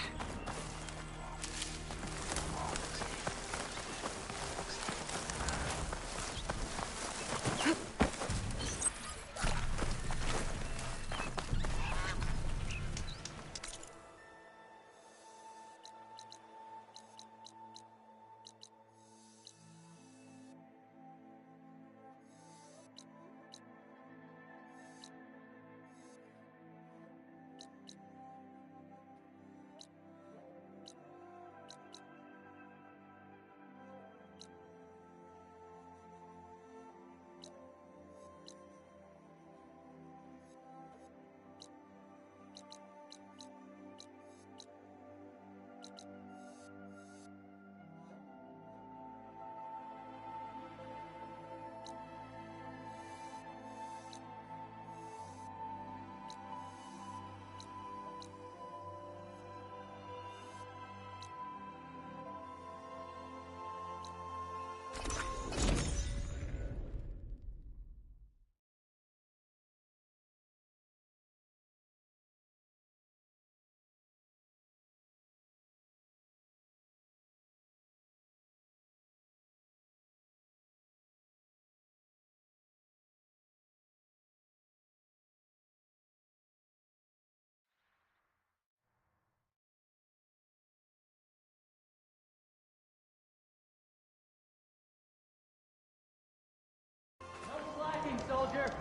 Soldier!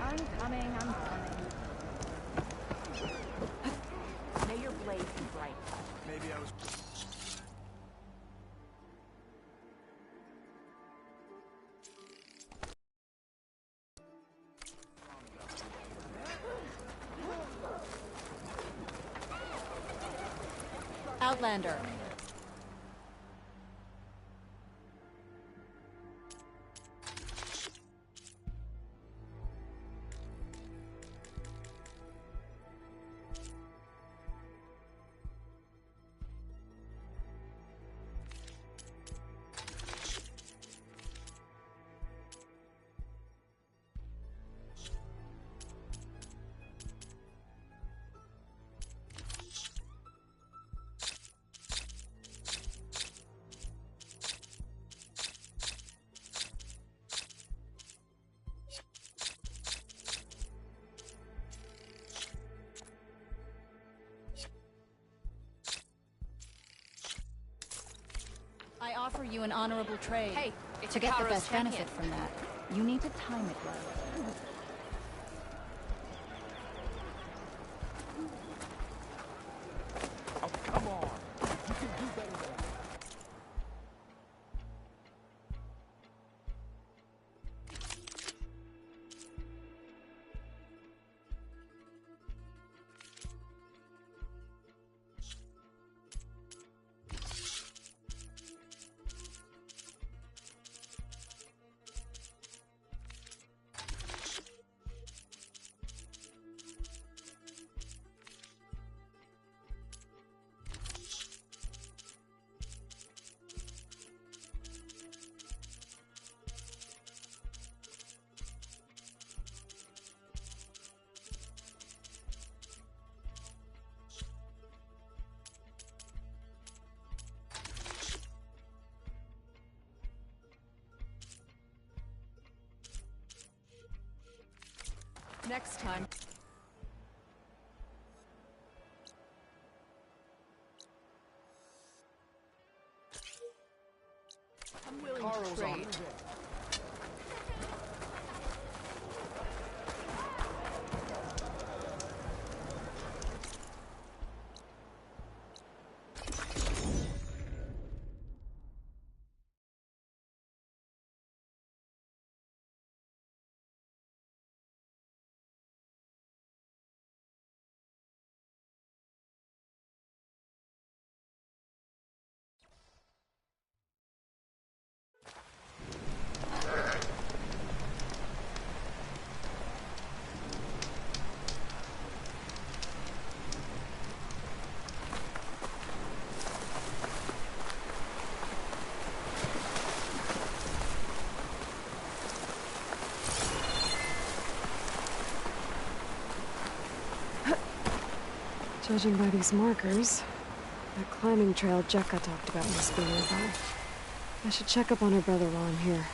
I'm coming. May your blade be bright. Maybe I was... Outlander. I offer you an honorable trade. Hey, it's to get the Karo's best champion. benefit from that, you need to time it well. Oh, come on! Next time. I'm willing to trade. Judging by these markers, that climbing trail Jekka talked about must be nearby. I should check up on her brother while I'm here.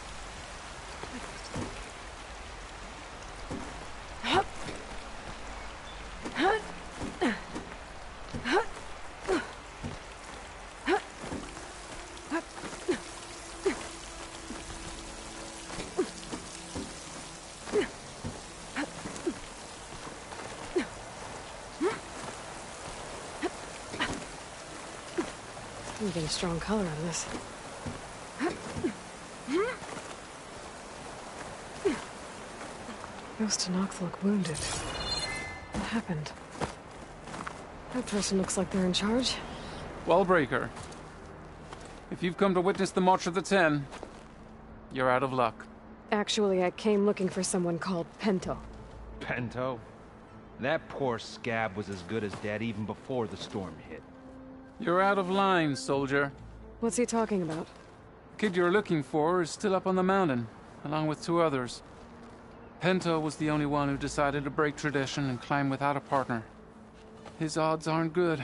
I'm getting a strong color out of this. Those Tenakth look wounded. What happened? That person looks like they're in charge. Wallbreaker. If you've come to witness the March of the Ten, you're out of luck. Actually, I came looking for someone called Pento. Pento? That poor scab was as good as dead even before the storm hit. You're out of line, soldier. What's he talking about? The kid you're looking for is still up on the mountain, along with 2 others. Pento was the only one who decided to break tradition and climb without a partner. His odds aren't good.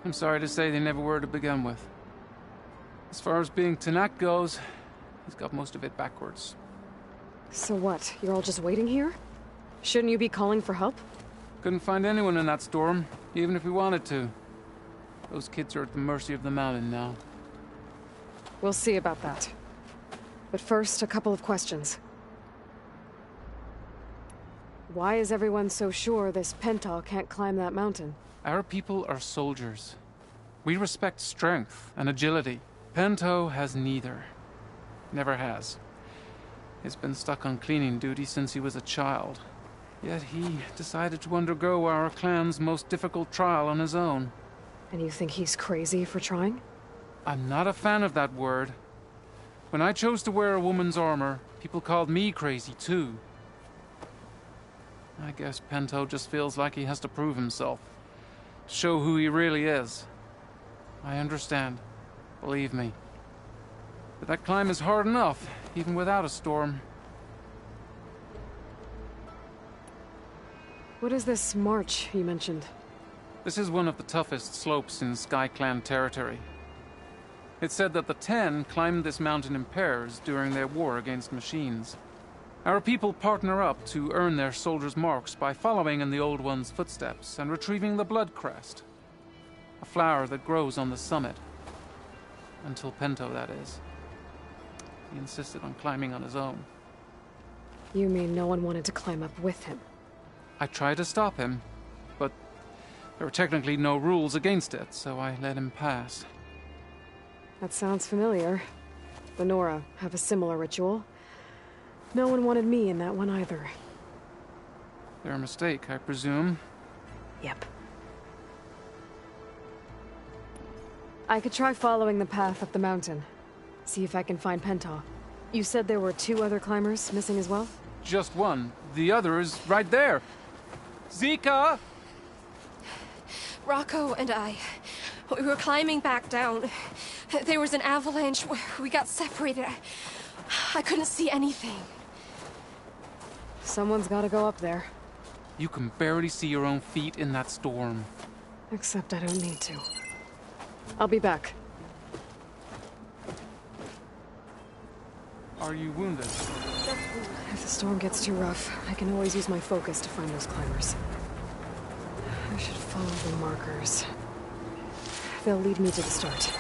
I'm sorry to say they never were to begin with. As far as being Tenakth goes, he's got most of it backwards. So what? You're all just waiting here? Shouldn't you be calling for help? Couldn't find anyone in that storm, even if we wanted to. Those kids are at the mercy of the mountain now. We'll see about that. But first, a couple of questions. Why is everyone so sure this Pento can't climb that mountain? Our people are soldiers. We respect strength and agility. Pento has neither. Never has. He's been stuck on cleaning duty since he was a child. Yet he decided to undergo our clan's most difficult trial on his own. And you think he's crazy for trying? I'm not a fan of that word. When I chose to wear a woman's armor, people called me crazy too. I guess Pento just feels like he has to prove himself. Show who he really is. I understand. Believe me. But that climb is hard enough, even without a storm. What is this march you mentioned? This is one of the toughest slopes in SkyClan territory. It's said that the Ten climbed this mountain in pairs during their war against machines. Our people partner up to earn their soldiers' marks by following in the Old One's footsteps and retrieving the Blood Crest, a flower that grows on the summit. Until Pento, that is. He insisted on climbing on his own. You mean no one wanted to climb up with him? I tried to stop him, but there were technically no rules against it, so I let him pass. That sounds familiar. The Nora have a similar ritual. No one wanted me in that one either. Their mistake, I presume. Yep. I could try following the path up the mountain. See if I can find Pento. You said there were 2 other climbers missing as well? Just one. The other is right there. Zika! Rocco and I, we were climbing back down. There was an avalanche. We got separated. I couldn't see anything. Someone's gotta go up there. You can barely see your own feet in that storm. Except I don't need to. I'll be back. Are you wounded? They're If the storm gets too rough, I can always use my focus to find those climbers. I should follow the markers. They'll lead me to the start.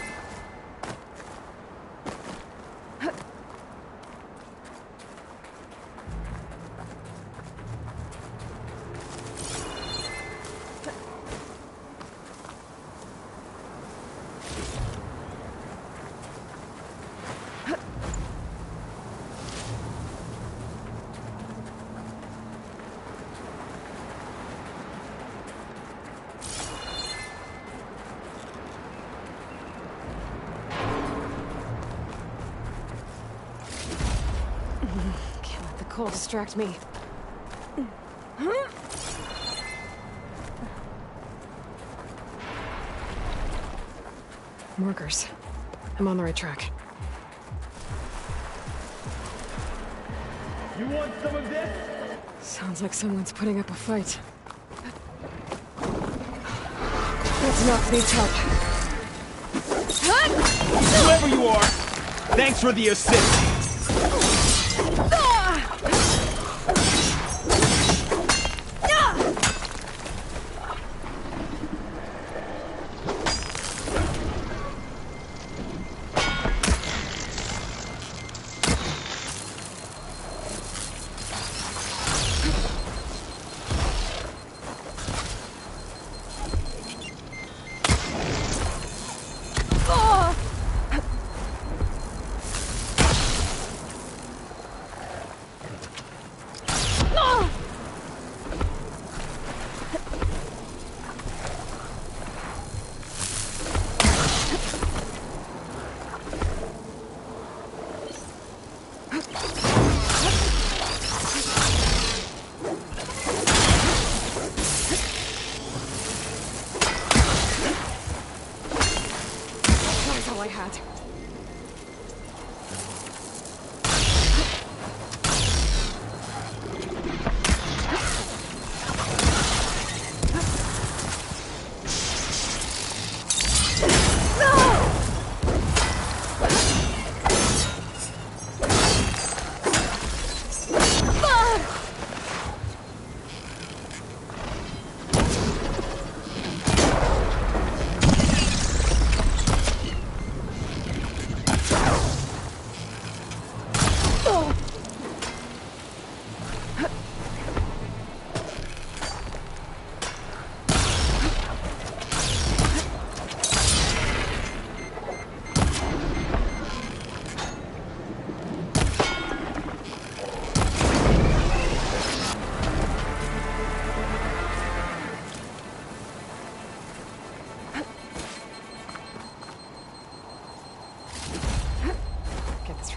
Cold distract me. Markers. I'm on the right track. You want some of this? Sounds like someone's putting up a fight. Let's knock needs help. Whoever you are, thanks for the assist.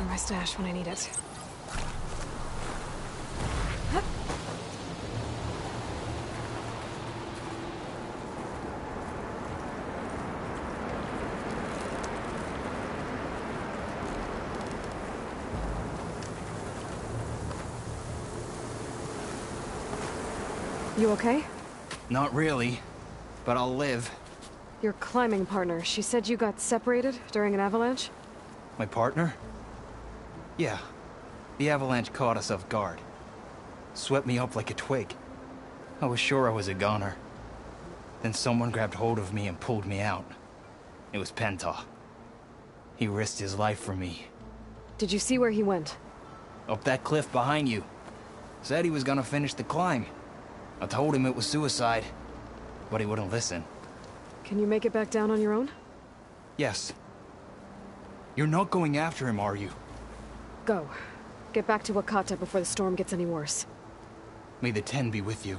My stash when I need it. You okay? Not really, but I'll live. Your climbing partner, she said you got separated during an avalanche? My partner? Yeah. The avalanche caught us off guard. Swept me up like a twig. I was sure I was a goner. Then someone grabbed hold of me and pulled me out. It was Penta. He risked his life for me. Did you see where he went? Up that cliff behind you. Said he was gonna finish the climb. I told him it was suicide, but he wouldn't listen. Can you make it back down on your own? Yes. You're not going after him, are you? Go. Get back to Wakata before the storm gets any worse. May the Ten be with you.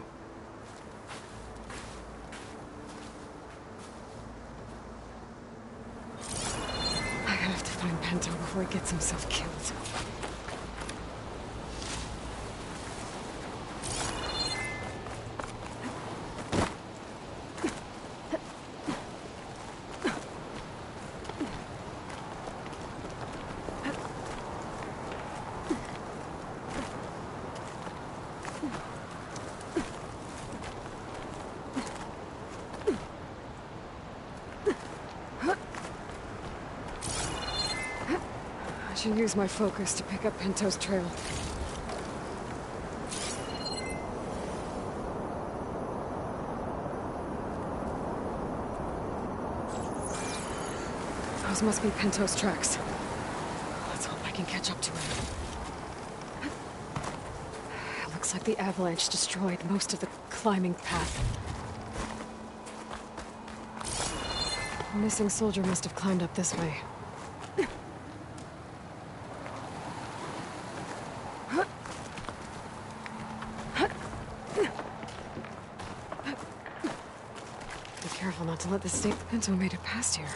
I have to find Penta before he gets himself killed. I should use my focus to pick up Pento's trail. Those must be Pento's tracks. Let's hope I can catch up to him. It looks like the avalanche destroyed most of the climbing path. The missing soldier must have climbed up this way. Be careful not to let this stay. Pinto made it past here.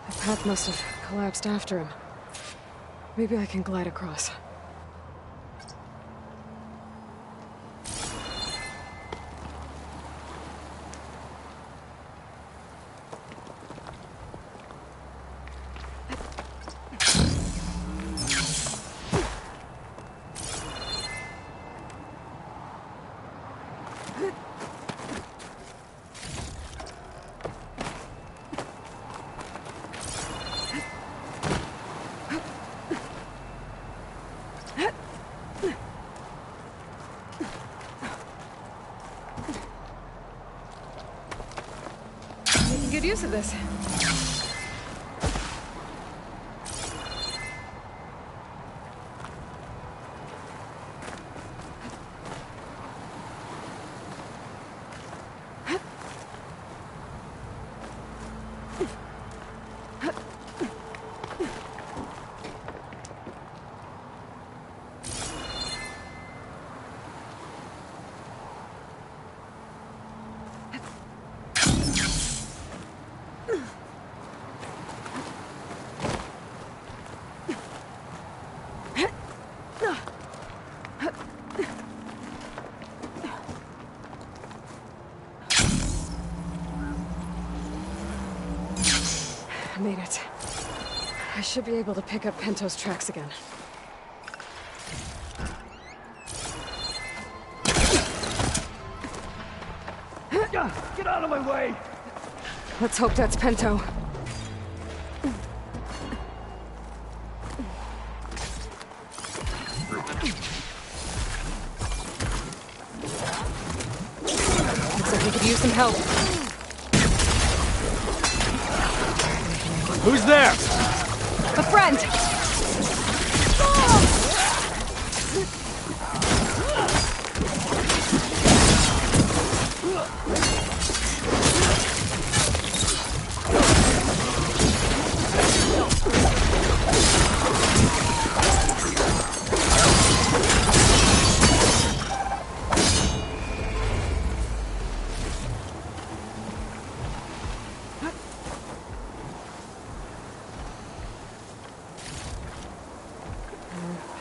The path must have collapsed after him. Maybe I can glide across. Making good use of this. I made it. I should be able to pick up Pento's tracks again. Get out of my way! Let's hope that's Pento. Looks like we could use some help. Who's there? A friend!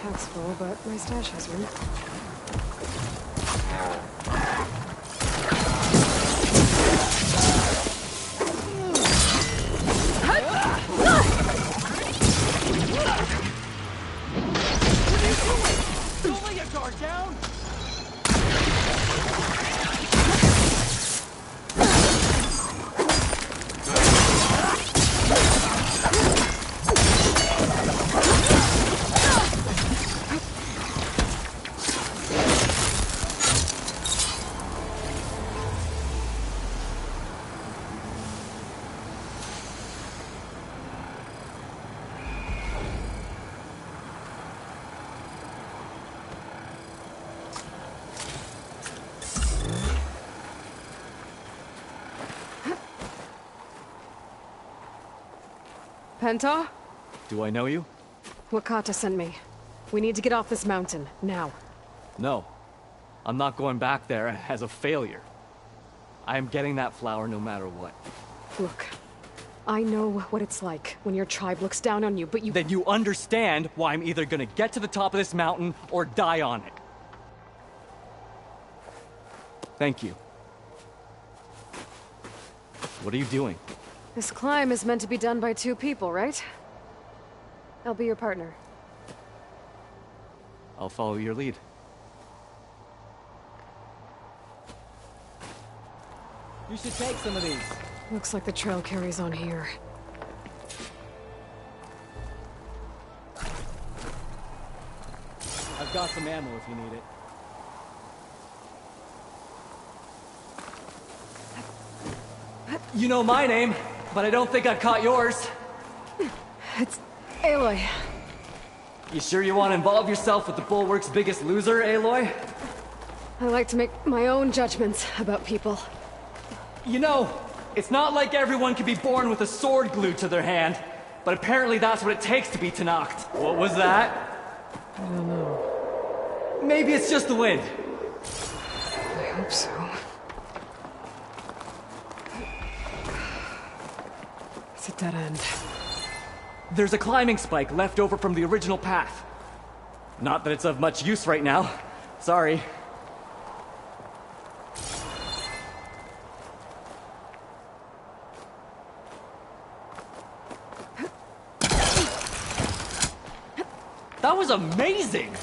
Pack's full, but my stash has room. Don't lay your guard down! Penta? Do I know you? Wakata sent me. We need to get off this mountain, now. No. I'm not going back there as a failure. I am getting that flower no matter what. Look, I know what it's like when your tribe looks down on you, but you— Then you understand why I'm either gonna get to the top of this mountain or die on it. Thank you. What are you doing? This climb is meant to be done by two people, right? I'll be your partner. I'll follow your lead. You should take some of these. Looks like the trail carries on here. I've got some ammo if you need it. You know my name, but I don't think I've caught yours. It's Aloy. You sure you want to involve yourself with the Bulwark's biggest loser, Aloy? I like to make my own judgments about people. You know, it's not like everyone can be born with a sword glued to their hand, but apparently that's what it takes to be Tenakth. What was that? I don't know. Maybe it's just the wind. I hope so. It's a dead end. There's a climbing spike left over from the original path. Not that it's of much use right now. Sorry. That was amazing!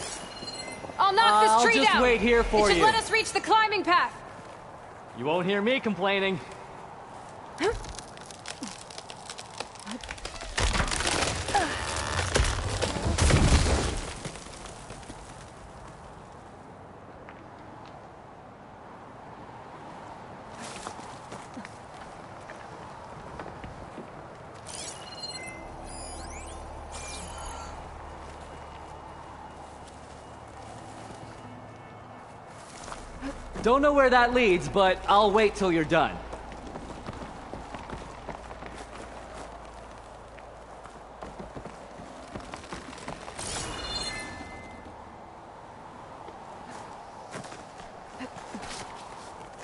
I'll knock this tree down! I'll just wait here for it should you. let us reach the climbing path! You won't hear me complaining. Don't know where that leads, but I'll wait till you're done.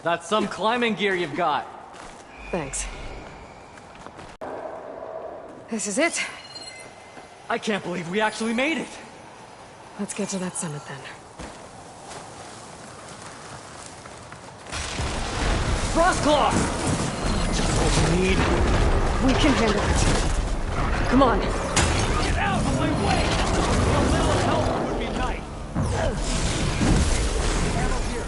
That's some climbing gear you've got. Thanks. This is it. I can't believe we actually made it. Let's get to that summit then. Frostclaw! Just what we need. We can handle it. Come on. Get out of my way! A little help would be nice. Ammo here.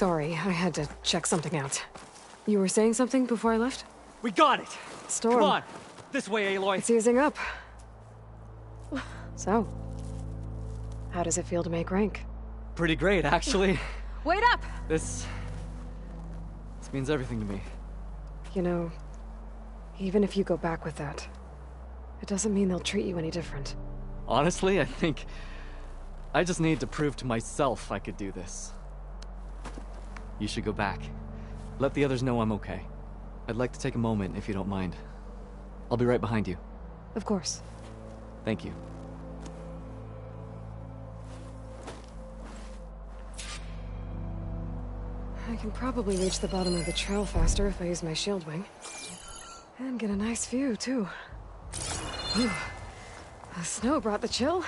Sorry, I had to check something out. You were saying something before I left? We got it! Storm. Come on! This way, Aloy! It's easing up. So, how does it feel to make rank? Pretty great, actually. Wait up! This means everything to me. You know, even if you go back with that, it doesn't mean they'll treat you any different. Honestly, I think I just need to prove to myself I could do this. You should go back. Let the others know I'm okay. I'd like to take a moment, if you don't mind. I'll be right behind you. Of course. Thank you. I can probably reach the bottom of the trail faster if I use my shield wing. And get a nice view, too. Whew. The snow brought the chill.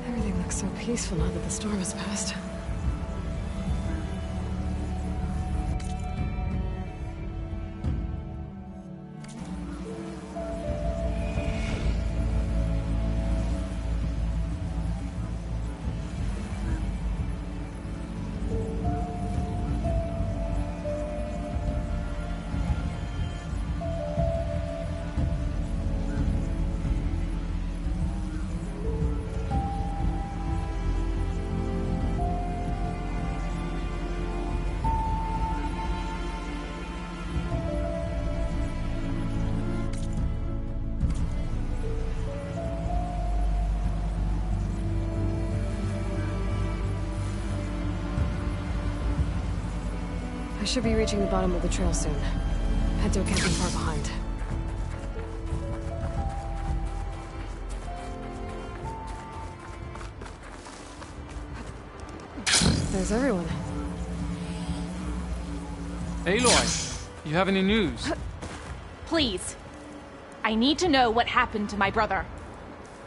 Everything looks so peaceful now that the storm has passed. I should be reaching the bottom of the trail soon. Pinto can't be far behind. There's everyone. Aloy, you have any news? Please. I need to know what happened to my brother.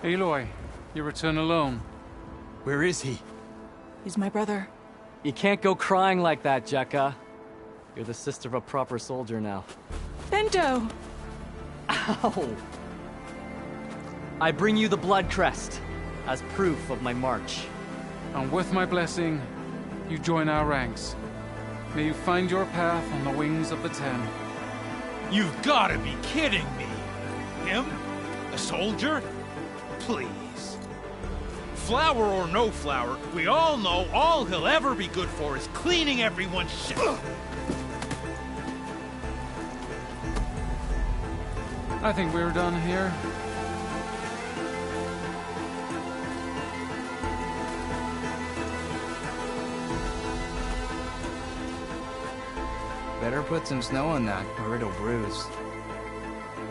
Aloy, you return alone. Where is he? He's my brother. You can't go crying like that, Jekka. You're the sister of a proper soldier now. Bento! Ow! I bring you the blood crest as proof of my march. And with my blessing, you join our ranks. May you find your path on the wings of the Ten. You've got to be kidding me! Him? A soldier? Please. Flower or no flower, we all know all he'll ever be good for is cleaning everyone's shit. I think we're done here. Better put some snow on that, or it'll bruise.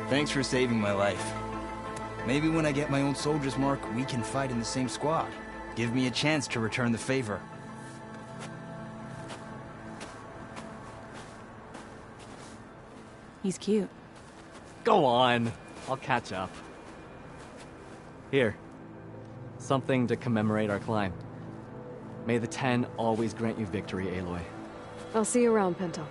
Thanks for saving my life. Maybe when I get my own soldier's mark, we can fight in the same squad. Give me a chance to return the favor. He's cute. Go on. I'll catch up. Here. Something to commemorate our climb. May the Ten always grant you victory, Aloy. I'll see you around, Pinto.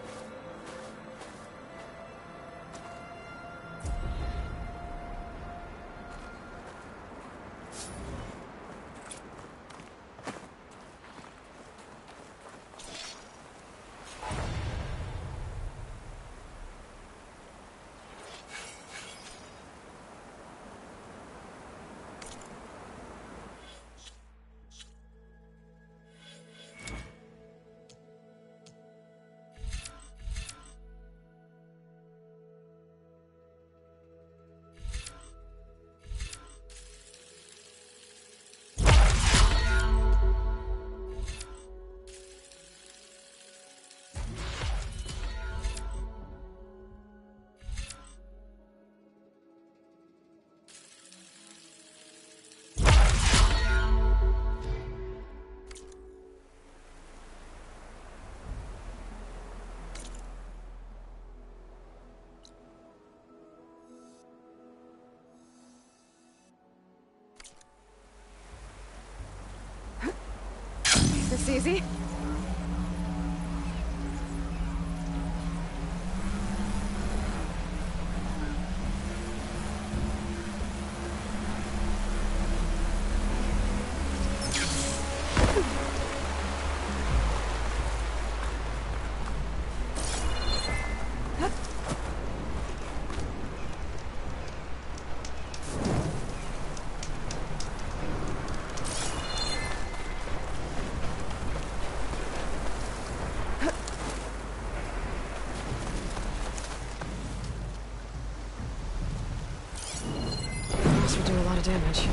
Thanks, Easy. This would do a lot of damage.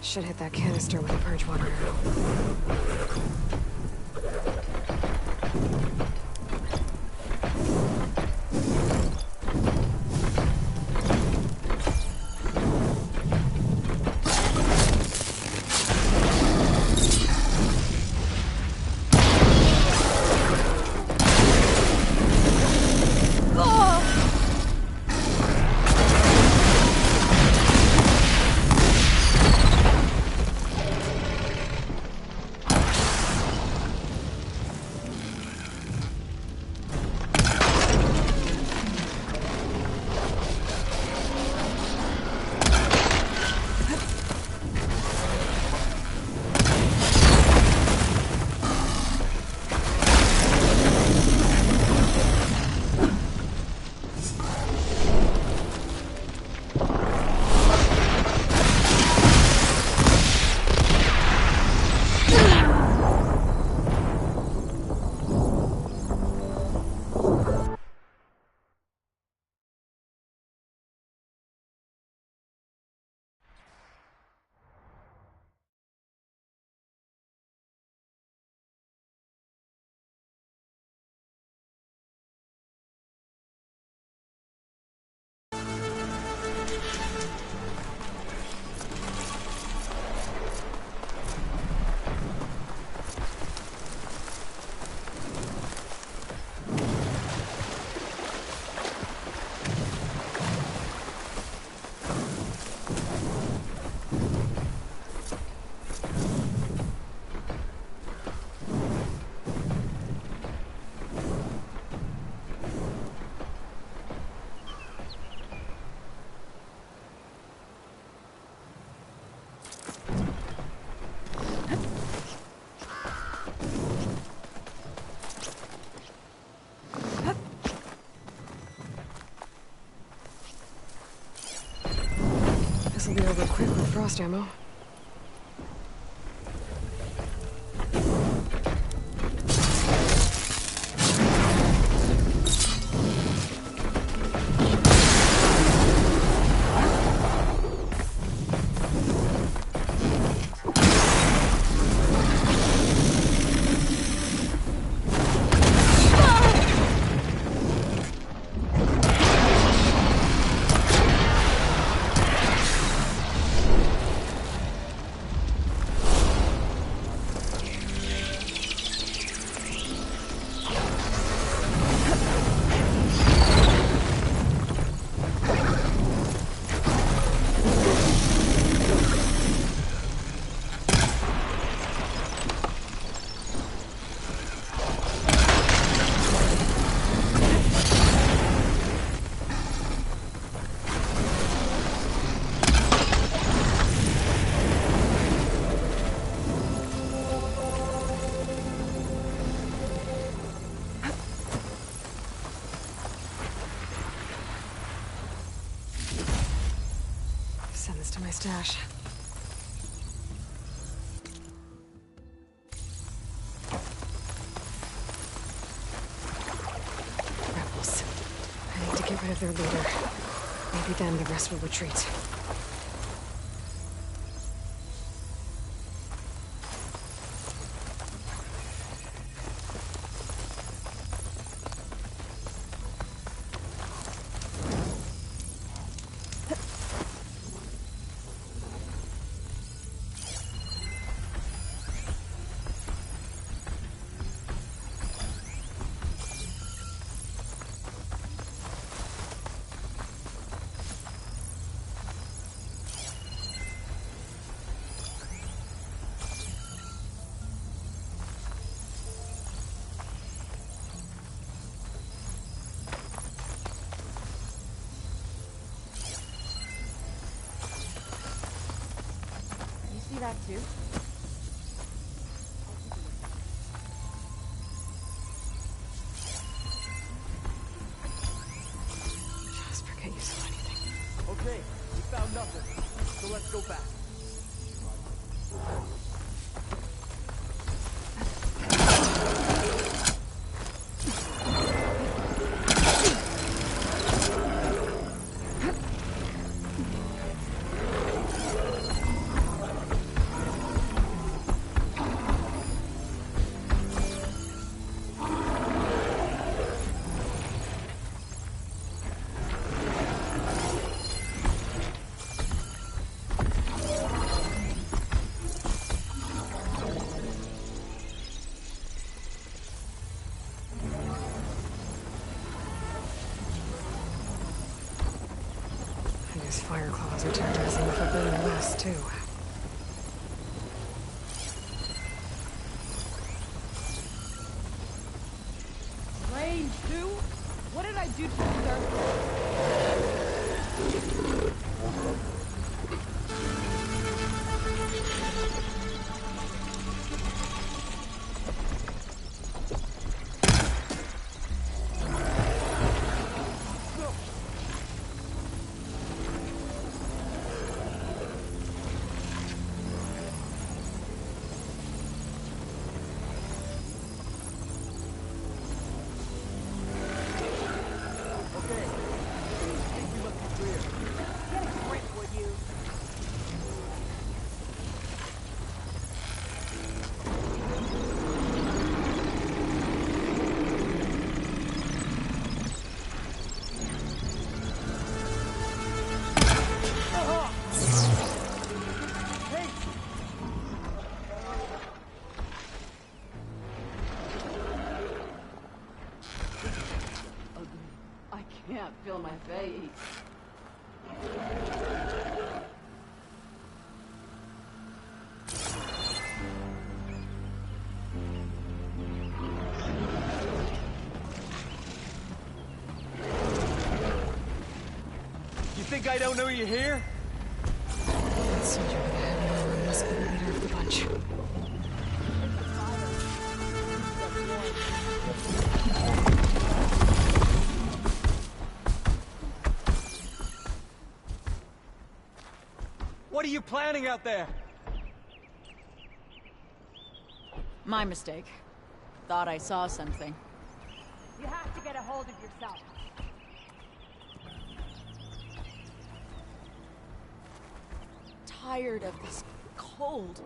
Should hit that canister with the purge water. lost ammo. Send this to my stash. Rebels. I need to get rid of their leader. Maybe then the rest will retreat. That too? Just forget you saw anything. Okay, we found nothing, so let's go back. These fire claws are terrorizing the Forbidden West, too. Range 2? What did I do to deserve can't feel my face. You think I don't know you're here? That soldier with the heavy armor must be the leader of the bunch. What are are you planning out there? My mistake. Thought I saw something. You have to get a hold of yourself. Tired of this cold.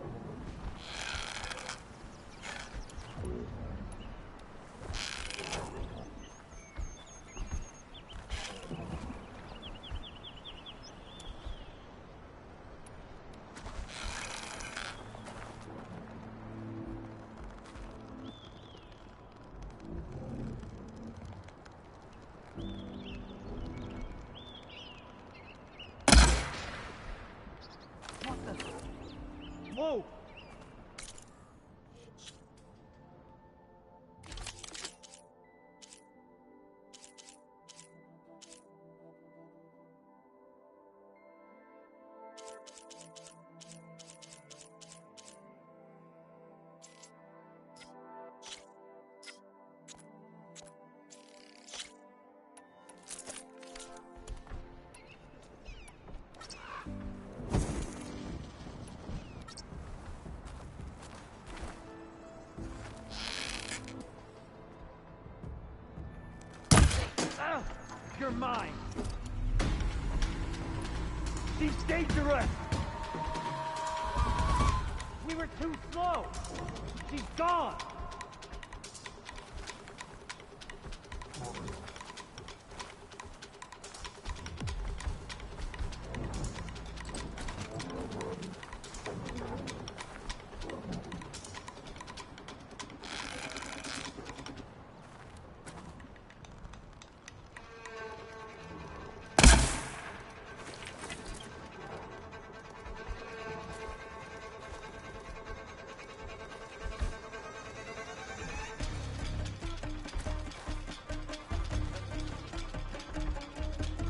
Whoa! You're mine! She's dangerous! We were too slow! She's gone!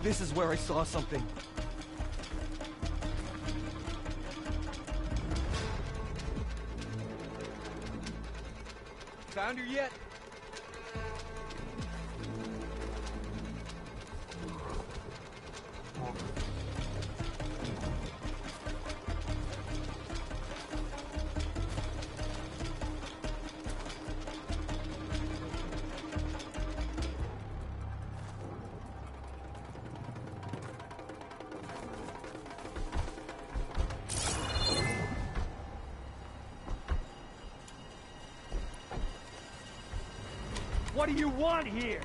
This is where I saw something. Found her yet? What do you want here?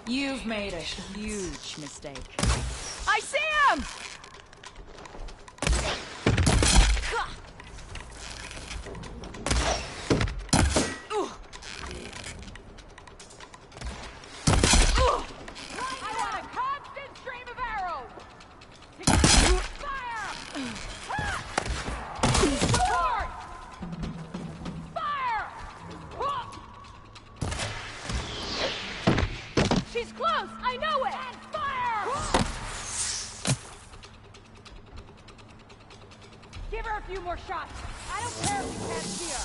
You've made a huge mistake. I see him! I want a constant stream of arrows! Fire! Support! Fire! She's close! I know it! And fire! Give her a few more shots. I don't care if you can't see her.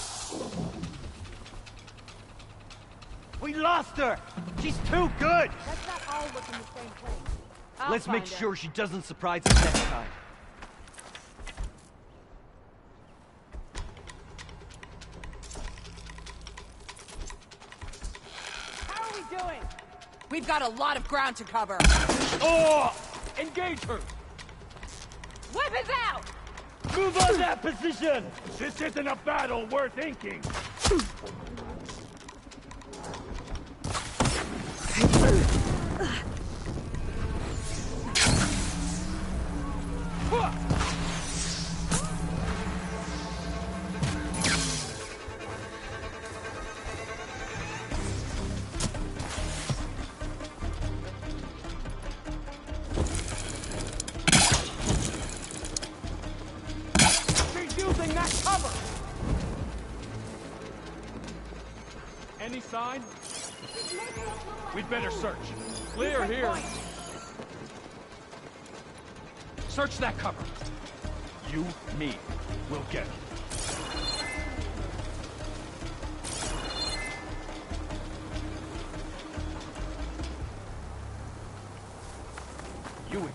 We lost her! She's too good! Let's not all look in the same place. I'll Let's make find her. sure she doesn't surprise us next time. How are we doing? We've got a lot of ground to cover. Oh! Engage her! Weapons out! Move on that position! This isn't a battle worth inking! Using that cover! Any sign? We'd better search. Clear here. Search that cover. You, me. We'll get him. You again.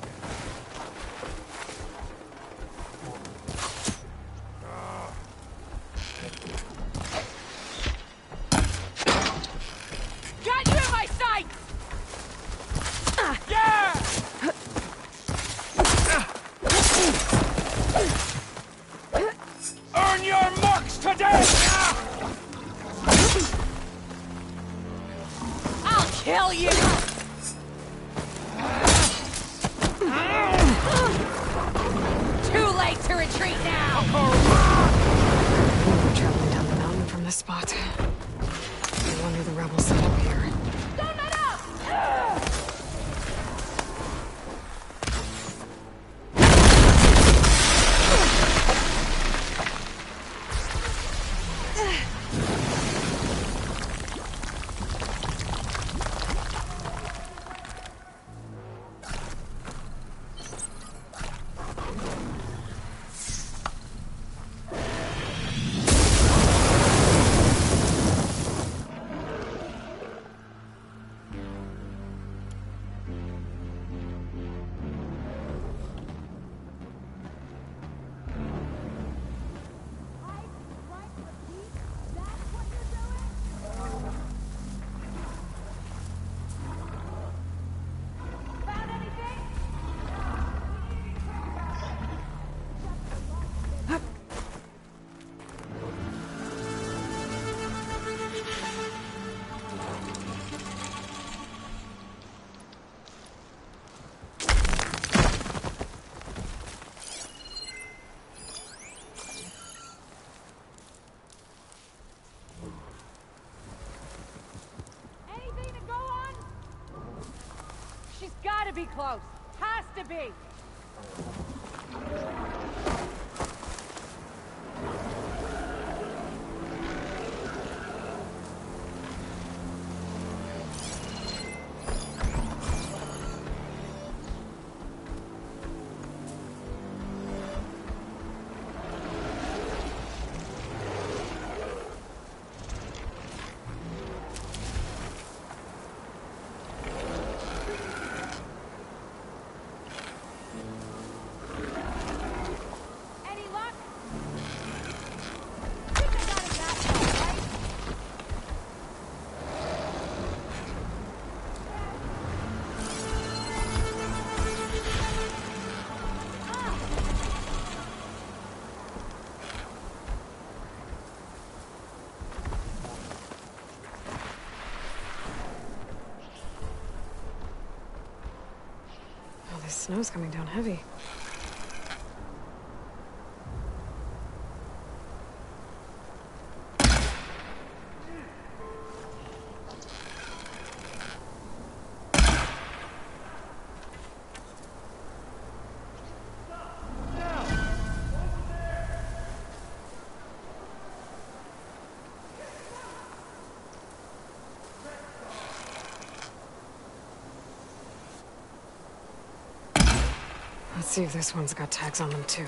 kill you! Too late to retreat now! We're traveling down the mountain from this spot. No wonder the rebels set up here. Don't let up! Gotta be close. Has to be. This snow's coming down heavy. Let's see if this one's got tags on them too.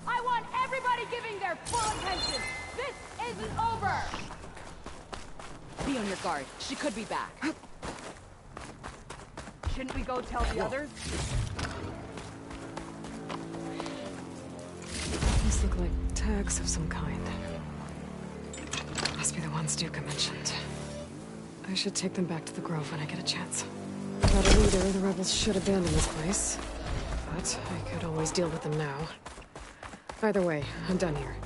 I want everybody giving their full attention. This isn't over. Be on your guard. She could be back. Shouldn't we go tell the others? These look like tags of some kind. Must be the ones Duca mentioned. I should take them back to the Grove when I get a chance. Without a leader, the rebels should abandon this place. But I could always deal with them now. Either way, I'm done here.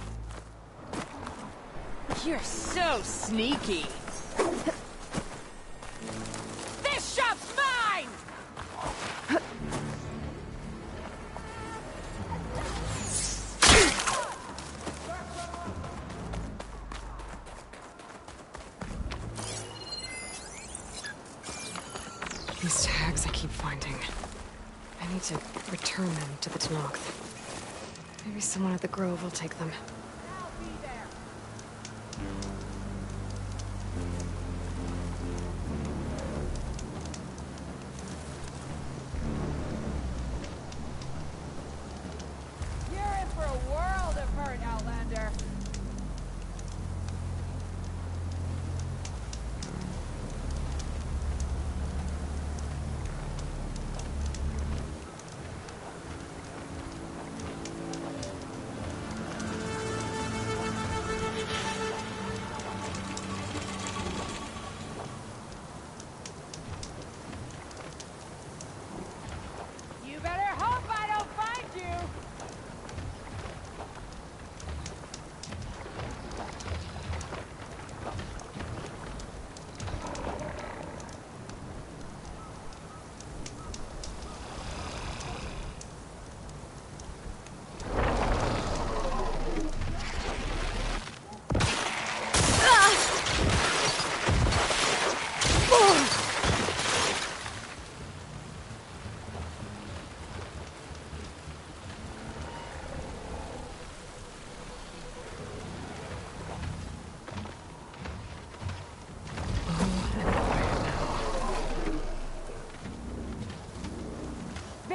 You're so sneaky. This shop's mine! These tags I keep finding. I need to return them to the Tenakth. Maybe someone at the Grove will take them. You're in for a world of hurt, Outlander.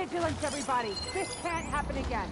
Vigilance, everybody! This can't happen again!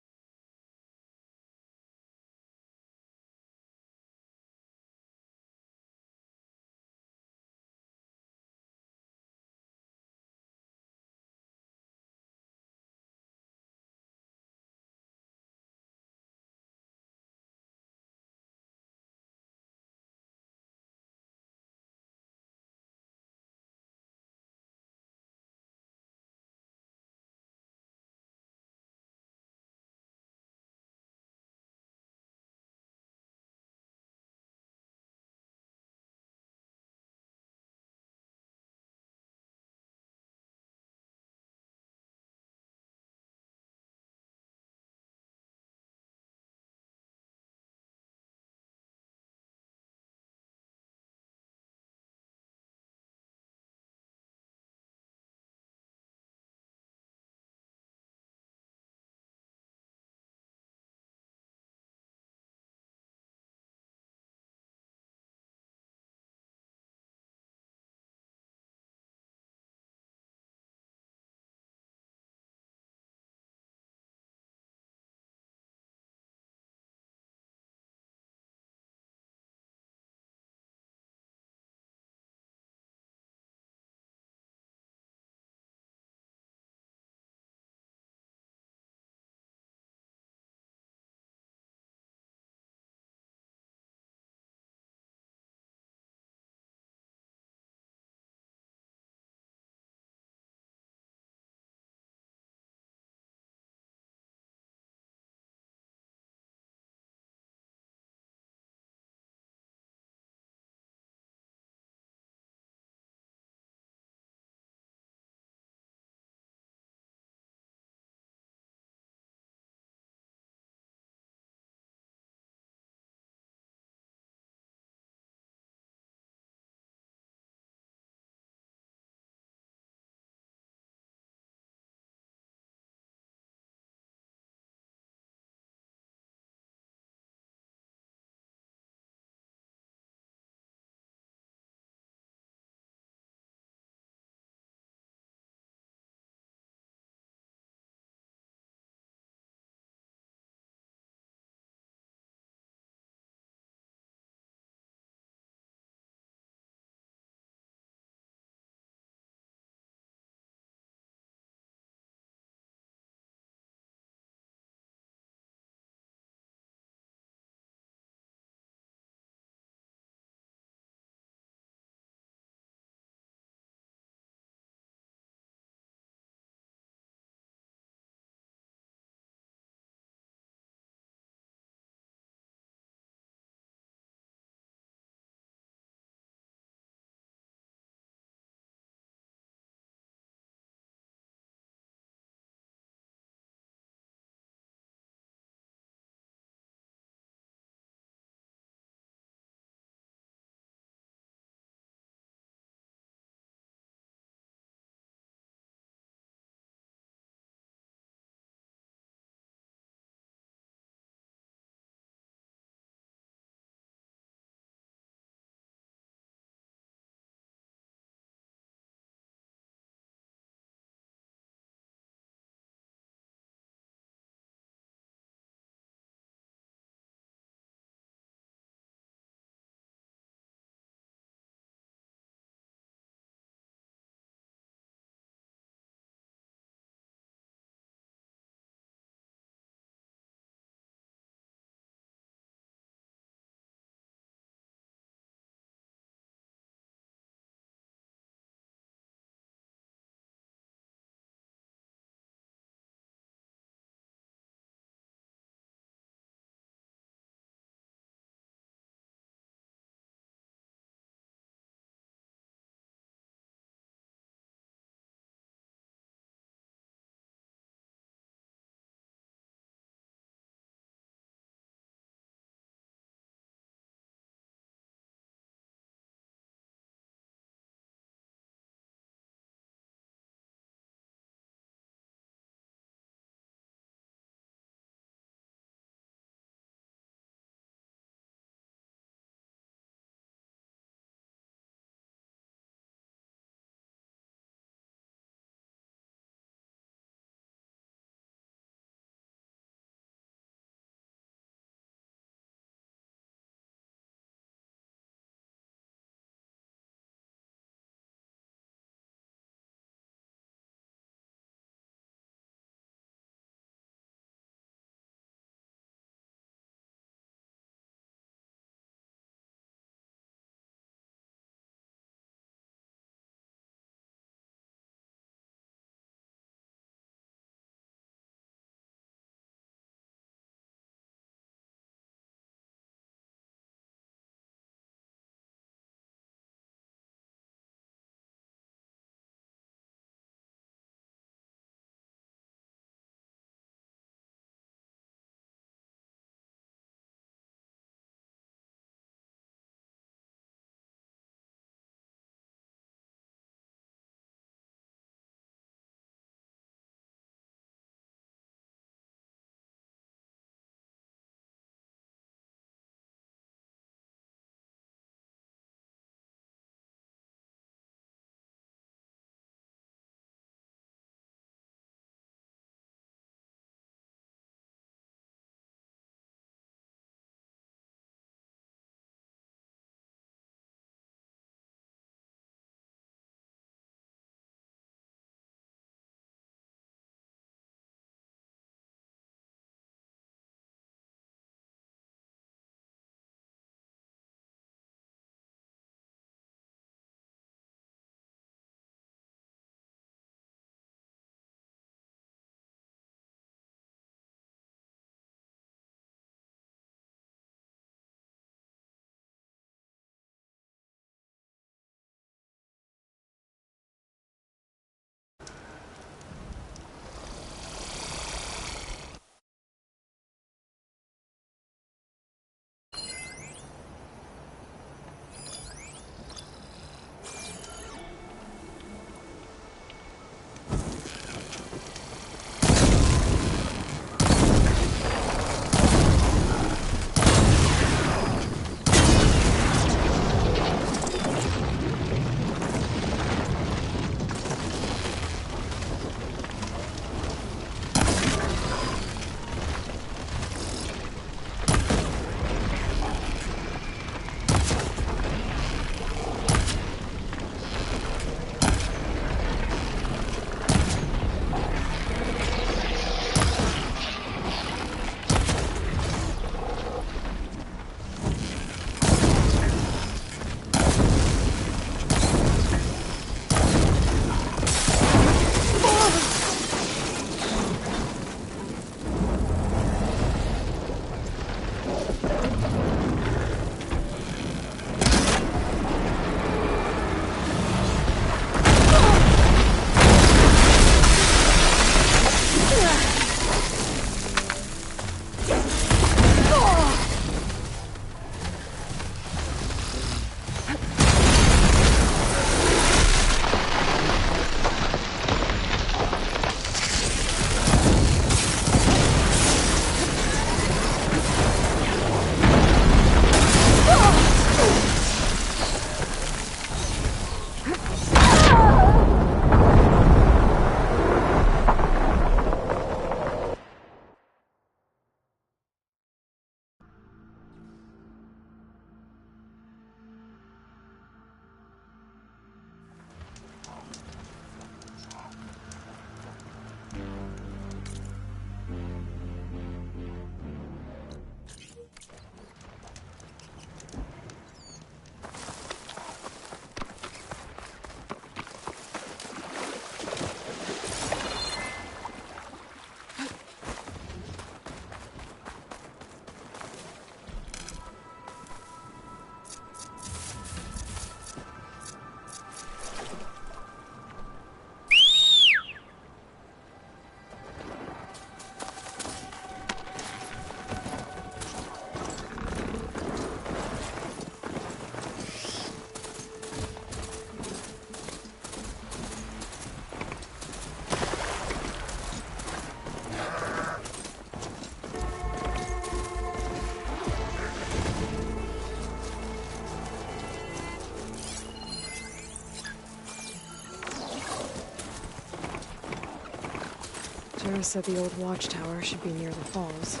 Jera said the old watchtower should be near the falls.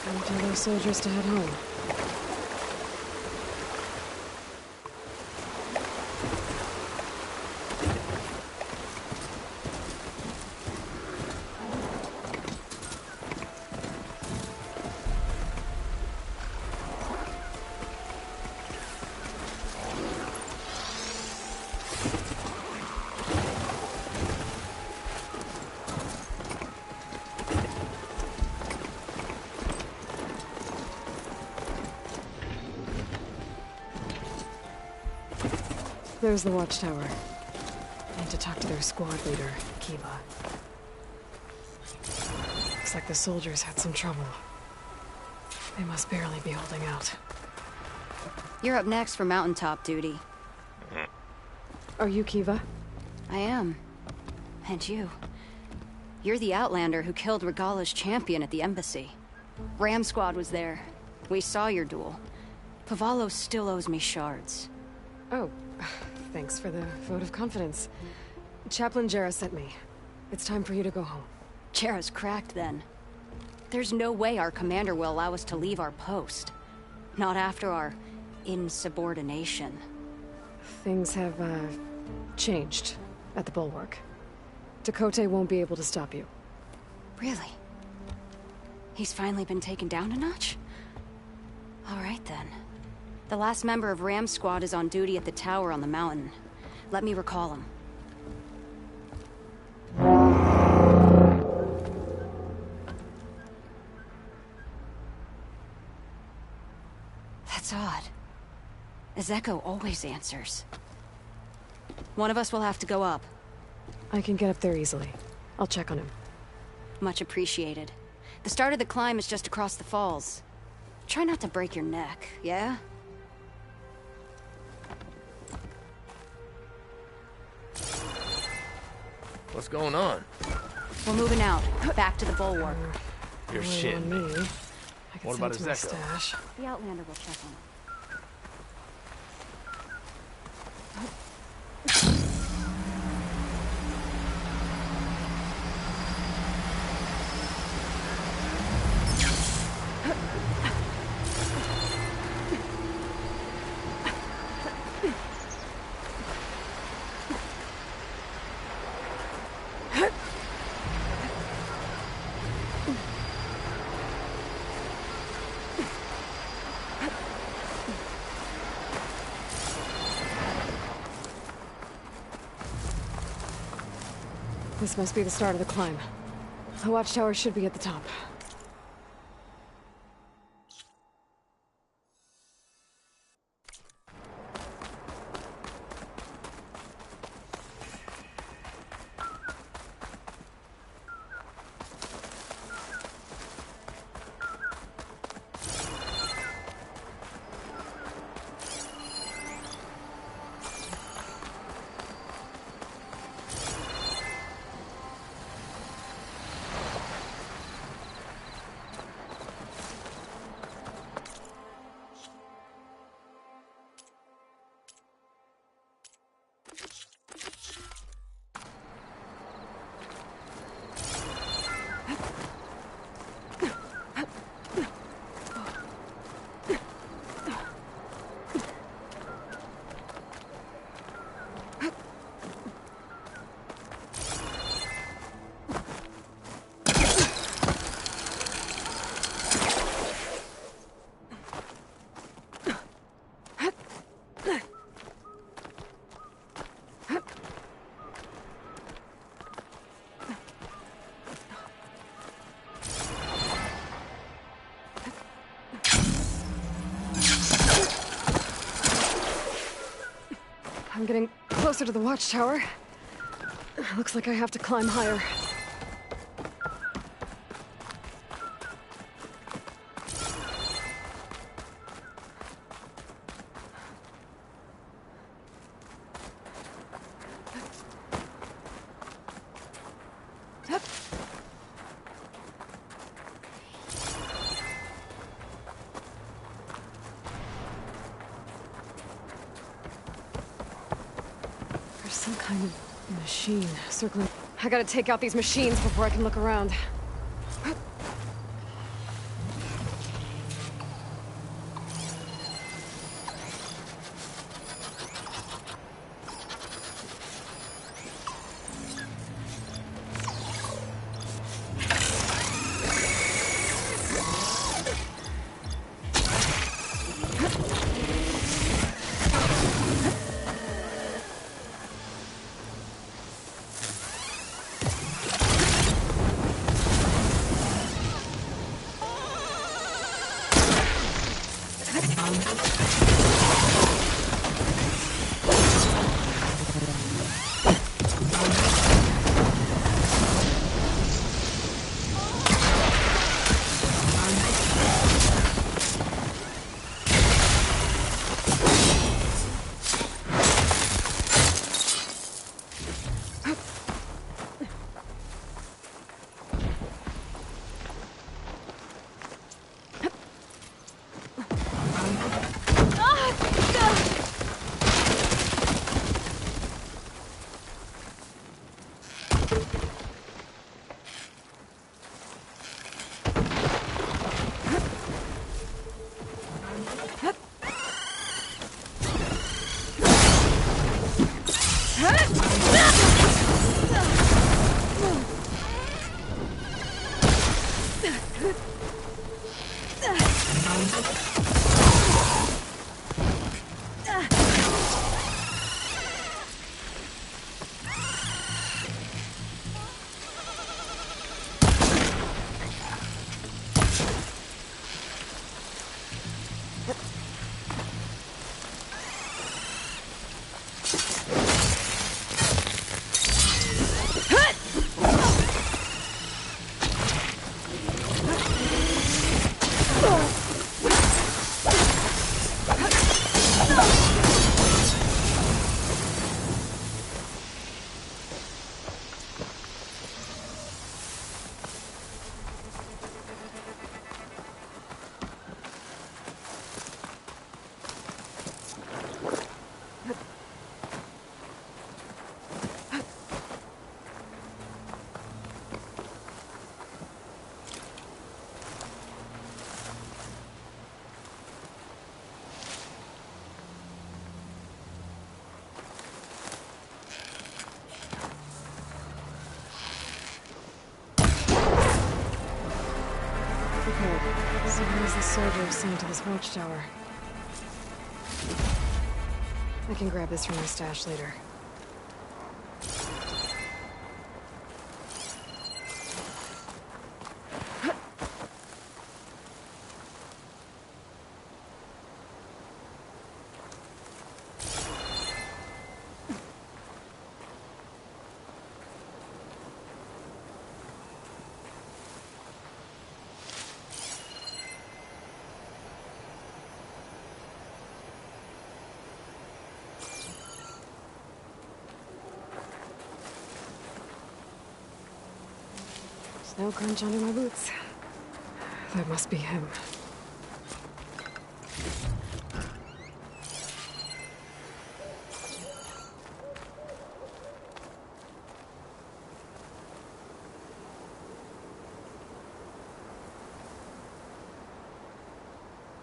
I'll tell those soldiers to head home. There's the watchtower. I need to talk to their squad leader, Kiva. Looks like the soldiers had some trouble. They must barely be holding out. You're up next for mountaintop duty. Are you Kiva? I am. And you. You're the Outlander who killed Regala's champion at the embassy. Ram Squad was there. We saw your duel. Pavalo still owes me shards. Oh, thanks for the vote of confidence. Chaplain Jera sent me. It's time for you to go home. Jera's cracked then. There's no way our commander will allow us to leave our post. Not after our insubordination. Things have, changed at the Bulwark. Dakota won't be able to stop you. Really? He's finally been taken down a notch? All right then. The last member of Ram Squad is on duty at the tower on the mountain. Let me recall him. That's odd. Ezeko always answers. One of us will have to go up. I can get up there easily. I'll check on him. Much appreciated. The start of the climb is just across the falls. Try not to break your neck, yeah? What's going on? We're moving out, back to the Bulwark. You're shitting me. I can What about send to my Ezeko? stash. The Outlander will check on him. This must be the start of the climb. The watchtower should be at the top. I'm getting closer to the watchtower. Looks like I have to climb higher. Some kind of machine circling. I gotta take out these machines before I can look around. So where's the soldier assigned to this watchtower? I can grab this from my stash later. Snow crunch under my boots. That must be him.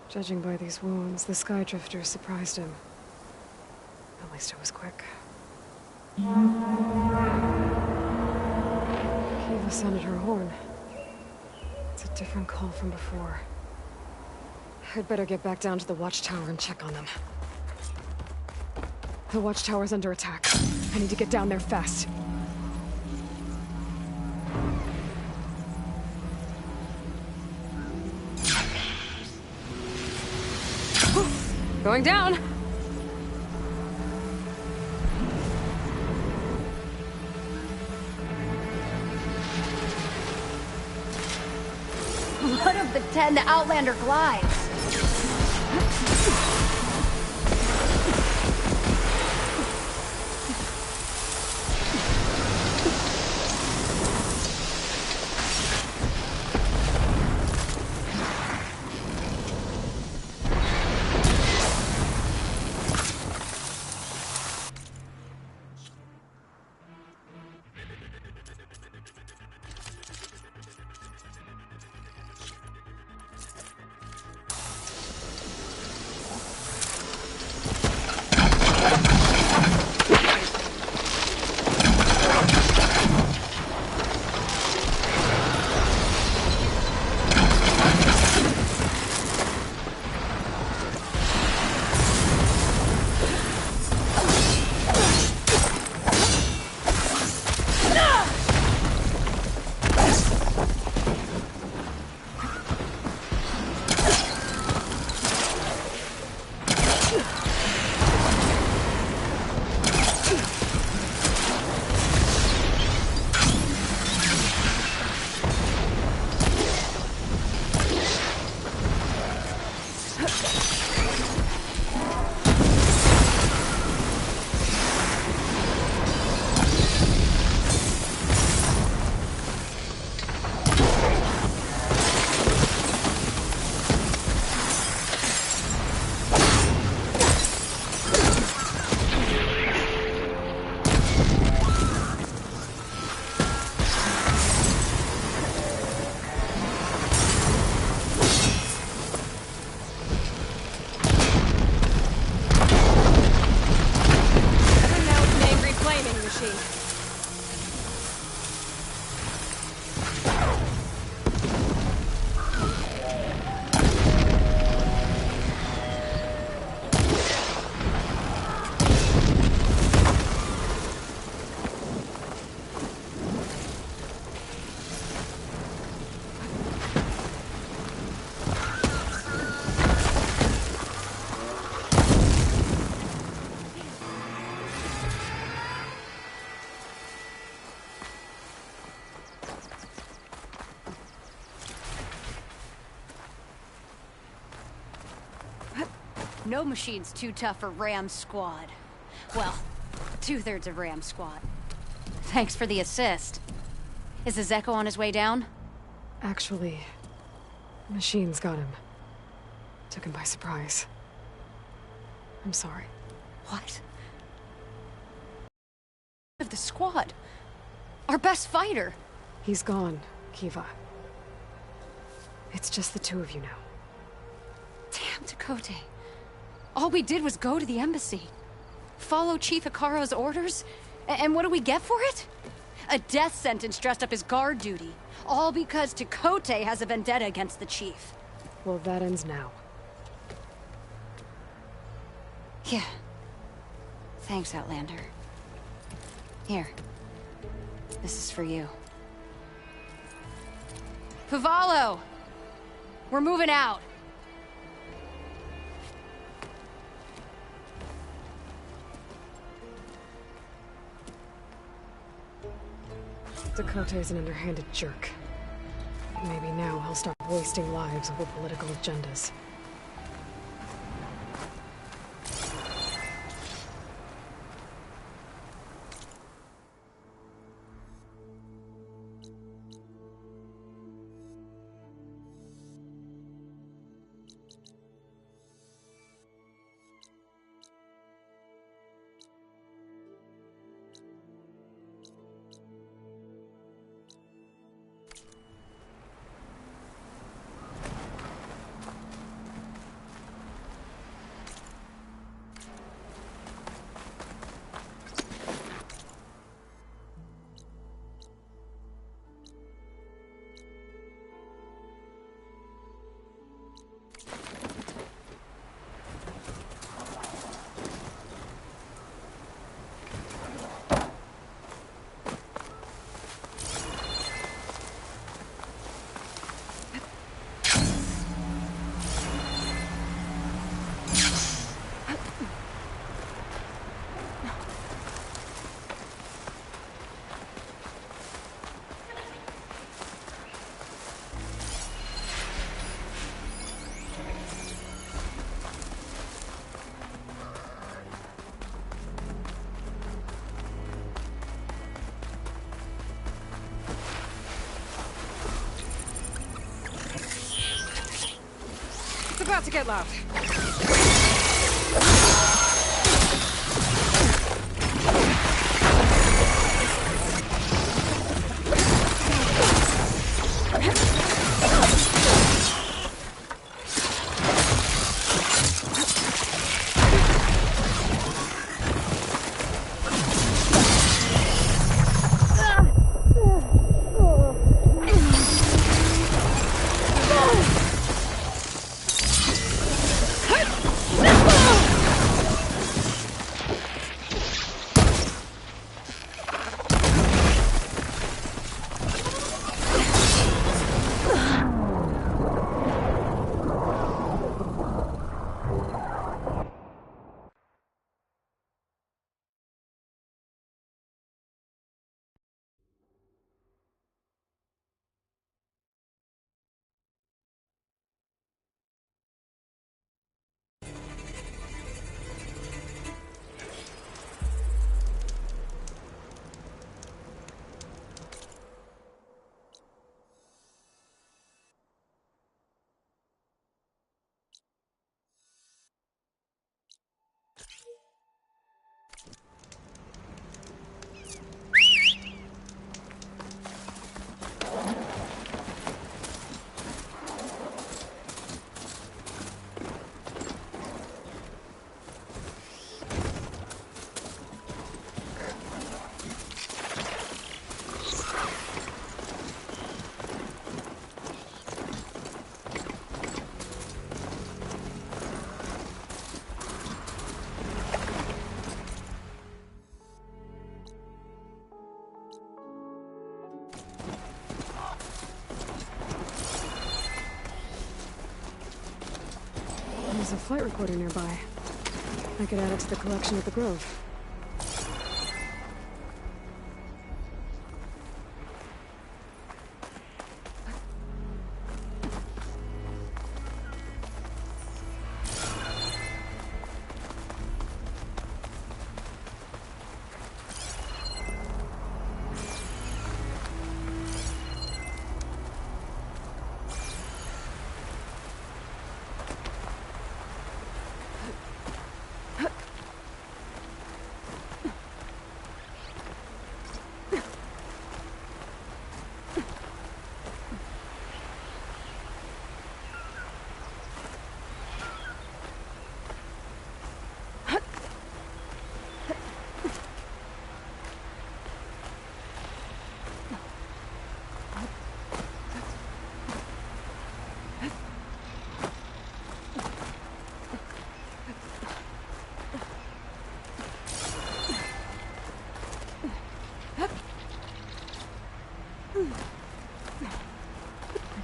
Judging by these wounds, the Sky Drifter surprised him. At least it was quick. Kiva sounded her horn. It's a different call from before. I'd better get back down to the watchtower and check on them. The watchtower's under attack. I need to get down there fast. Going down! What of the 10 the Outlander glides? No machine's too tough for Ram Squad. Well, 2/3 of Ram Squad. Thanks for the assist. Is the Zeko on his way down? Actually, machines got him. Took him by surprise. I'm sorry. What? Of the squad. Our best fighter. He's gone, Kiva. It's just the two of you now. Damn, Tekotteh. All we did was go to the embassy. Follow Chief Hekarro's orders? And what do we get for it? A death sentence dressed up as guard duty. All because Tekotteh has a vendetta against the chief. Well, that ends now. Yeah. Thanks, Outlander. Here. This is for you. Puvalo! We're moving out. Tekotteh's an underhanded jerk. Maybe now he'll stop wasting lives over political agendas. About to get loud. There's a flight recorder nearby. I could add it to the collection at the Grove.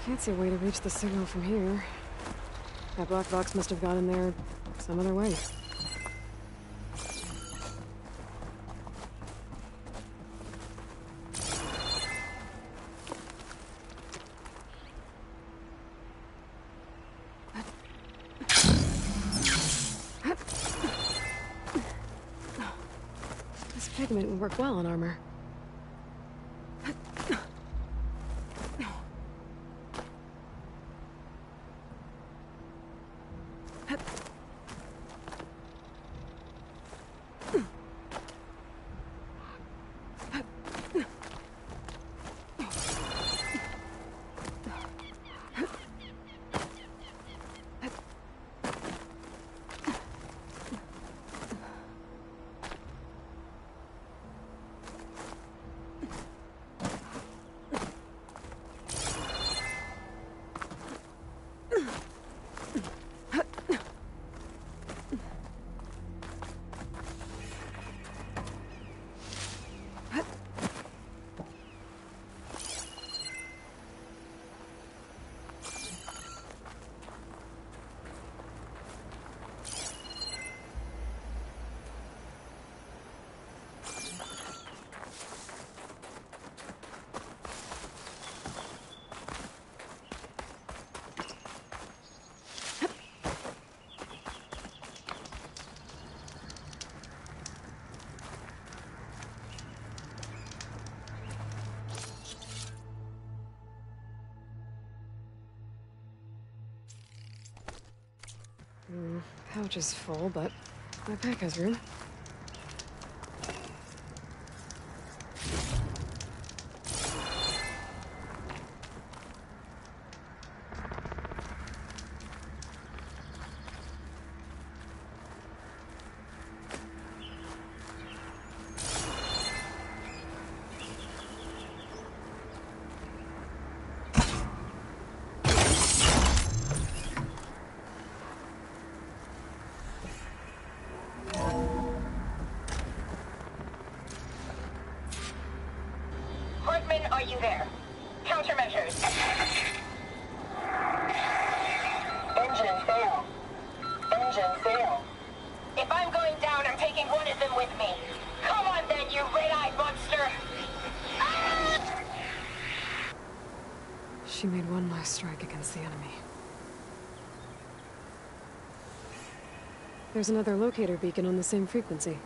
Can't see a way to reach the signal from here. That black box must have gotten there some other way. This pigment would work well on armor. Pouch is full, but my pack has room. Are you there? Countermeasures. Engine fail. Engine fail. If I'm going down, I'm taking one of them with me. Come on then, you red-eyed monster! Ah! She made one last strike against the enemy. There's another locator beacon on the same frequency.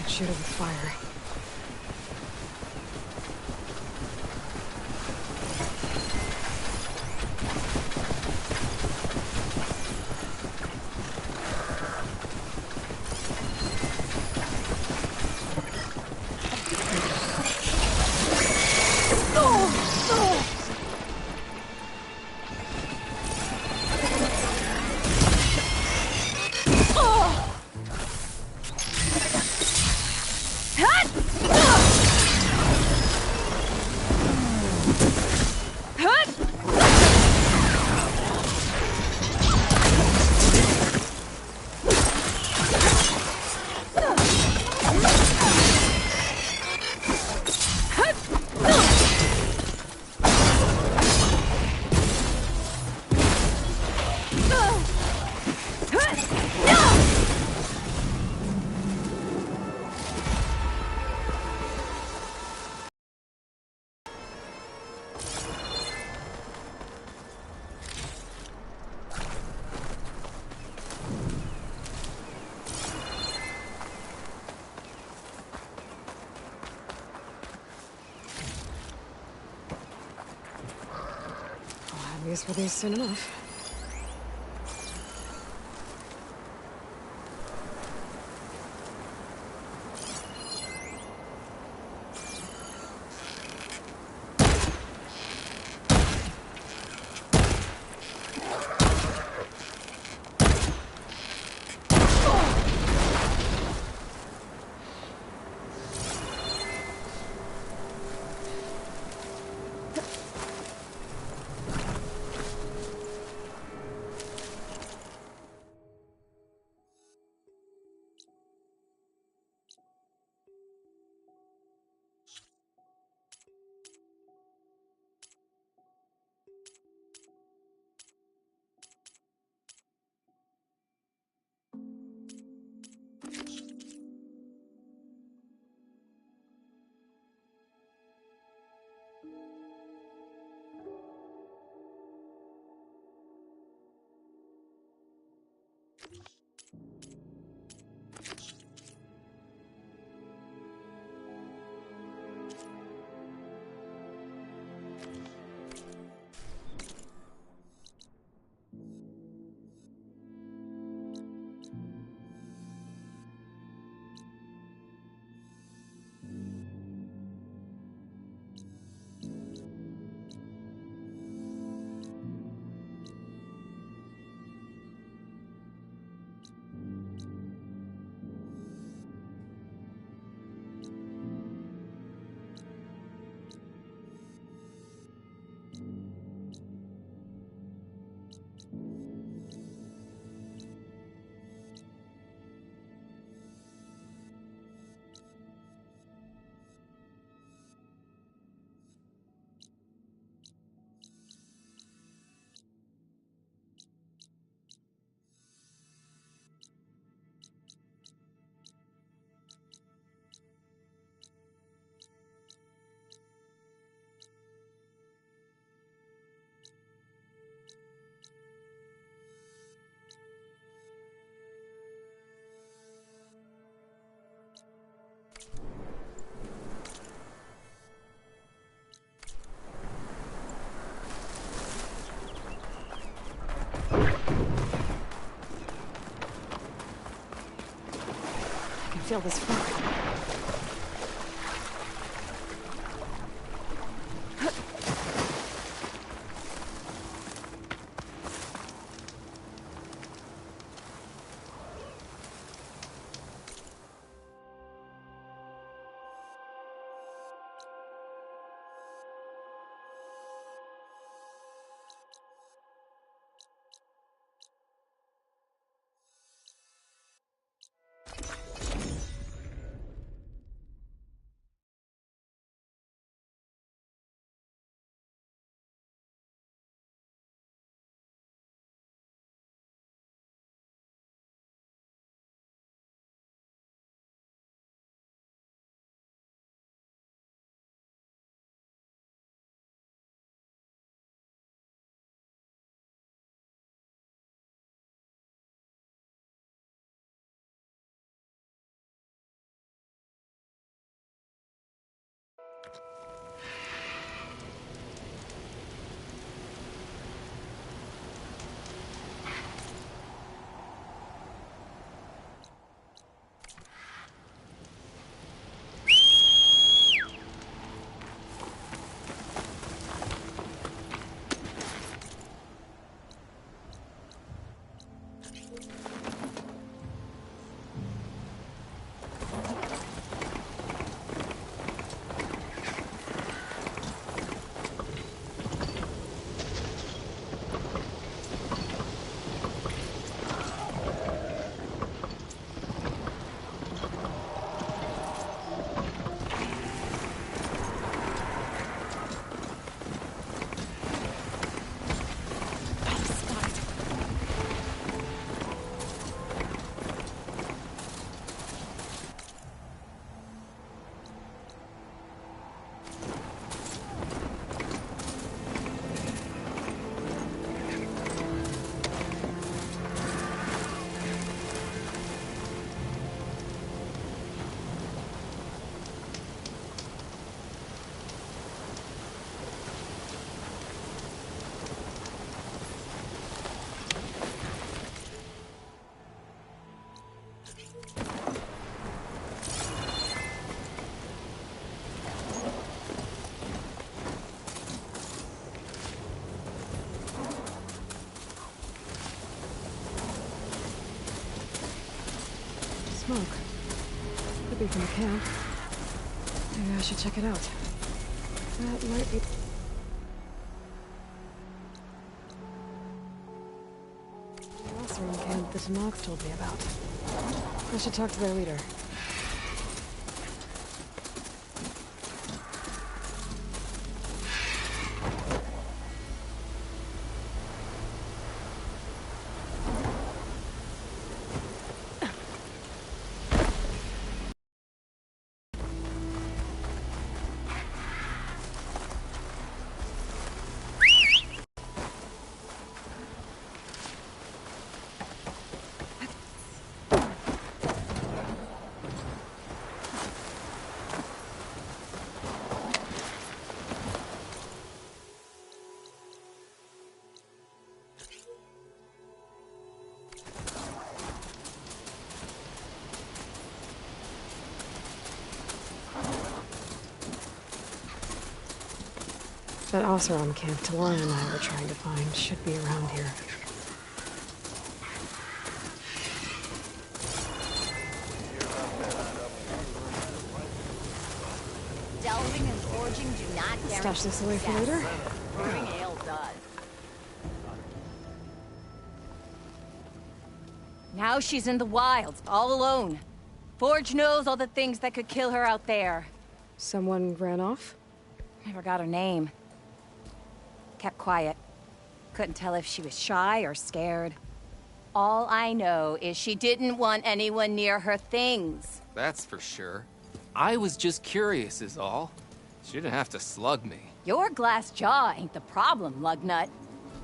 Shoot it with fire. Hot! obvious release soon enough. Feel this fog. smoke. Could be from the camp. Maybe I should check it out. That might be... The Oseram camp the Tenakth told me about. I should talk to their leader. That Oseram camp Talara and I were trying to find should be around here. Delving and forging do not guarantee Stash this away for later? Brewing ale does. Now she's in the wilds, all alone. Forge knows all the things that could kill her out there. Someone ran off? Never got her name. Kept quiet. Couldn't tell if she was shy or scared. All I know is she didn't want anyone near her things. That's for sure. I was just curious is all. She didn't have to slug me. Your glass jaw ain't the problem, Lugnut.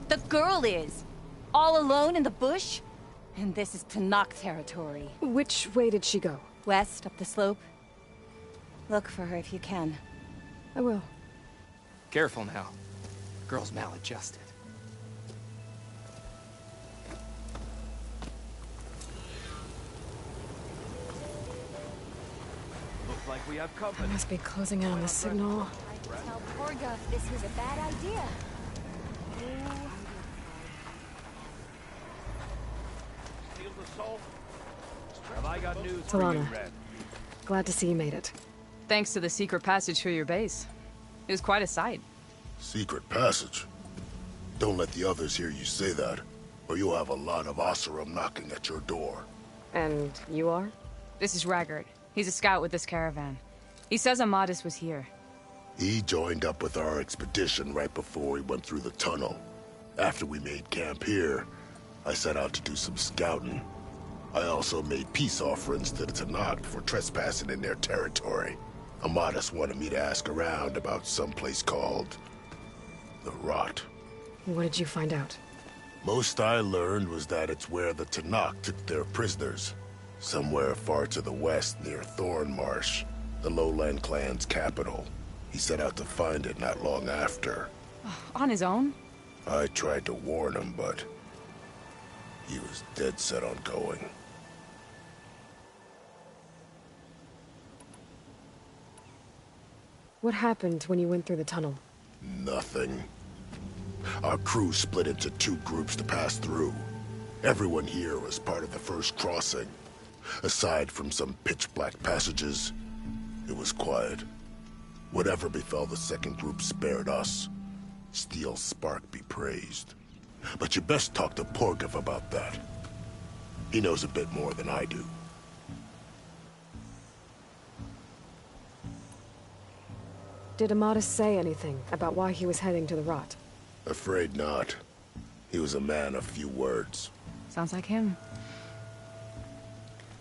The girl is. All alone in the bush. And this is Tenakth territory. Which way did she go? West, up the slope. Look for her if you can. I will. Careful now. Girl's maladjusted. Looks like we have company. I must be closing in on the signal. Tell Porga this was a bad idea. Steal the soul? Have I got news Talana. for you, Red? Glad to see you made it. Thanks to the secret passage through your base. It was quite a sight. Secret passage? Don't let the others hear you say that, or you'll have a lot of Oseram knocking at your door. And you are? This is Raggard. He's a scout with this caravan. He says Amadis was here. He joined up with our expedition right before we went through the tunnel. After we made camp here, I set out to do some scouting. I also made peace offerings to the Tenakth for trespassing in their territory. Amadis wanted me to ask around about some place called the Rot. What did you find out? Most I learned was that it's where the Tenakth took their prisoners. Somewhere far to the west near Thornmarsh, the Lowland clan's capital. He set out to find it not long after. On his own? I tried to warn him, but he was dead set on going. What happened when you went through the tunnel? Nothing. Our crew split into two groups to pass through. Everyone here was part of the first crossing. Aside from some pitch-black passages, it was quiet. Whatever befell the second group spared us. Steel Spark be praised. But you best talk to Porgov about that. He knows a bit more than I do. Did Amadis say anything about why he was heading to the Rot? Afraid not. He was a man of few words. Sounds like him.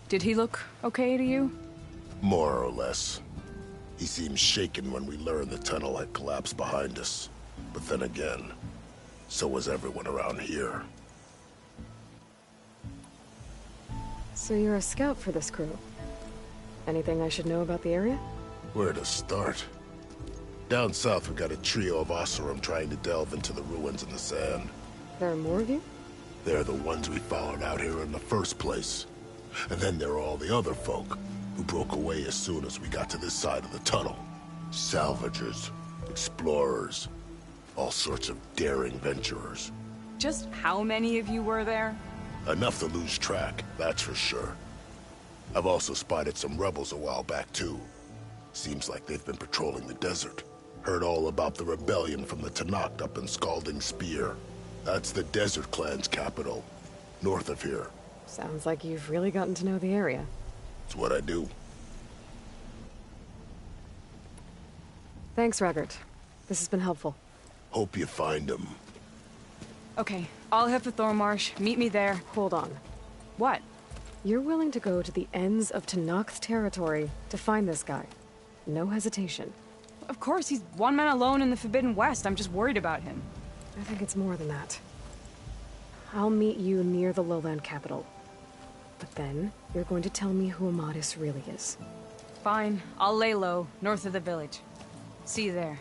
Did he look okay to you? More or less. He seemed shaken when we learned the tunnel had collapsed behind us. But then again, so was everyone around here. So you're a scout for this crew? Anything I should know about the area? Where to start? Down south we got a trio of Oseram trying to delve into the ruins in the sand. There are more of you? They're the ones we followed out here in the first place. And then there are all the other folk who broke away as soon as we got to this side of the tunnel. Salvagers, explorers, all sorts of daring venturers. Just how many of you were there? Enough to lose track, that's for sure. I've also spotted some rebels a while back, too. Seems like they've been patrolling the desert. Heard all about the rebellion from the Tenakth up in Scalding Spear. That's the Desert Clan's capital, north of here. Sounds like you've really gotten to know the area. It's what I do. Thanks, Raggart. This has been helpful. Hope you find him. Okay, I'll head for Thornmarsh. Meet me there. Hold on. What? You're willing to go to the ends of Tenakth territory to find this guy. No hesitation. Of course, he's one man alone in the Forbidden West. I'm just worried about him. I think it's more than that. I'll meet you near the lowland capital. But then, you're going to tell me who Amadis really is. Fine. I'll lay low, north of the village. See you there.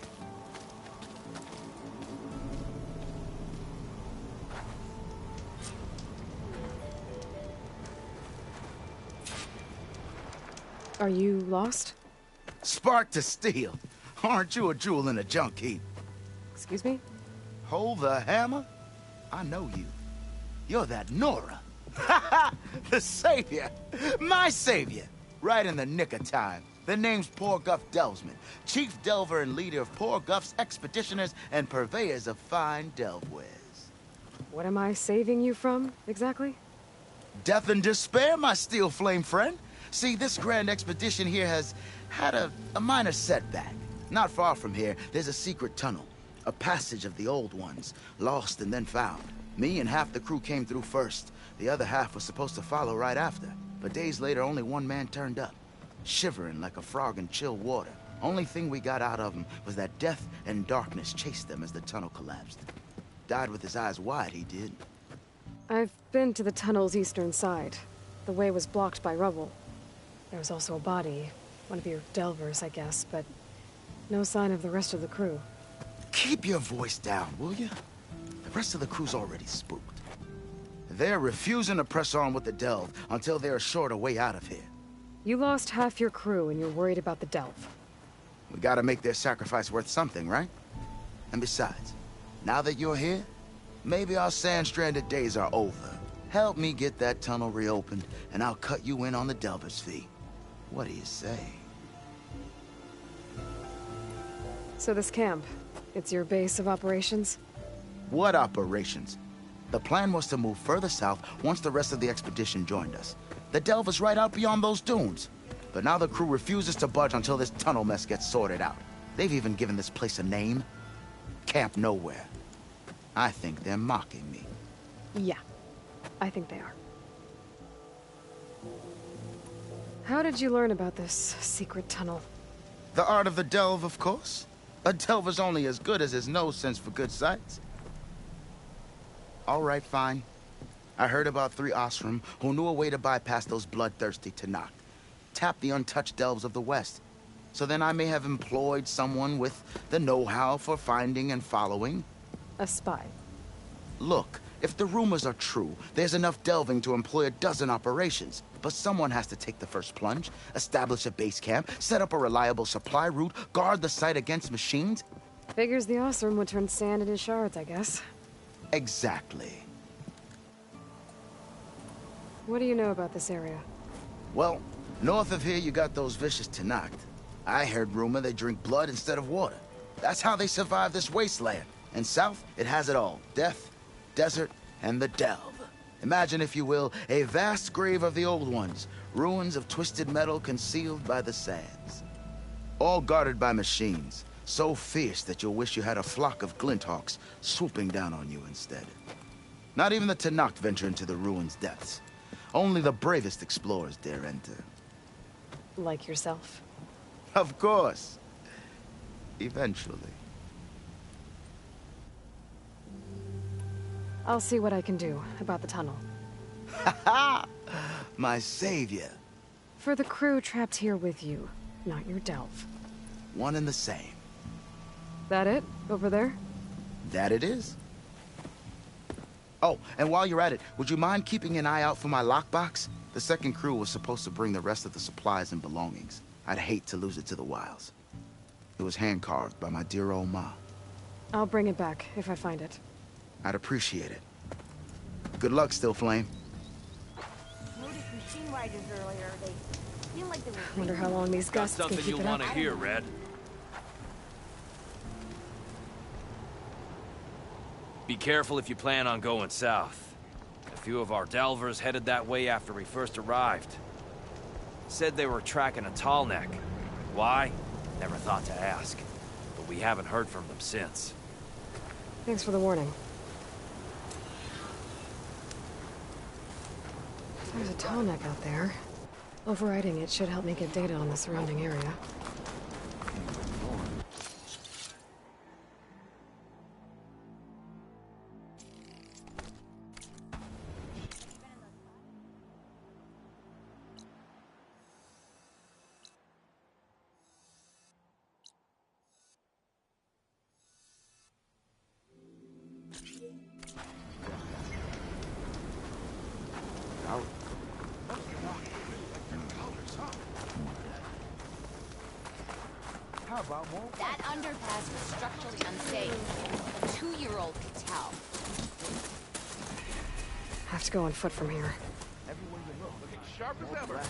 Are you lost? Spark to steel. Aren't you a jewel in a junk heap? Excuse me? Hold the hammer? I know you. You're that Nora. Ha ha! The savior! My savior! Right in the nick of time. The name's Poor Guff Delvesman, chief delver and leader of Poor Guff's expeditioners and purveyors of fine delve wares. What am I saving you from, exactly? Death and despair, my steel flame friend. See, this grand expedition here has had a minor setback. Not far from here, there's a secret tunnel. A passage of the old ones, lost and then found. Me and half the crew came through first. The other half was supposed to follow right after. But days later, only one man turned up, shivering like a frog in chill water. Only thing we got out of him was that death and darkness chased them as the tunnel collapsed. Died with his eyes wide, he did. I've been to the tunnel's eastern side. The way was blocked by rubble. There was also a body. One of your delvers, I guess, but no sign of the rest of the crew. Keep your voice down, will you? The rest of the crew's already spooked. They're refusing to press on with the delve until they're assured a way out of here. You lost half your crew and you're worried about the delve. We gotta make their sacrifice worth something, right? And besides, now that you're here, maybe our sand-stranded days are over. Help me get that tunnel reopened, and I'll cut you in on the delver's fee. What do you say? So this camp, it's your base of operations? What operations? The plan was to move further south once the rest of the expedition joined us. The delve is right out beyond those dunes. But now the crew refuses to budge until this tunnel mess gets sorted out. They've even given this place a name. Camp Nowhere. I think they're mocking me. Yeah, I think they are. How did you learn about this secret tunnel? The art of the delve, of course. A delver's only as good as his nose sense for good sights. All right, fine. I heard about 3 Osram who knew a way to bypass those bloodthirsty Tenakth. Tap the untouched delves of the West. So then I may have employed someone with the know-how for finding and following. A spy. Look, if the rumors are true, there's enough delving to employ a dozen operations. But someone has to take the first plunge, establish a base camp, set up a reliable supply route, guard the site against machines. Figures the Osram would turn sand into shards, I guess. Exactly. What do you know about this area? Well, north of here you got those vicious Tenakth. I heard rumor they drink blood instead of water. That's how they survive this wasteland. And south, it has it all. Death, desert, and the delve. Imagine, if you will, a vast grave of the old ones. Ruins of twisted metal concealed by the sands. All guarded by machines. So fierce that you'll wish you had a flock of glinthawks swooping down on you instead. Not even the Tenakth venture into the ruins' depths. Only the bravest explorers dare enter. Like yourself? Of course. Eventually. I'll see what I can do about the tunnel. Ha ha! My savior. For the crew trapped here with you, not your delve. One and the same. That it? Over there? That it is. Oh, and while you're at it, would you mind keeping an eye out for my lockbox? The second crew was supposed to bring the rest of the supplies and belongings. I'd hate to lose it to the wilds. It was hand-carved by my dear old ma. I'll bring it back if I find it. I'd appreciate it. Good luck, Still Flame. Noticed machine riders earlier. They feel like they were... Wonder how long these gusts can Something keep you it up. want to hear, Red. Be careful if you plan on going south. A few of our delvers headed that way after we first arrived. Said they were tracking a tall neck. Why? Never thought to ask. But we haven't heard from them since. Thanks for the warning. There's a tall neck out there. Overriding it should help me get data on the surrounding area. That underpass was structurally unsafe. A 2-year-old could tell. Have to go on foot from here. Everywhere you look, looking sharp as ever.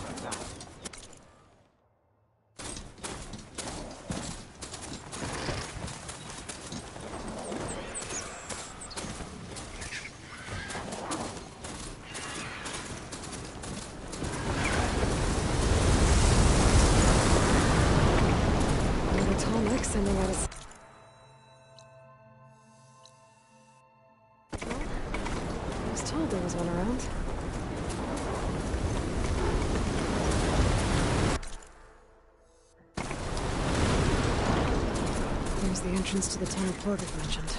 Sending out a... I was told there was one around. Here's the entrance to the tunnel Porter mentioned.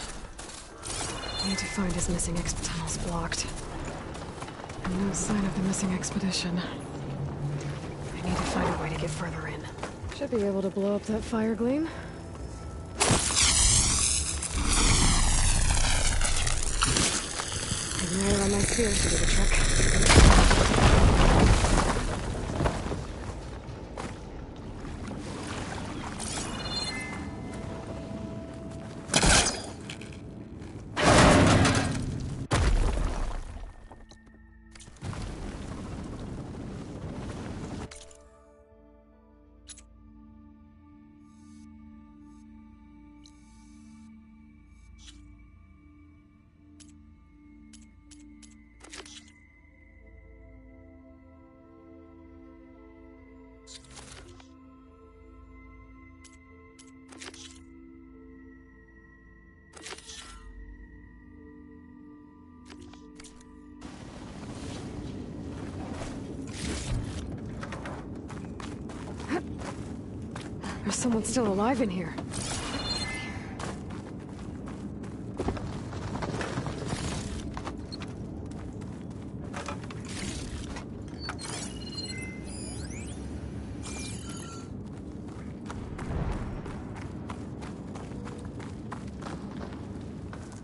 I need to find his missing exp tunnels blocked. And no sign of the missing expedition. I need to find a way to get further in. Should be able to blow up that fire gleam. Ignite it on my spear should do the trick. There's someone still alive in here.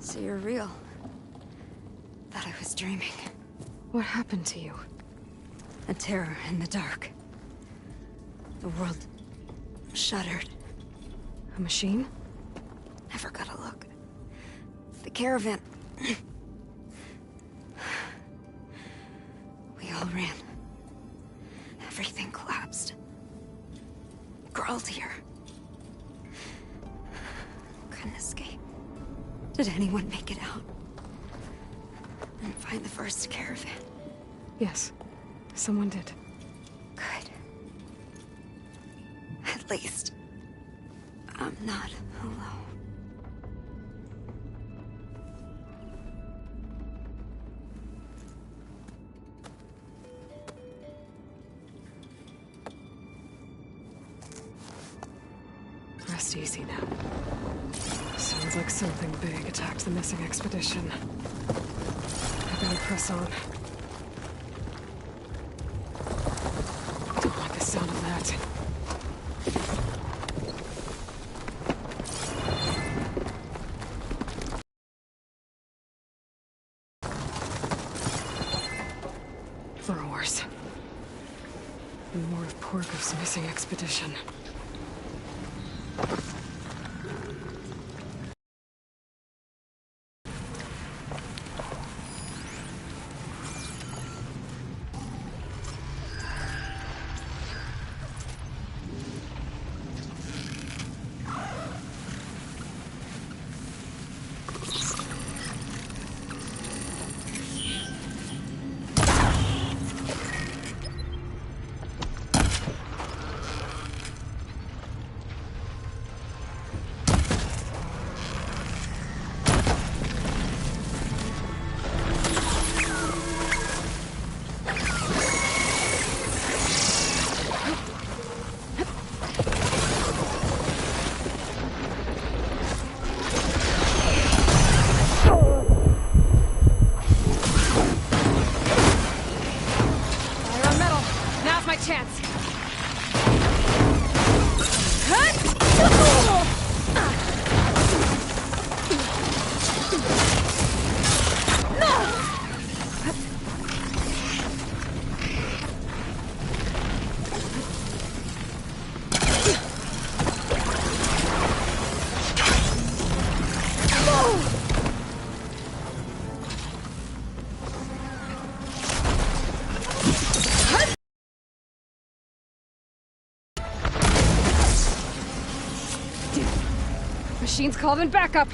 So you're real. Thought I was dreaming. What happened to you? A terror in the dark. The world shuddered. A machine? Never got a look. The caravan. We all ran. Everything collapsed. Crawled here. Couldn't escape. Did anyone make it out? And find the first caravan? Yes. Someone did. Good. At least, I'm not alone. Rest easy now. Sounds like something big attacked the missing expedition. I better press on. Don't like the sound of that. Throwers. And more of Porkov's missing expedition. chance. Machine's called in backup.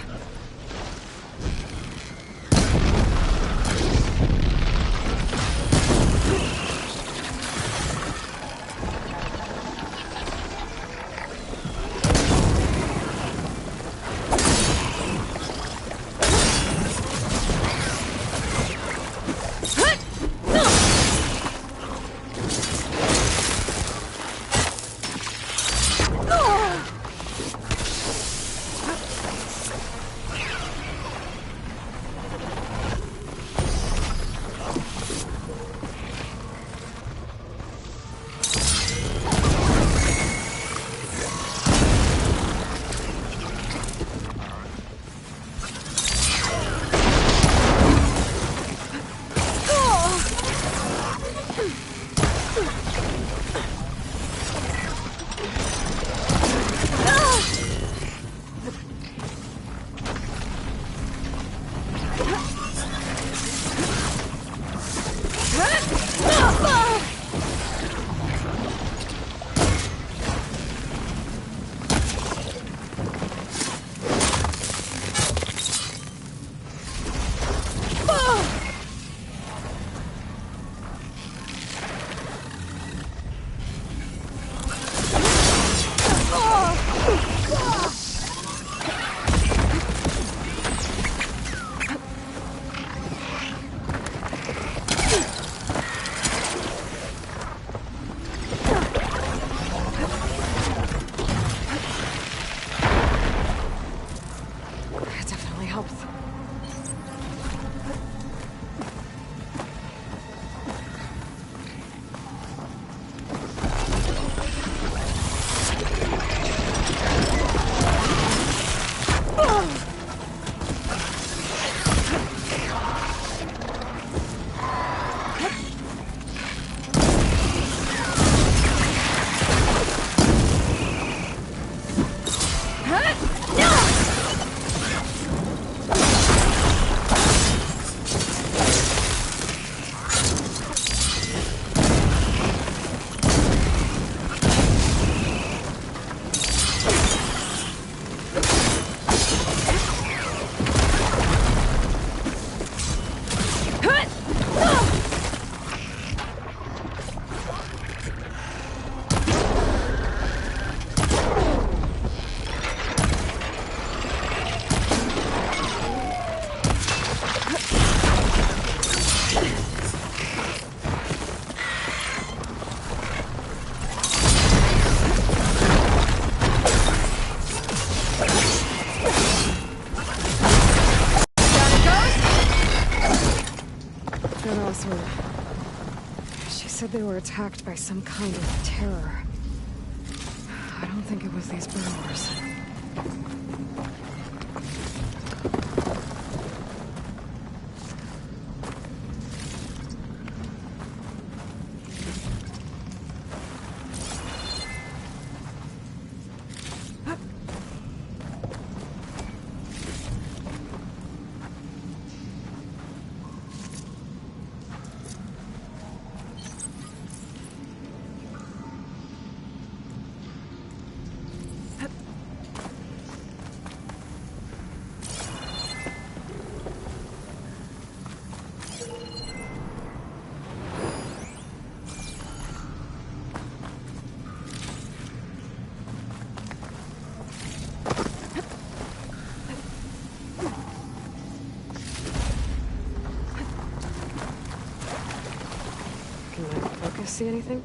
She said they were attacked by some kind of terror. I don't think it was these burrowers. See anything?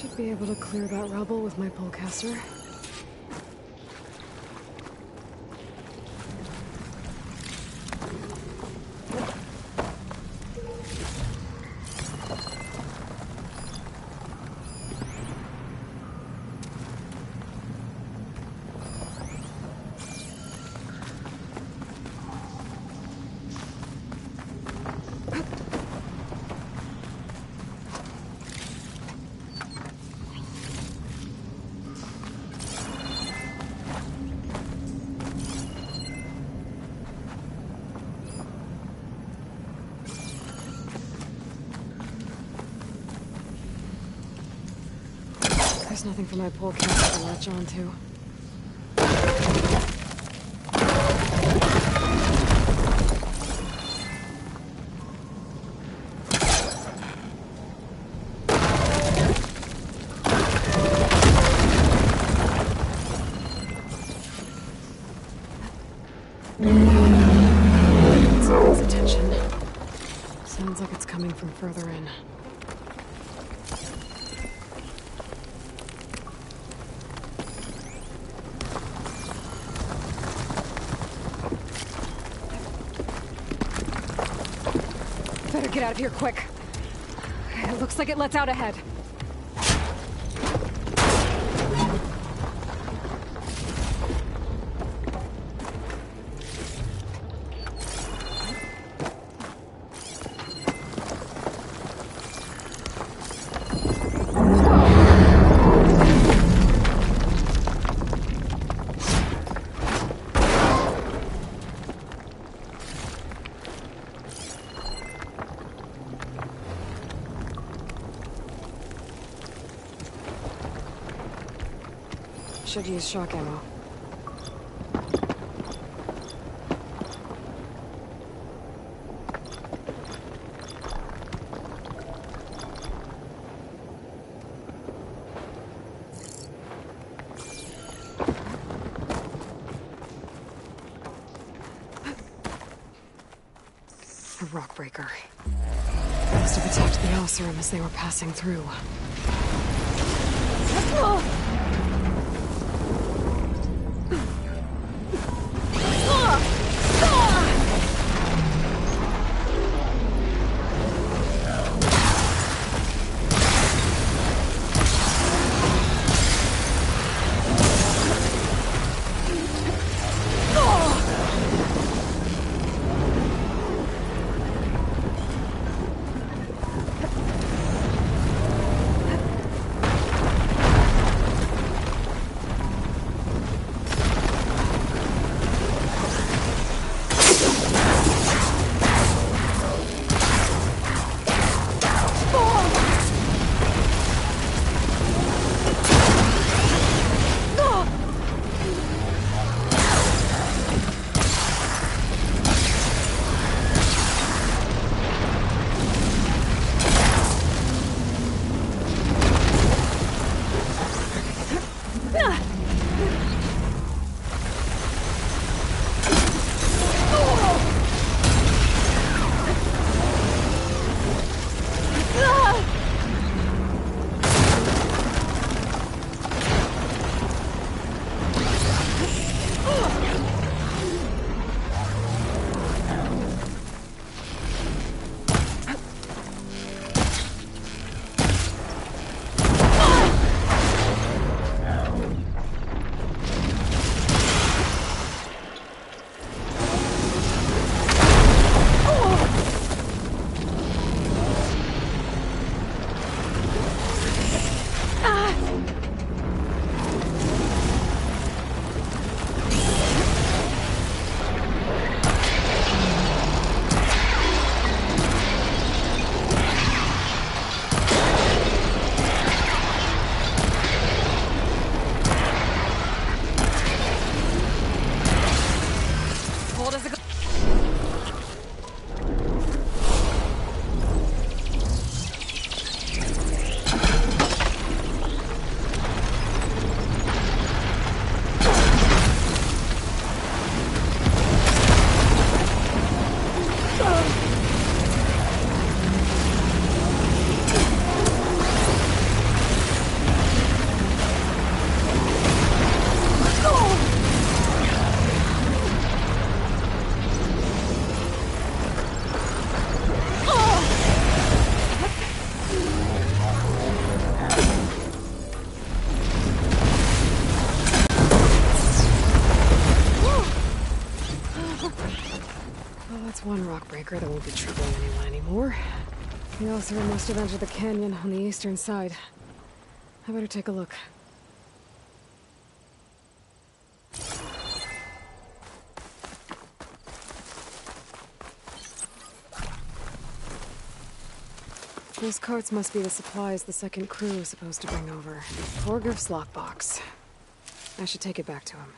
Should be able to clear that rubble with my polecaster. There's nothing for my polecaster to latch onto. Someone's attention. Sounds like it's coming from further in. Better get out of here quick. It looks like it lets out ahead. Should use shock ammo. A rock breaker. Must have attacked the Oseram as they were passing through. breaker that won't be troubling anyone anymore. The Oseram must have entered the canyon on the eastern side. I better take a look. Those carts must be the supplies the second crew is supposed to bring over. Torgriff's lockbox. I should take it back to him.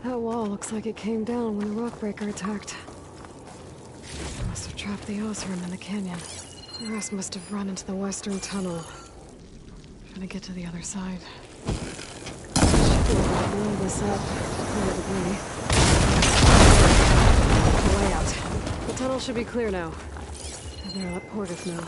That wall looks like it came down when the Rockbreaker attacked. Must have trapped the Oseram in the canyon. The rest must have run into the western tunnel. Trying to get to the other side. Should be able to blow this up. Clear debris. The way out. The tunnel should be clear now. I better let Portis know.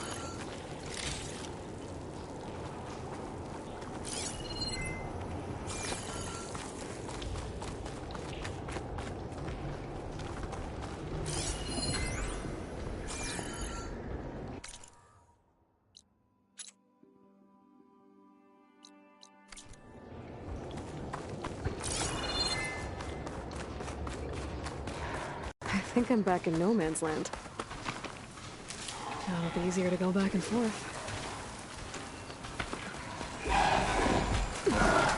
I think I'm back in no man's land. Now it'll be easier to go back and forth.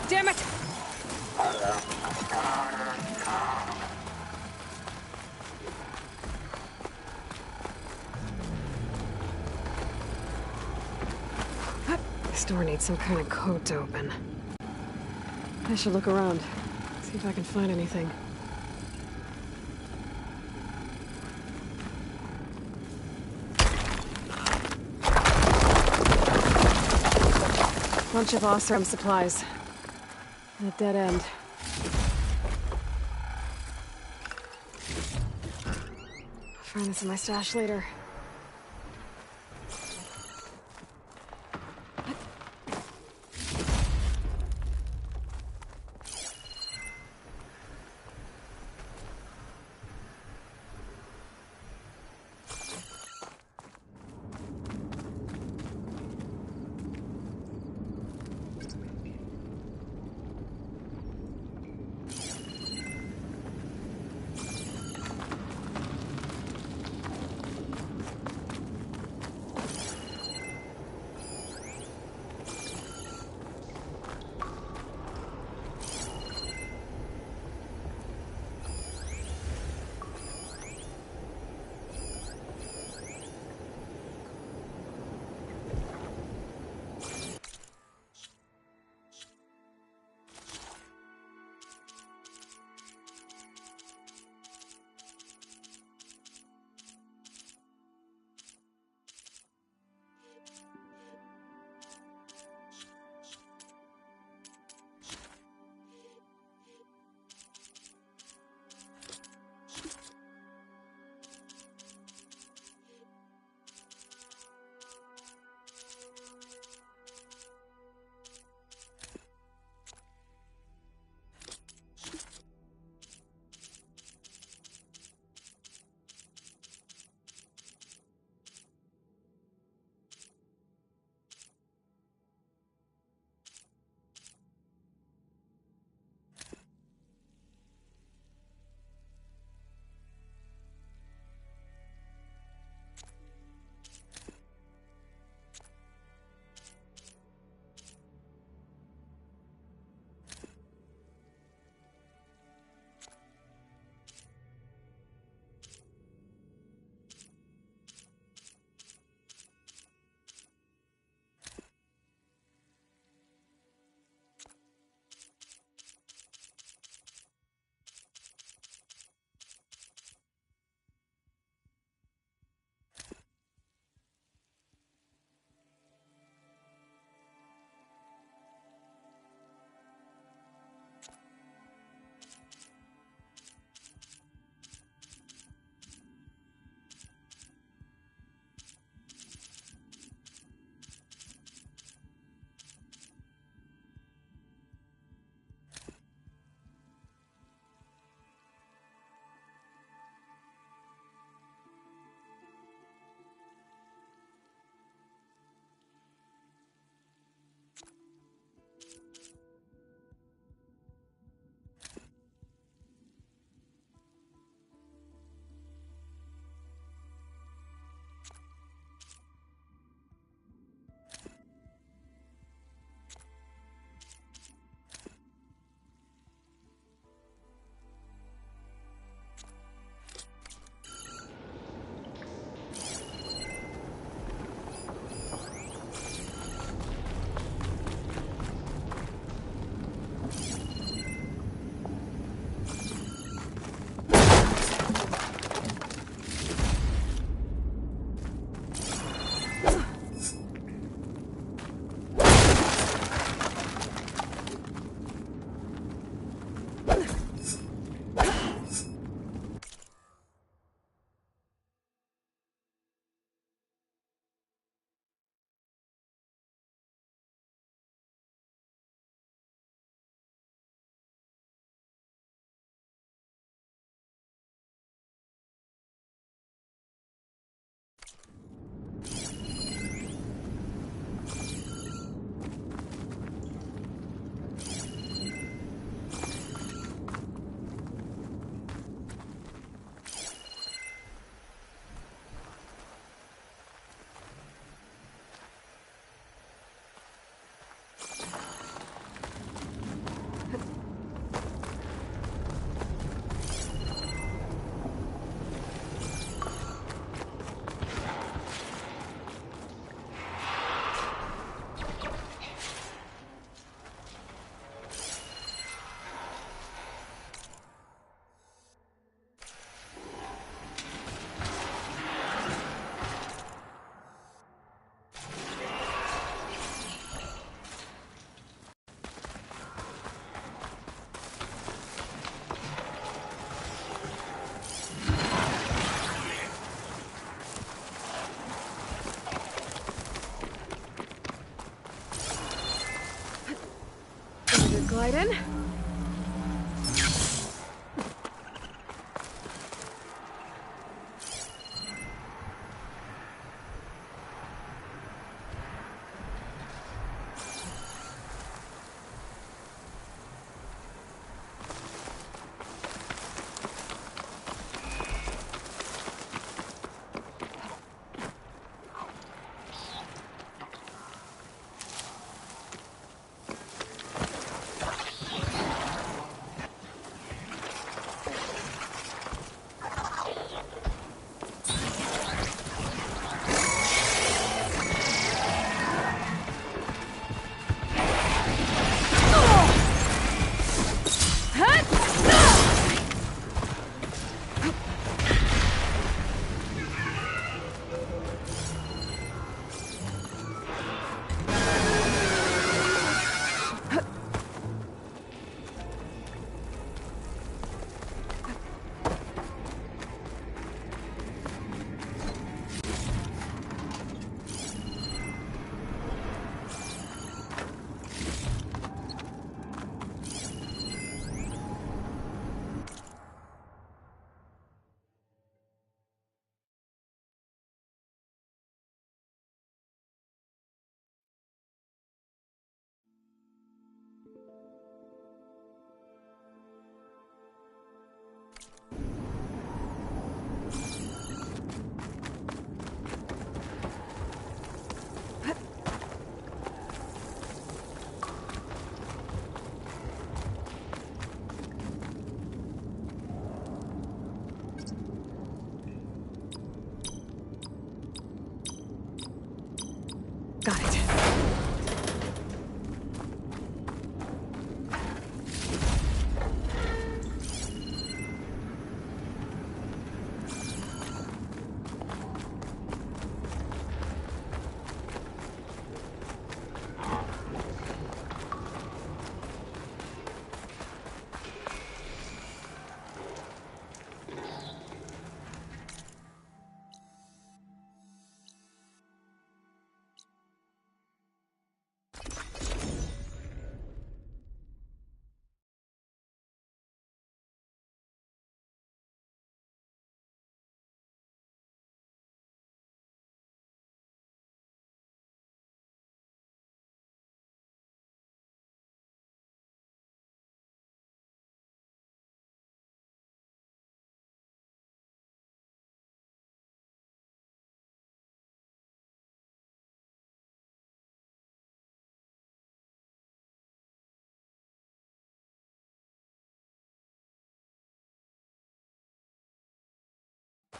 Damn it! This door needs some kind of code to open. I should look around, see if I can find anything. Bunch of Oseram supplies. And a dead end. I'll find this in my stash later.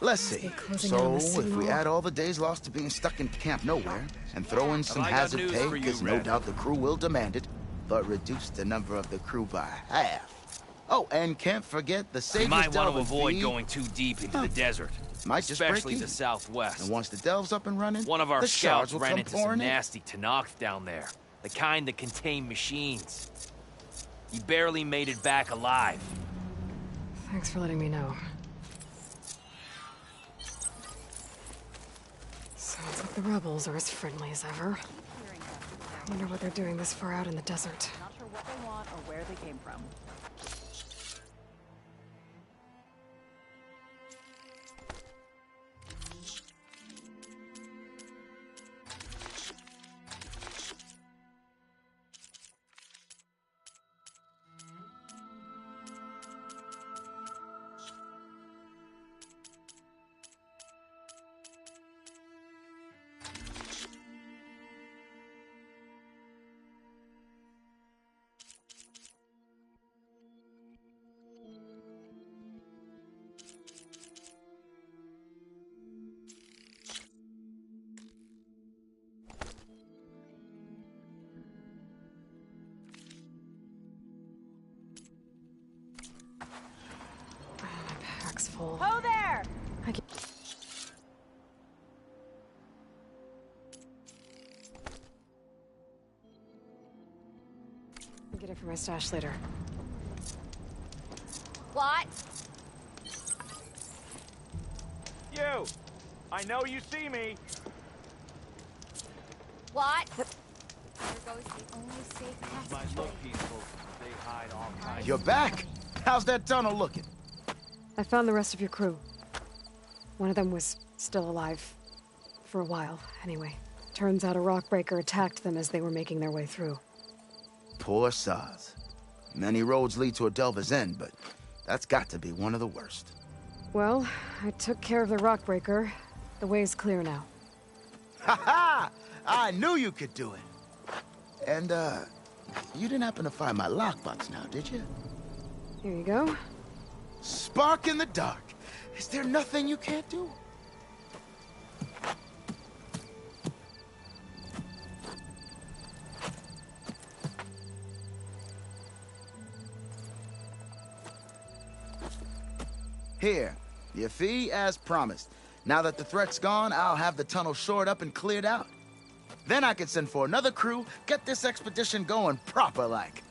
Let's see. So, if we add all the days lost to being stuck in Camp Nowhere, and throw in some hazard pay, because no doubt the crew will demand it, but reduce the number of the crew by half. Oh, and can't forget the Savior's You might want to Delve avoid fee. going too deep into the desert. Might just break especially even. the southwest. And once the Delve's up and running, One of our the scouts shards will ran come into some pouring in. nasty Tanakh down there. The kind that contain machines. He barely made it back alive. Thanks for letting me know. Sounds like the rebels are as friendly as ever. I wonder what they're doing this far out in the desert. Not sure what they want or where they came from. Pack's full. Ho there! I can... I'll get it for my stash later. What? You! I know you see me! What? There goes the only safe passage. Might look peaceful. They hide all kinds. You're back! How's that tunnel looking? I found the rest of your crew. One of them was still alive. For a while, anyway. Turns out a rockbreaker attacked them as they were making their way through. Poor sods. Many roads lead to a Delver's End, but that's got to be one of the worst. Well, I took care of the rockbreaker. The way's clear now. Ha ha! I knew you could do it! And, you didn't happen to find my lockbox now, did you? Here you go. Spark in the dark. Is there nothing you can't do? Here, your fee as promised. Now that the threat's gone, I'll have the tunnel shored up and cleared out. Then I can send for another crew, get this expedition going proper-like.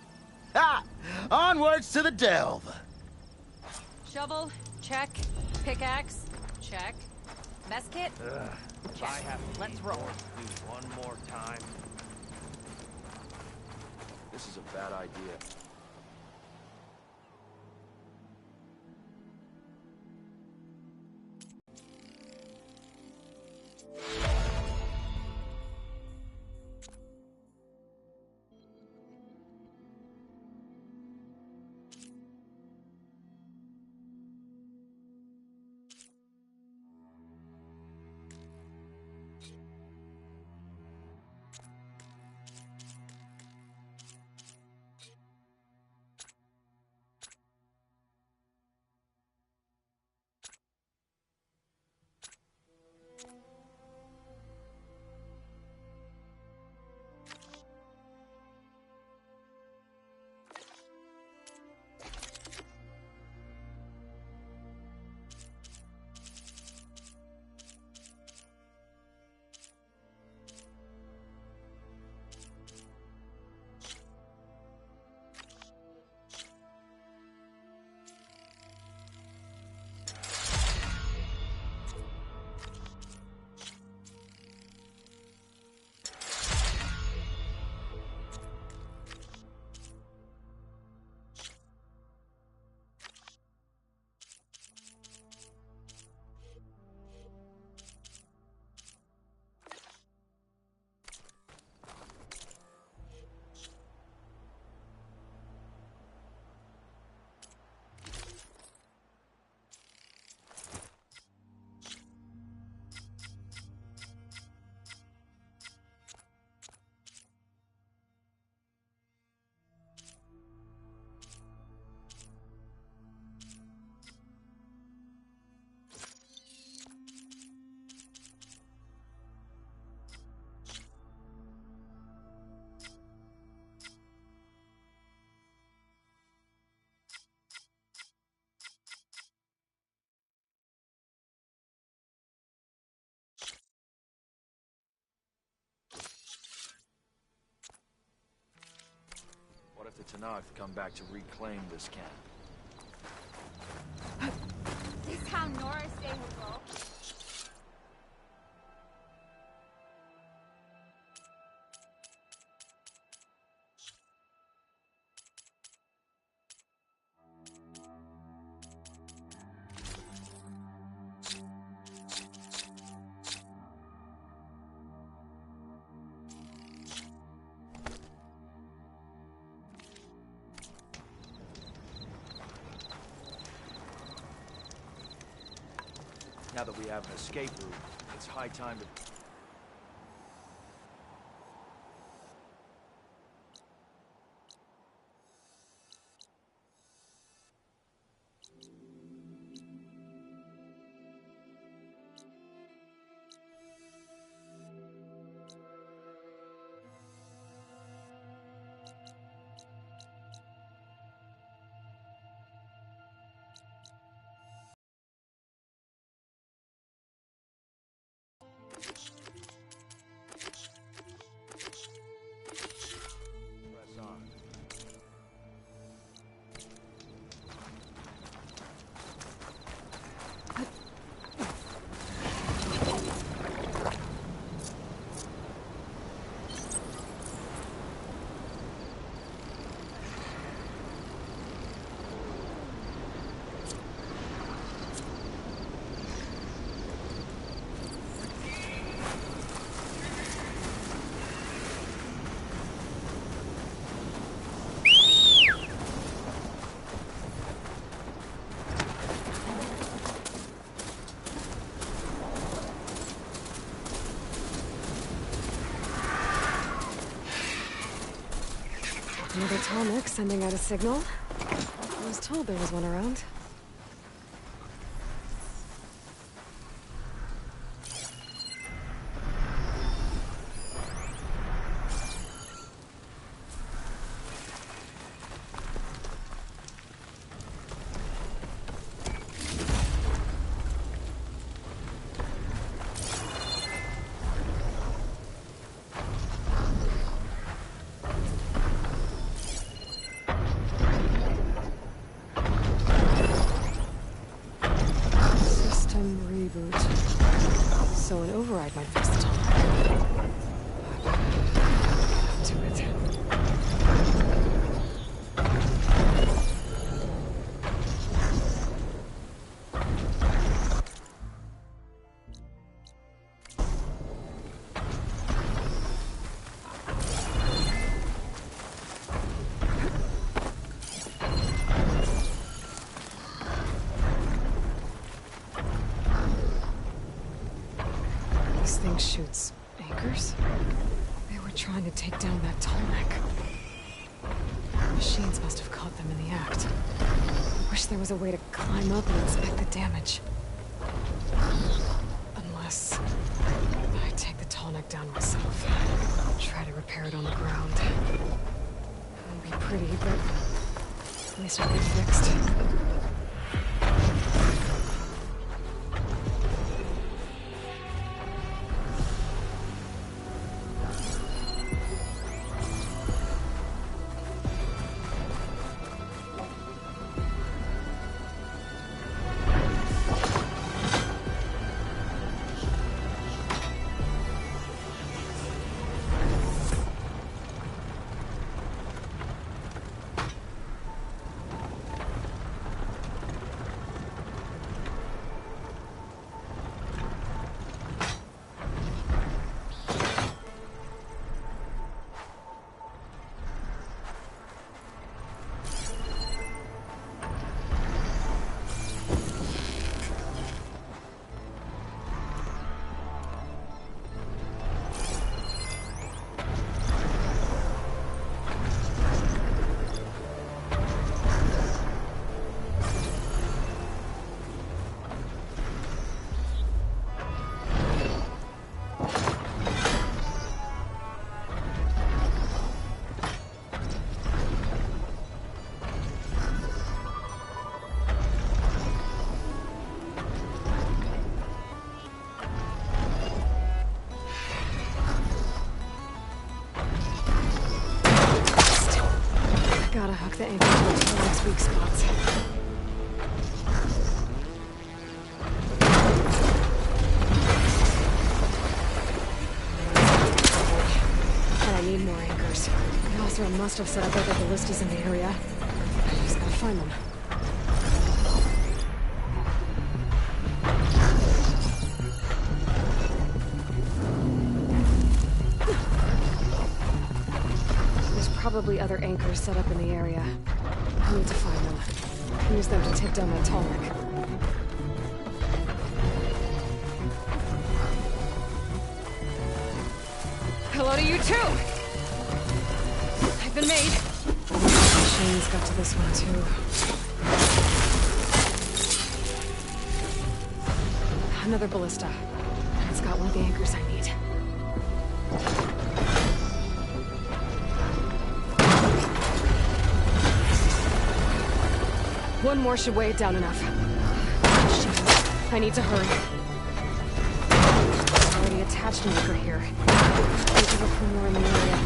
Ha! Onwards to the Delve! Shovel, check. Pickaxe, check. Mess kit, check. I have to Let's roll. do one more time. This is a bad idea. Tenakth come back to reclaim this camp. This how Nora say will go? Now that we have an escape route, it's high time to... press on. Another Tallneck sending out a signal. I was told there was one around. So an override might fix the tunnel. Do it. This thing shoots anchors? They were trying to take down that Tallneck. Machines must have caught them in the act. I wish there was a way to climb up and inspect the damage. Unless I take the Tallneck down myself. Try to repair it on the ground. It won't be pretty, but at least it'll get fixed. the anchor to the Tallneck's weak spots. And I need more anchors. Galsra must have set up other ballistas in the area. I just gotta find them. Probably other anchors set up in the area. I need to find them. Use them to take down that Tallneck. Hello to you too! I've been made. Machines got to this one too. Another ballista. It's got one of the anchors I need. One more should weigh it down enough. Shit. I need to hurry. I've already attached an anchor here. Need to look for more in the area.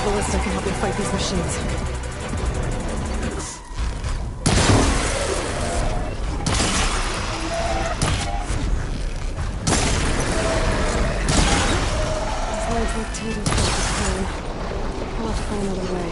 Ballista can help me fight these machines. These lights look tainted with this plan. I'll have to find another way.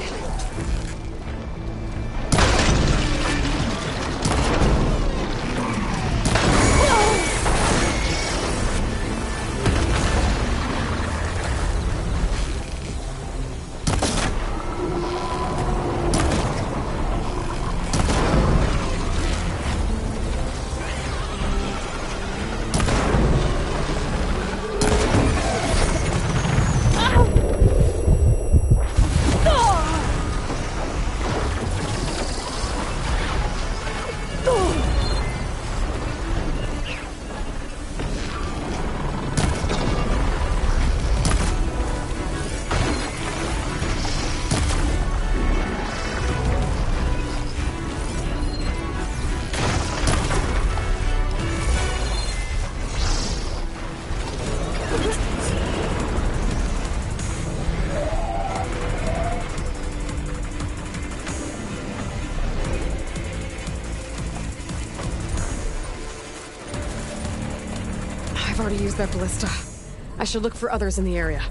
I've already used that ballista. I should look for others in the area.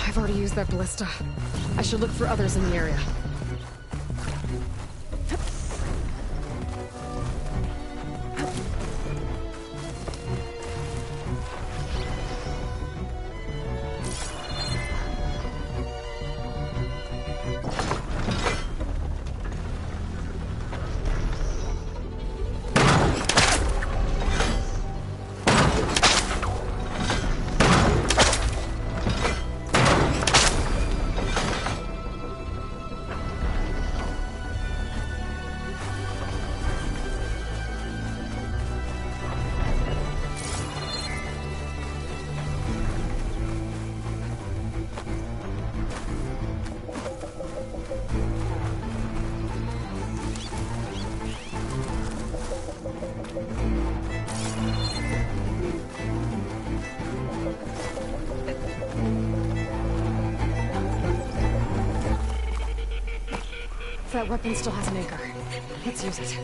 I've already used that ballista. I should look for others in the area. That weapon still has an anchor. Let's use it.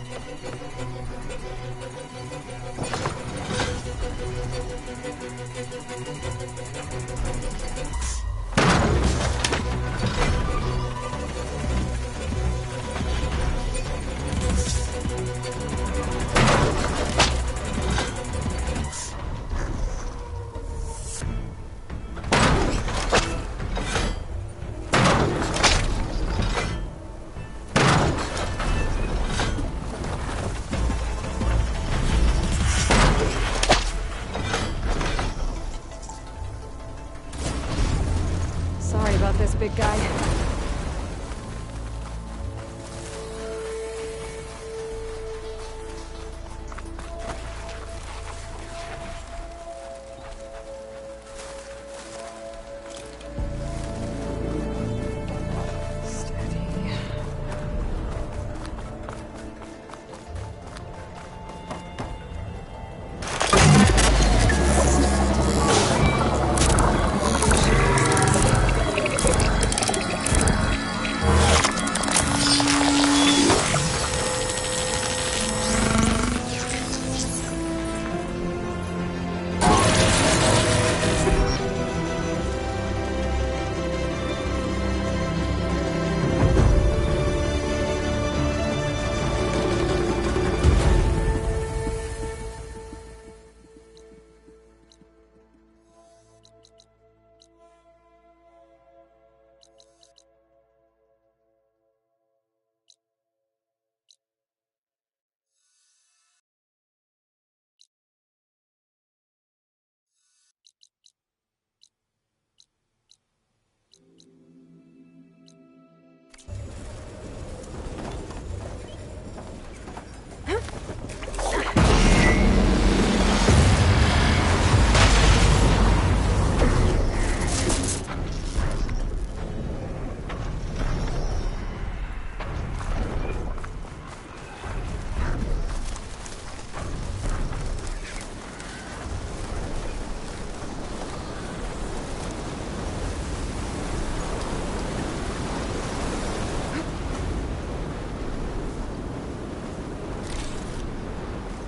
Sorry about this, big guy.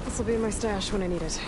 This will be my stash when I need it.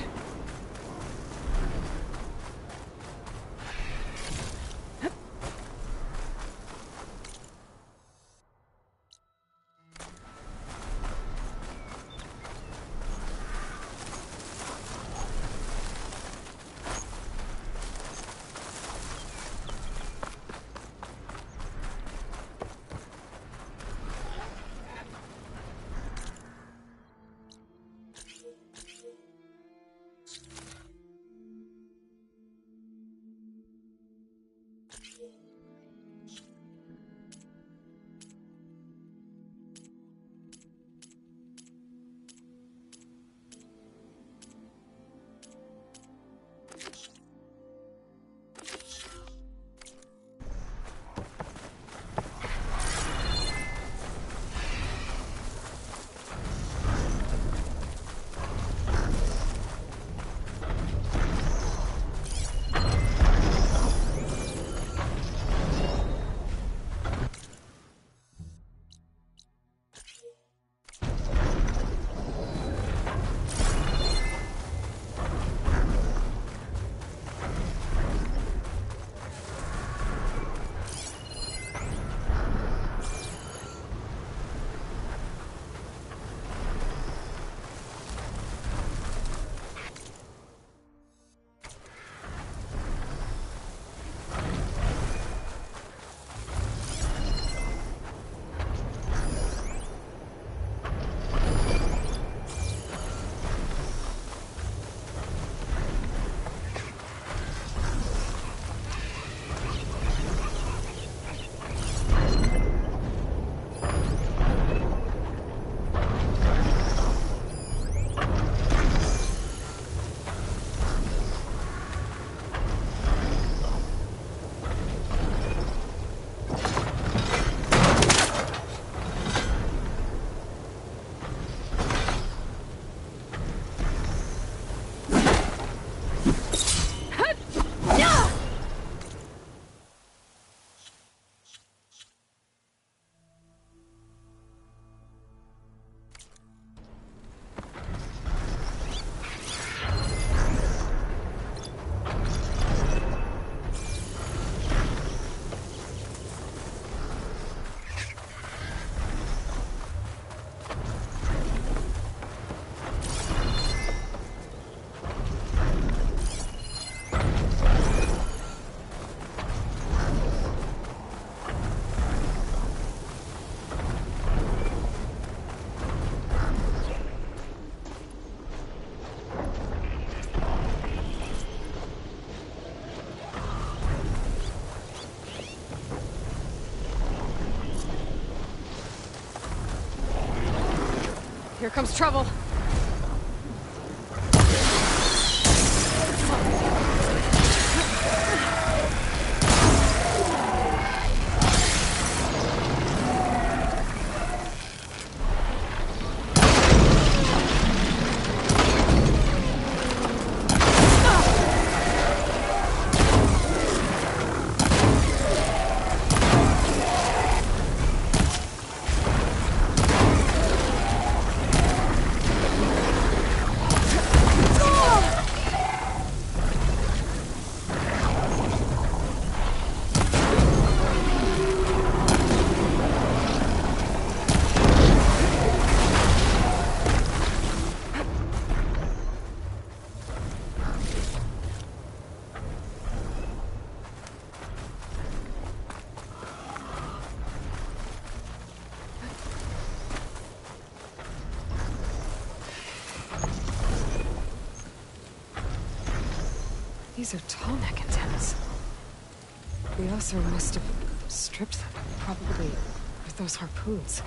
Here comes trouble. These are tall neck antennas. The Ossar must have stripped them, probably with those harpoons.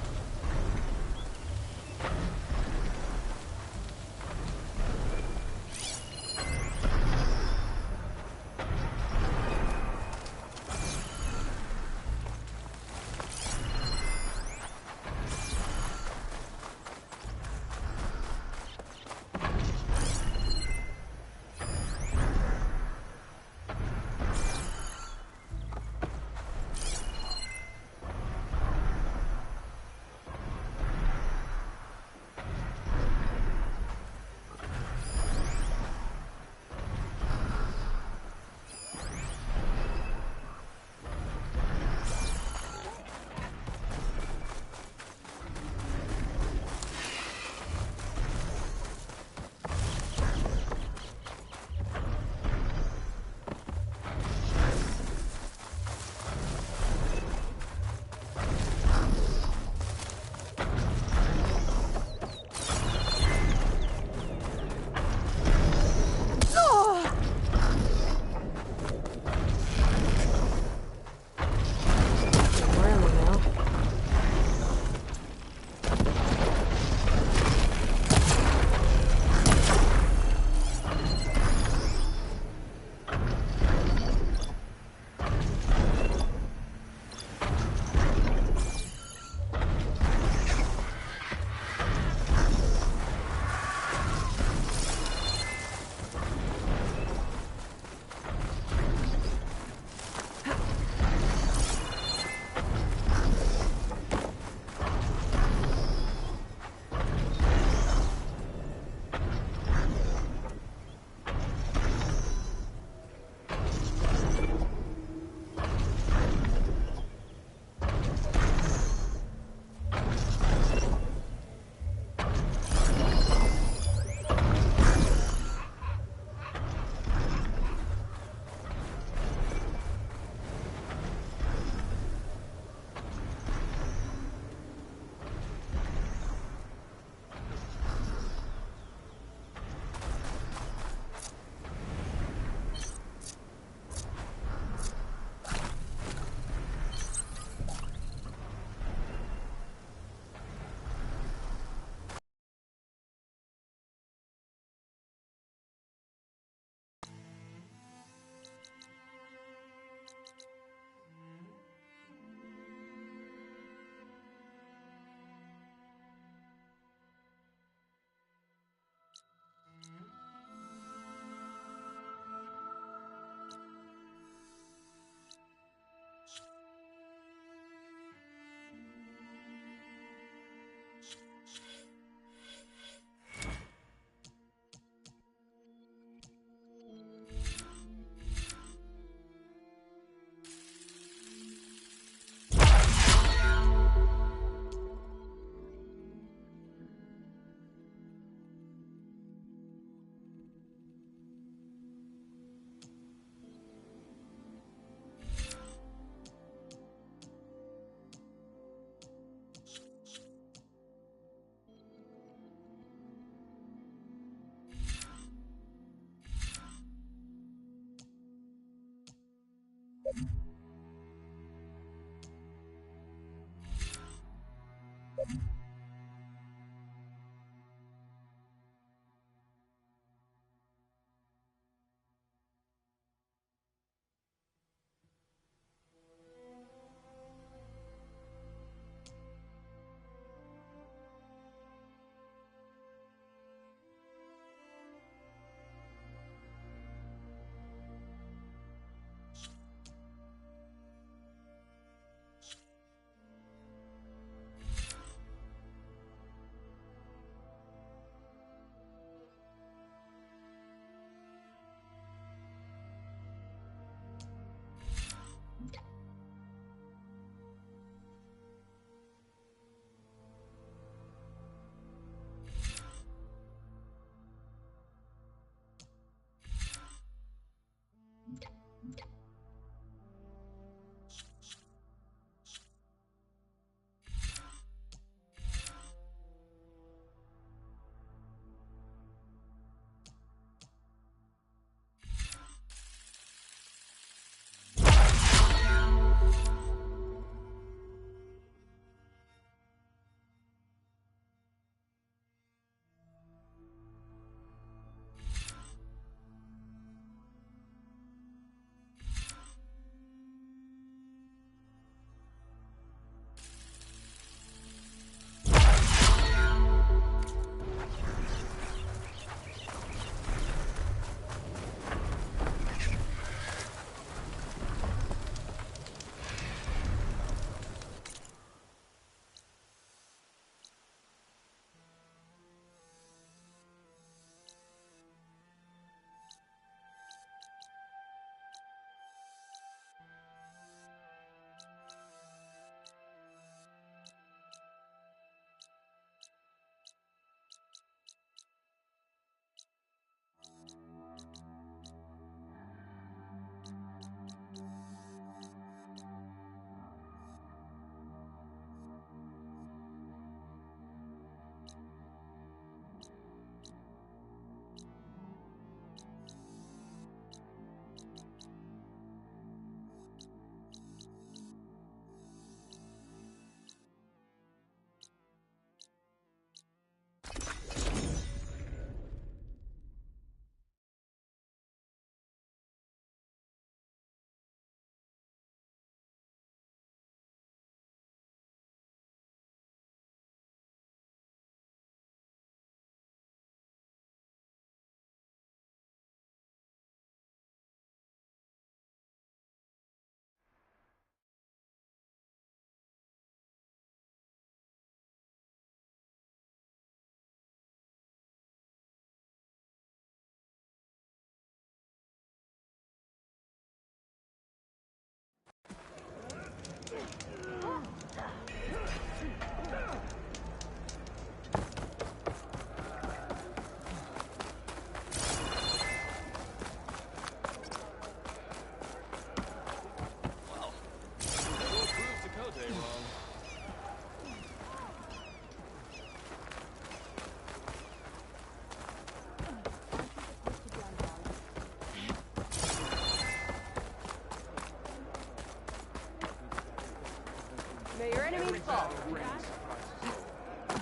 May your enemies fall.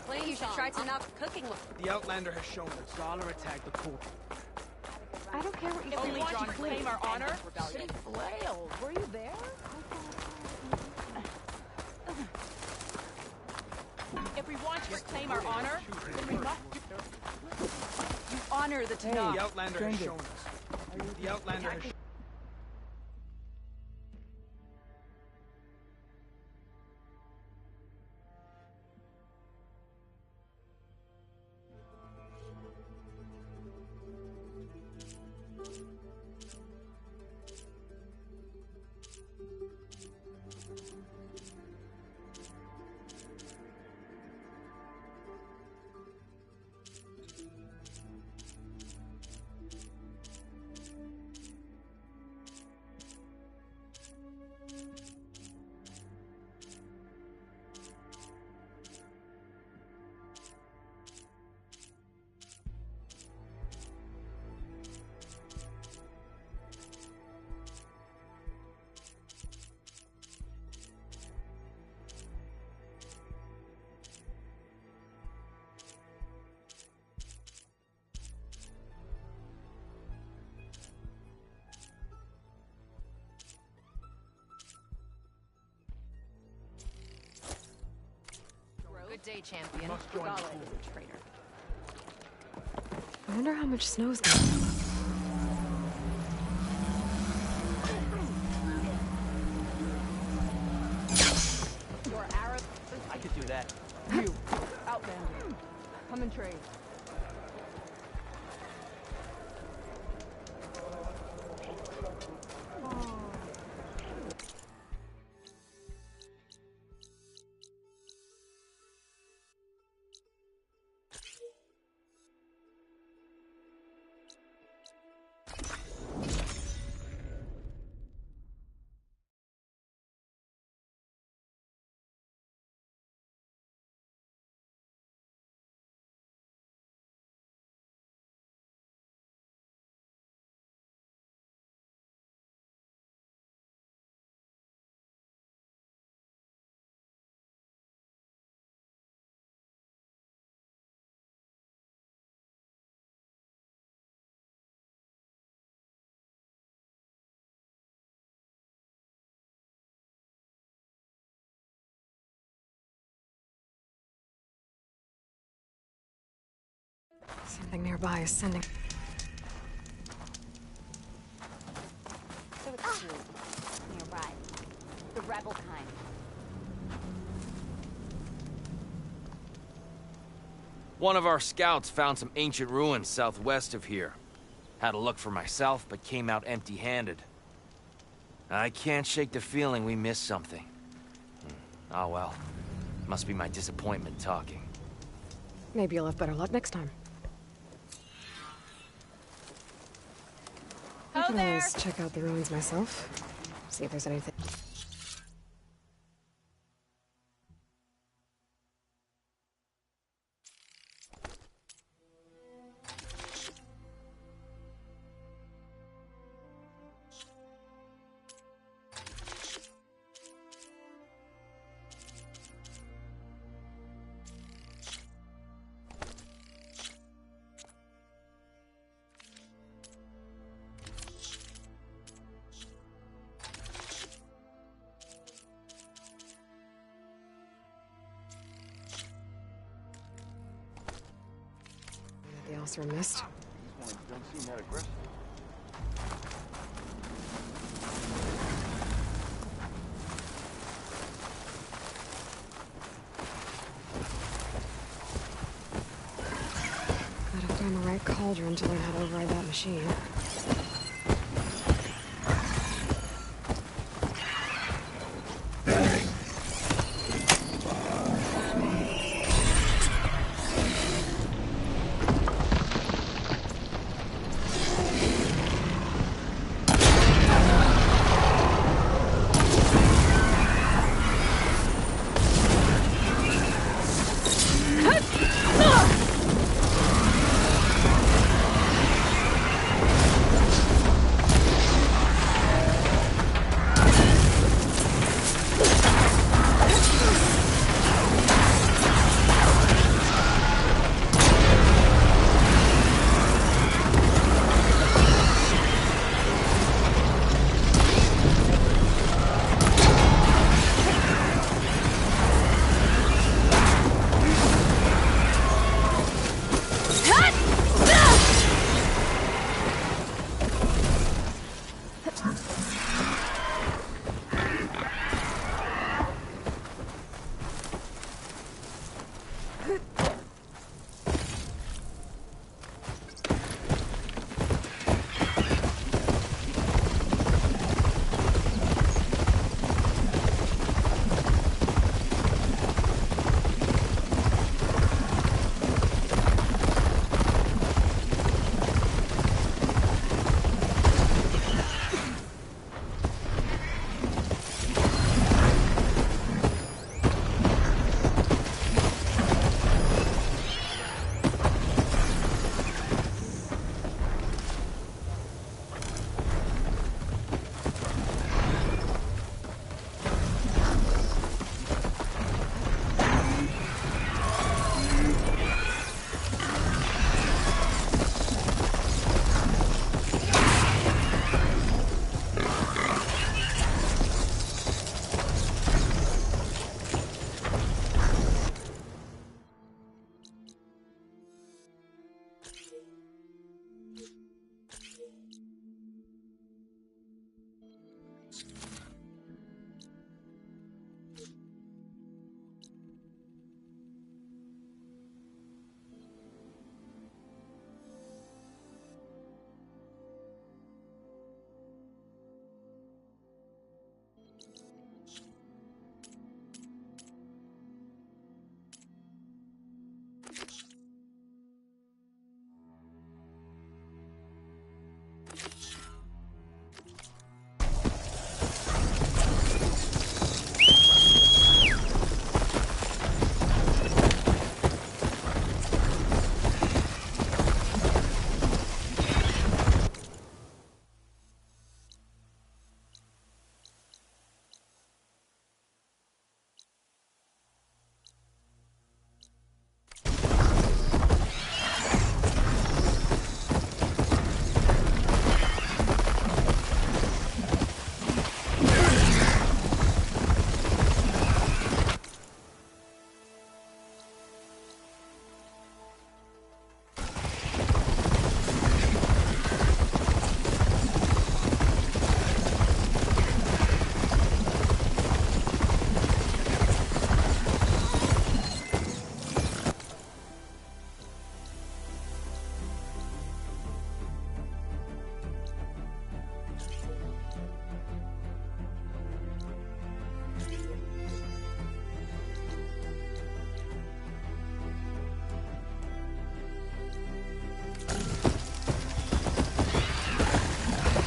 Well, you should try some out cooking. The Outlander has shown us. Dollar attacked the court. I don't care what you If we want John to claim our honor, City flailed. Were you there? if we want to reclaim our honor, then we must you honor the Tanakh. The Outlander has shown us. The Outlander has Good day, champion. Gala is a traitor. I wonder how much snow's going on. You're Arab. I could do that. You, Outlander. Come and trade. Something nearby is sending. So it's true. Nearby. The rebel kind. One of our scouts found some ancient ruins southwest of here. Had a look for myself, but came out empty-handed. I can't shake the feeling we missed something. Oh well. Must be my disappointment talking. Maybe you'll have better luck next time. I can always check out the ruins myself. See if there's anything. Anything else we missed? These ones don't seem that aggressive. Gotta find the right cauldron to learn how to override that machine.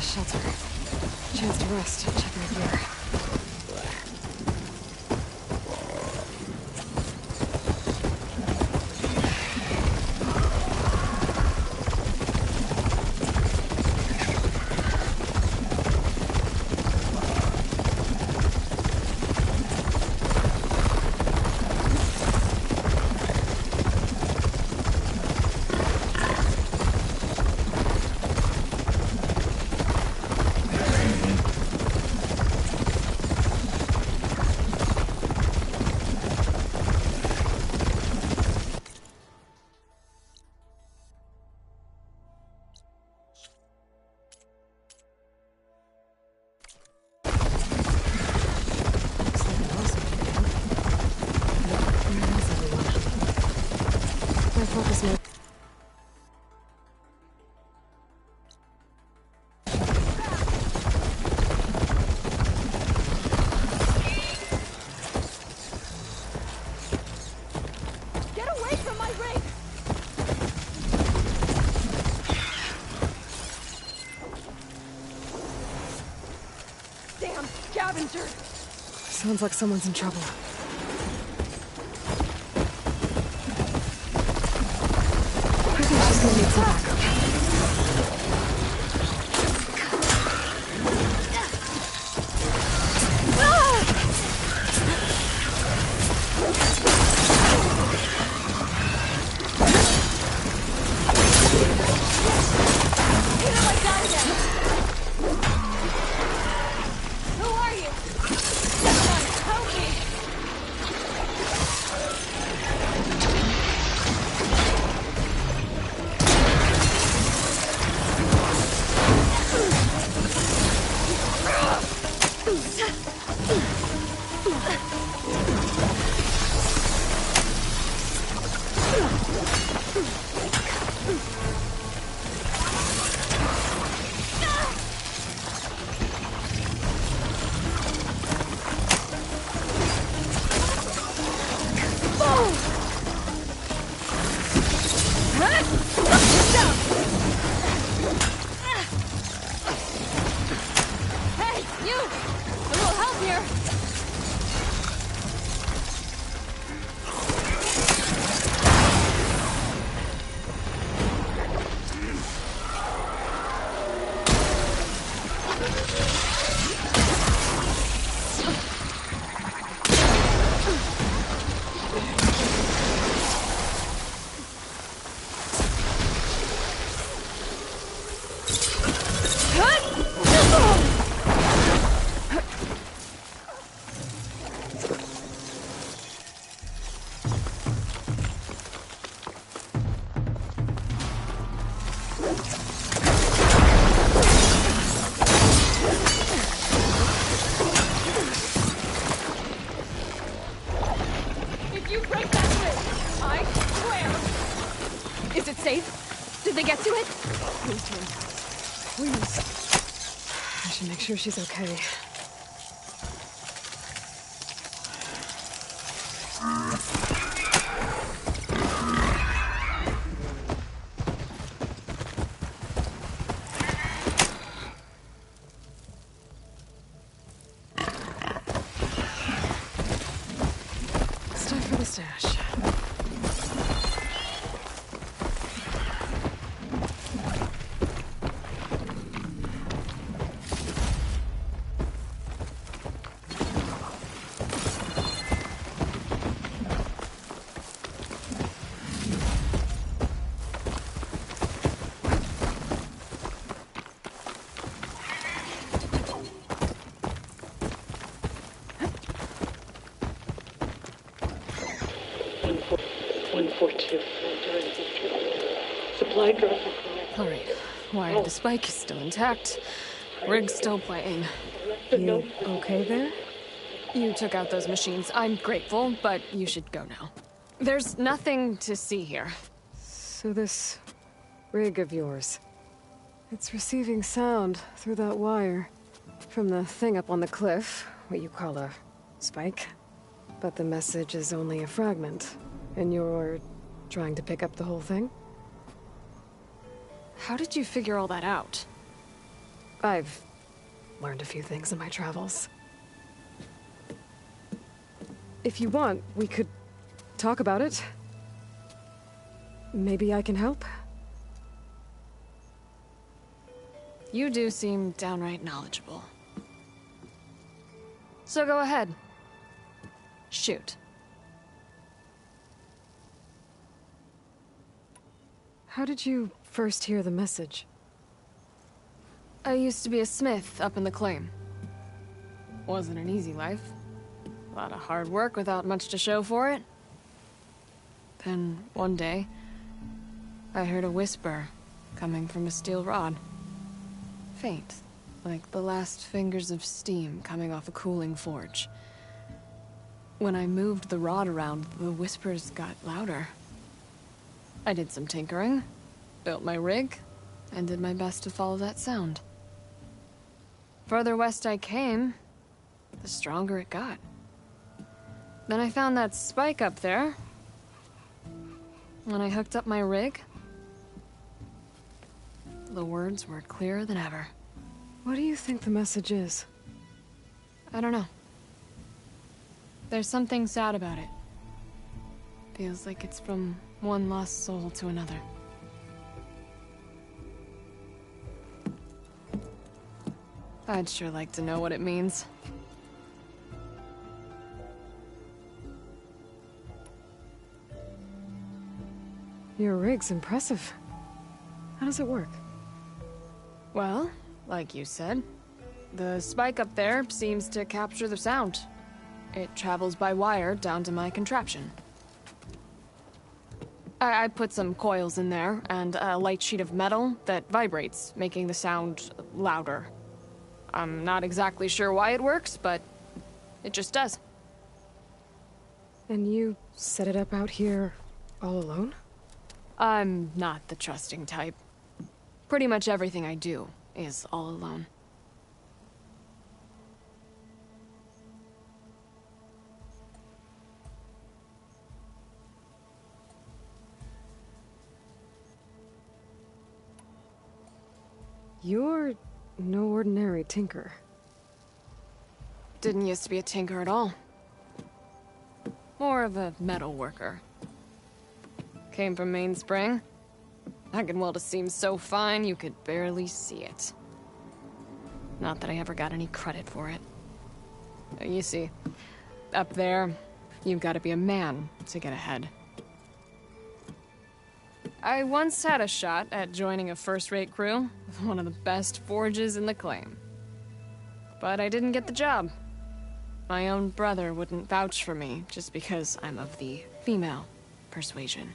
Shelter. Chance to rest. Check my gear. Focus mode. Get away from my rig! Damn scavenger! Sounds like someone's in trouble. Gonna need some backup. Who are you? Someone help me! safe? Did they get to it? Please, Jim. Please. I should make sure she's okay. 142. Supply drop. Alright. Why, the spike is still intact. Rig's still playing. You okay there? You took out those machines. I'm grateful, but you should go now. There's nothing to see here. So this rig of yours, it's receiving sound through that wire from the thing up on the cliff, what you call a spike. But the message is only a fragment, and you're trying to pick up the whole thing? How did you figure all that out? I've learned a few things in my travels. If you want, we could talk about it. Maybe I can help? You do seem downright knowledgeable. So go ahead. Shoot. How did you first hear the message? I used to be a smith up in the claim. Wasn't an easy life. A lot of hard work without much to show for it. Then, one day, I heard a whisper coming from a steel rod. Faint, like the last fingers of steam coming off a cooling forge. When I moved the rod around, the whispers got louder. I did some tinkering, built my rig, and did my best to follow that sound. Further west I came, the stronger it got. Then I found that spike up there. When I hooked up my rig, the words were clearer than ever. What do you think the message is? I don't know. There's something sad about it. Feels like it's from one lost soul to another. I'd sure like to know what it means. Your rig's impressive. How does it work? Well, like you said, the spike up there seems to capture the sound. It travels by wire down to my contraption. I put some coils in there and a light sheet of metal that vibrates, making the sound louder. I'm not exactly sure why it works, but it just does. And you set it up out here all alone? I'm not the trusting type. Pretty much everything I do is all alone. You're no ordinary tinker. Didn't used to be a tinker at all. More of a metal worker. Came from Mainspring. I can weld a seam so fine you could barely see it. Not that I ever got any credit for it. You see, up there, you've got to be a man to get ahead. I once had a shot at joining a first-rate crew with one of the best forges in the claim. But I didn't get the job. My own brother wouldn't vouch for me just because I'm of the female persuasion.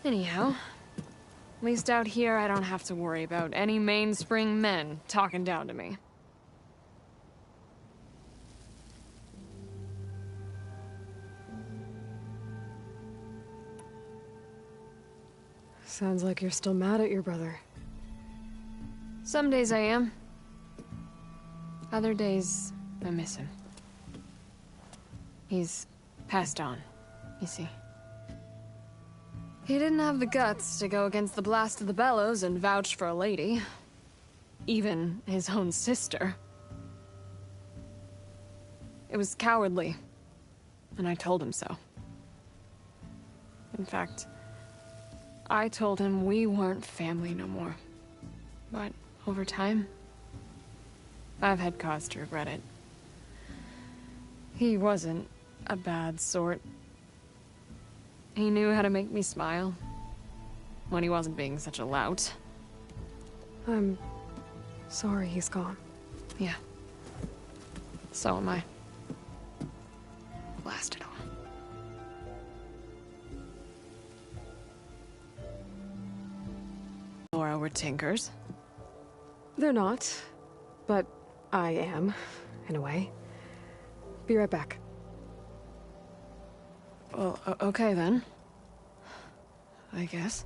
Anyhow, at least out here I don't have to worry about any Mainspring men talking down to me. Sounds like you're still mad at your brother. Some days I am. Other days, I miss him. He's passed on, you see. He didn't have the guts to go against the blast of the bellows and vouch for a lady. Even his own sister. It was cowardly, and I told him so. In fact, I told him we weren't family no more. But over time, I've had cause to regret it. He wasn't a bad sort. He knew how to make me smile when he wasn't being such a lout. I'm sorry he's gone. Yeah. So am I. know we're tinkers. They're not, but I am, in a way. Be right back. Well, okay then. I guess.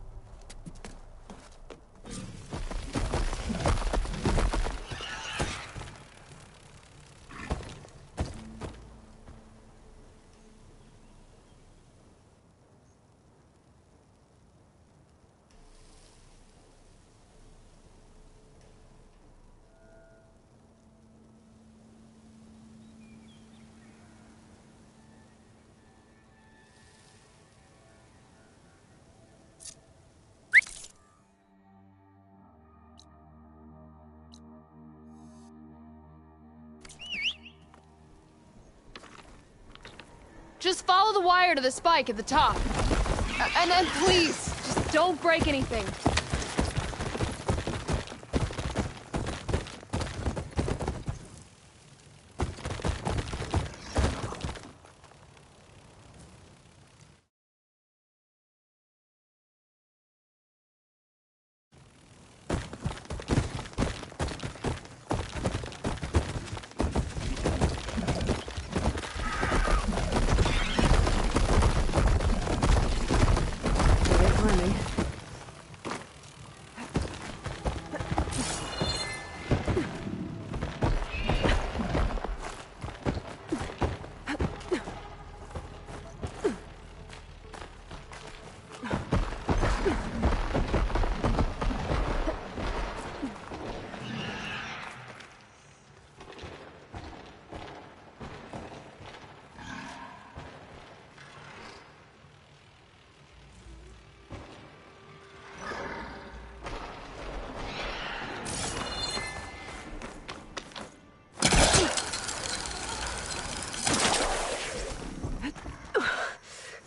Just follow the wire to the spike at the top. And then please, just don't break anything.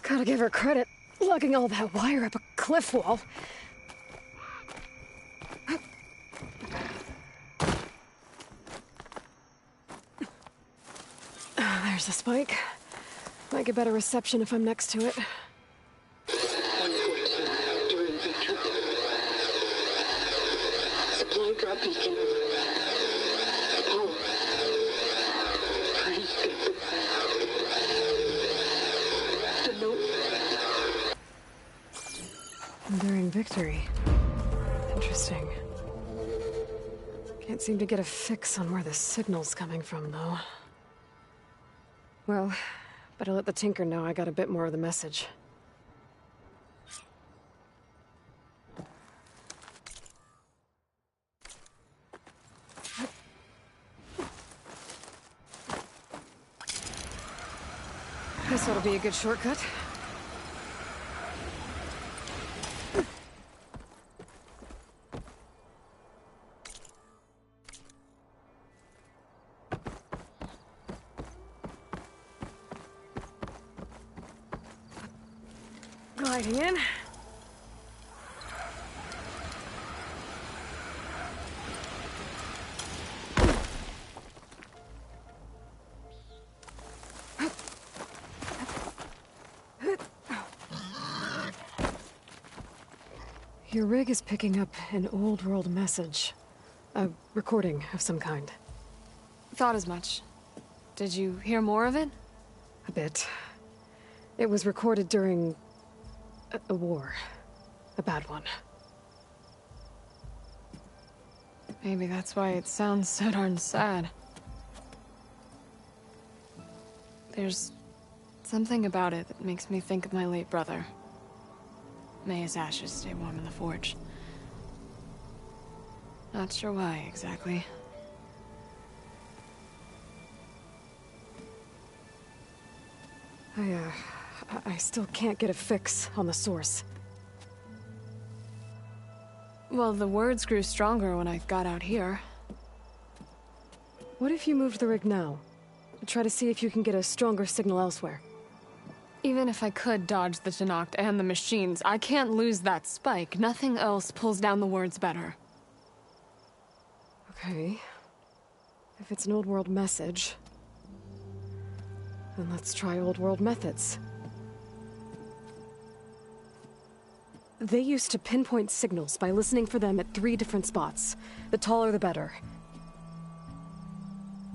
Gotta give her credit, lugging all that wire up a cliff wall. There's the spike. Might get better reception if I'm next to it. Supply drop beacon. Oh. The note. Enduring victory. Interesting. Can't seem to get a fix on where the signal's coming from, though. Well, better let the Tinker know I got a bit more of the message. This ought to be a good shortcut. Gliding in. Your rig is picking up an old world message. A recording of some kind. Thought as much. Did you hear more of it? A bit. It was recorded during a war. A bad one. Maybe that's why it sounds so darn sad. There's something about it that makes me think of my late brother. May his ashes stay warm in the forge. Not sure why, exactly. I still can't get a fix on the source. Well, the words grew stronger when I got out here. What if you moved the rig now? Try to see if you can get a stronger signal elsewhere. Even if I could dodge the Tenakth and the machines, I can't lose that spike. Nothing else pulls down the words better. Okay. If it's an old world message, then let's try old world methods. They used to pinpoint signals by listening for them at 3 different spots. The taller the better.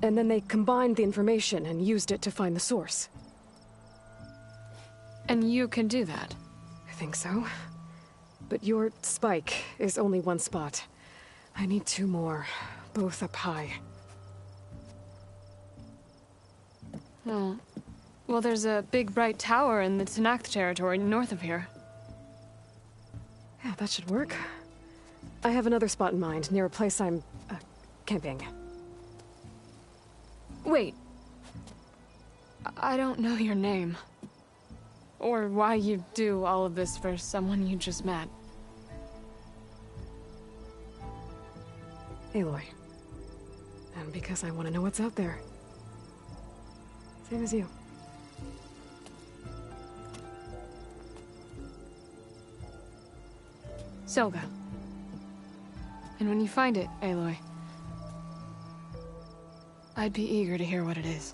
And then they combined the information and used it to find the source. And you can do that? I think so. But your spike is only 1 spot. I need 2 more, both up high. Oh. Well, there's a big bright tower in the Tenakth territory north of here. Yeah, that should work. I have another spot in mind, near a place I'm, camping. Wait. I don't know your name. Or why you do all of this for someone you just met. Aloy. And because I want to know what's out there. Same as you. Selga. And when you find it, Aloy, I'd be eager to hear what it is.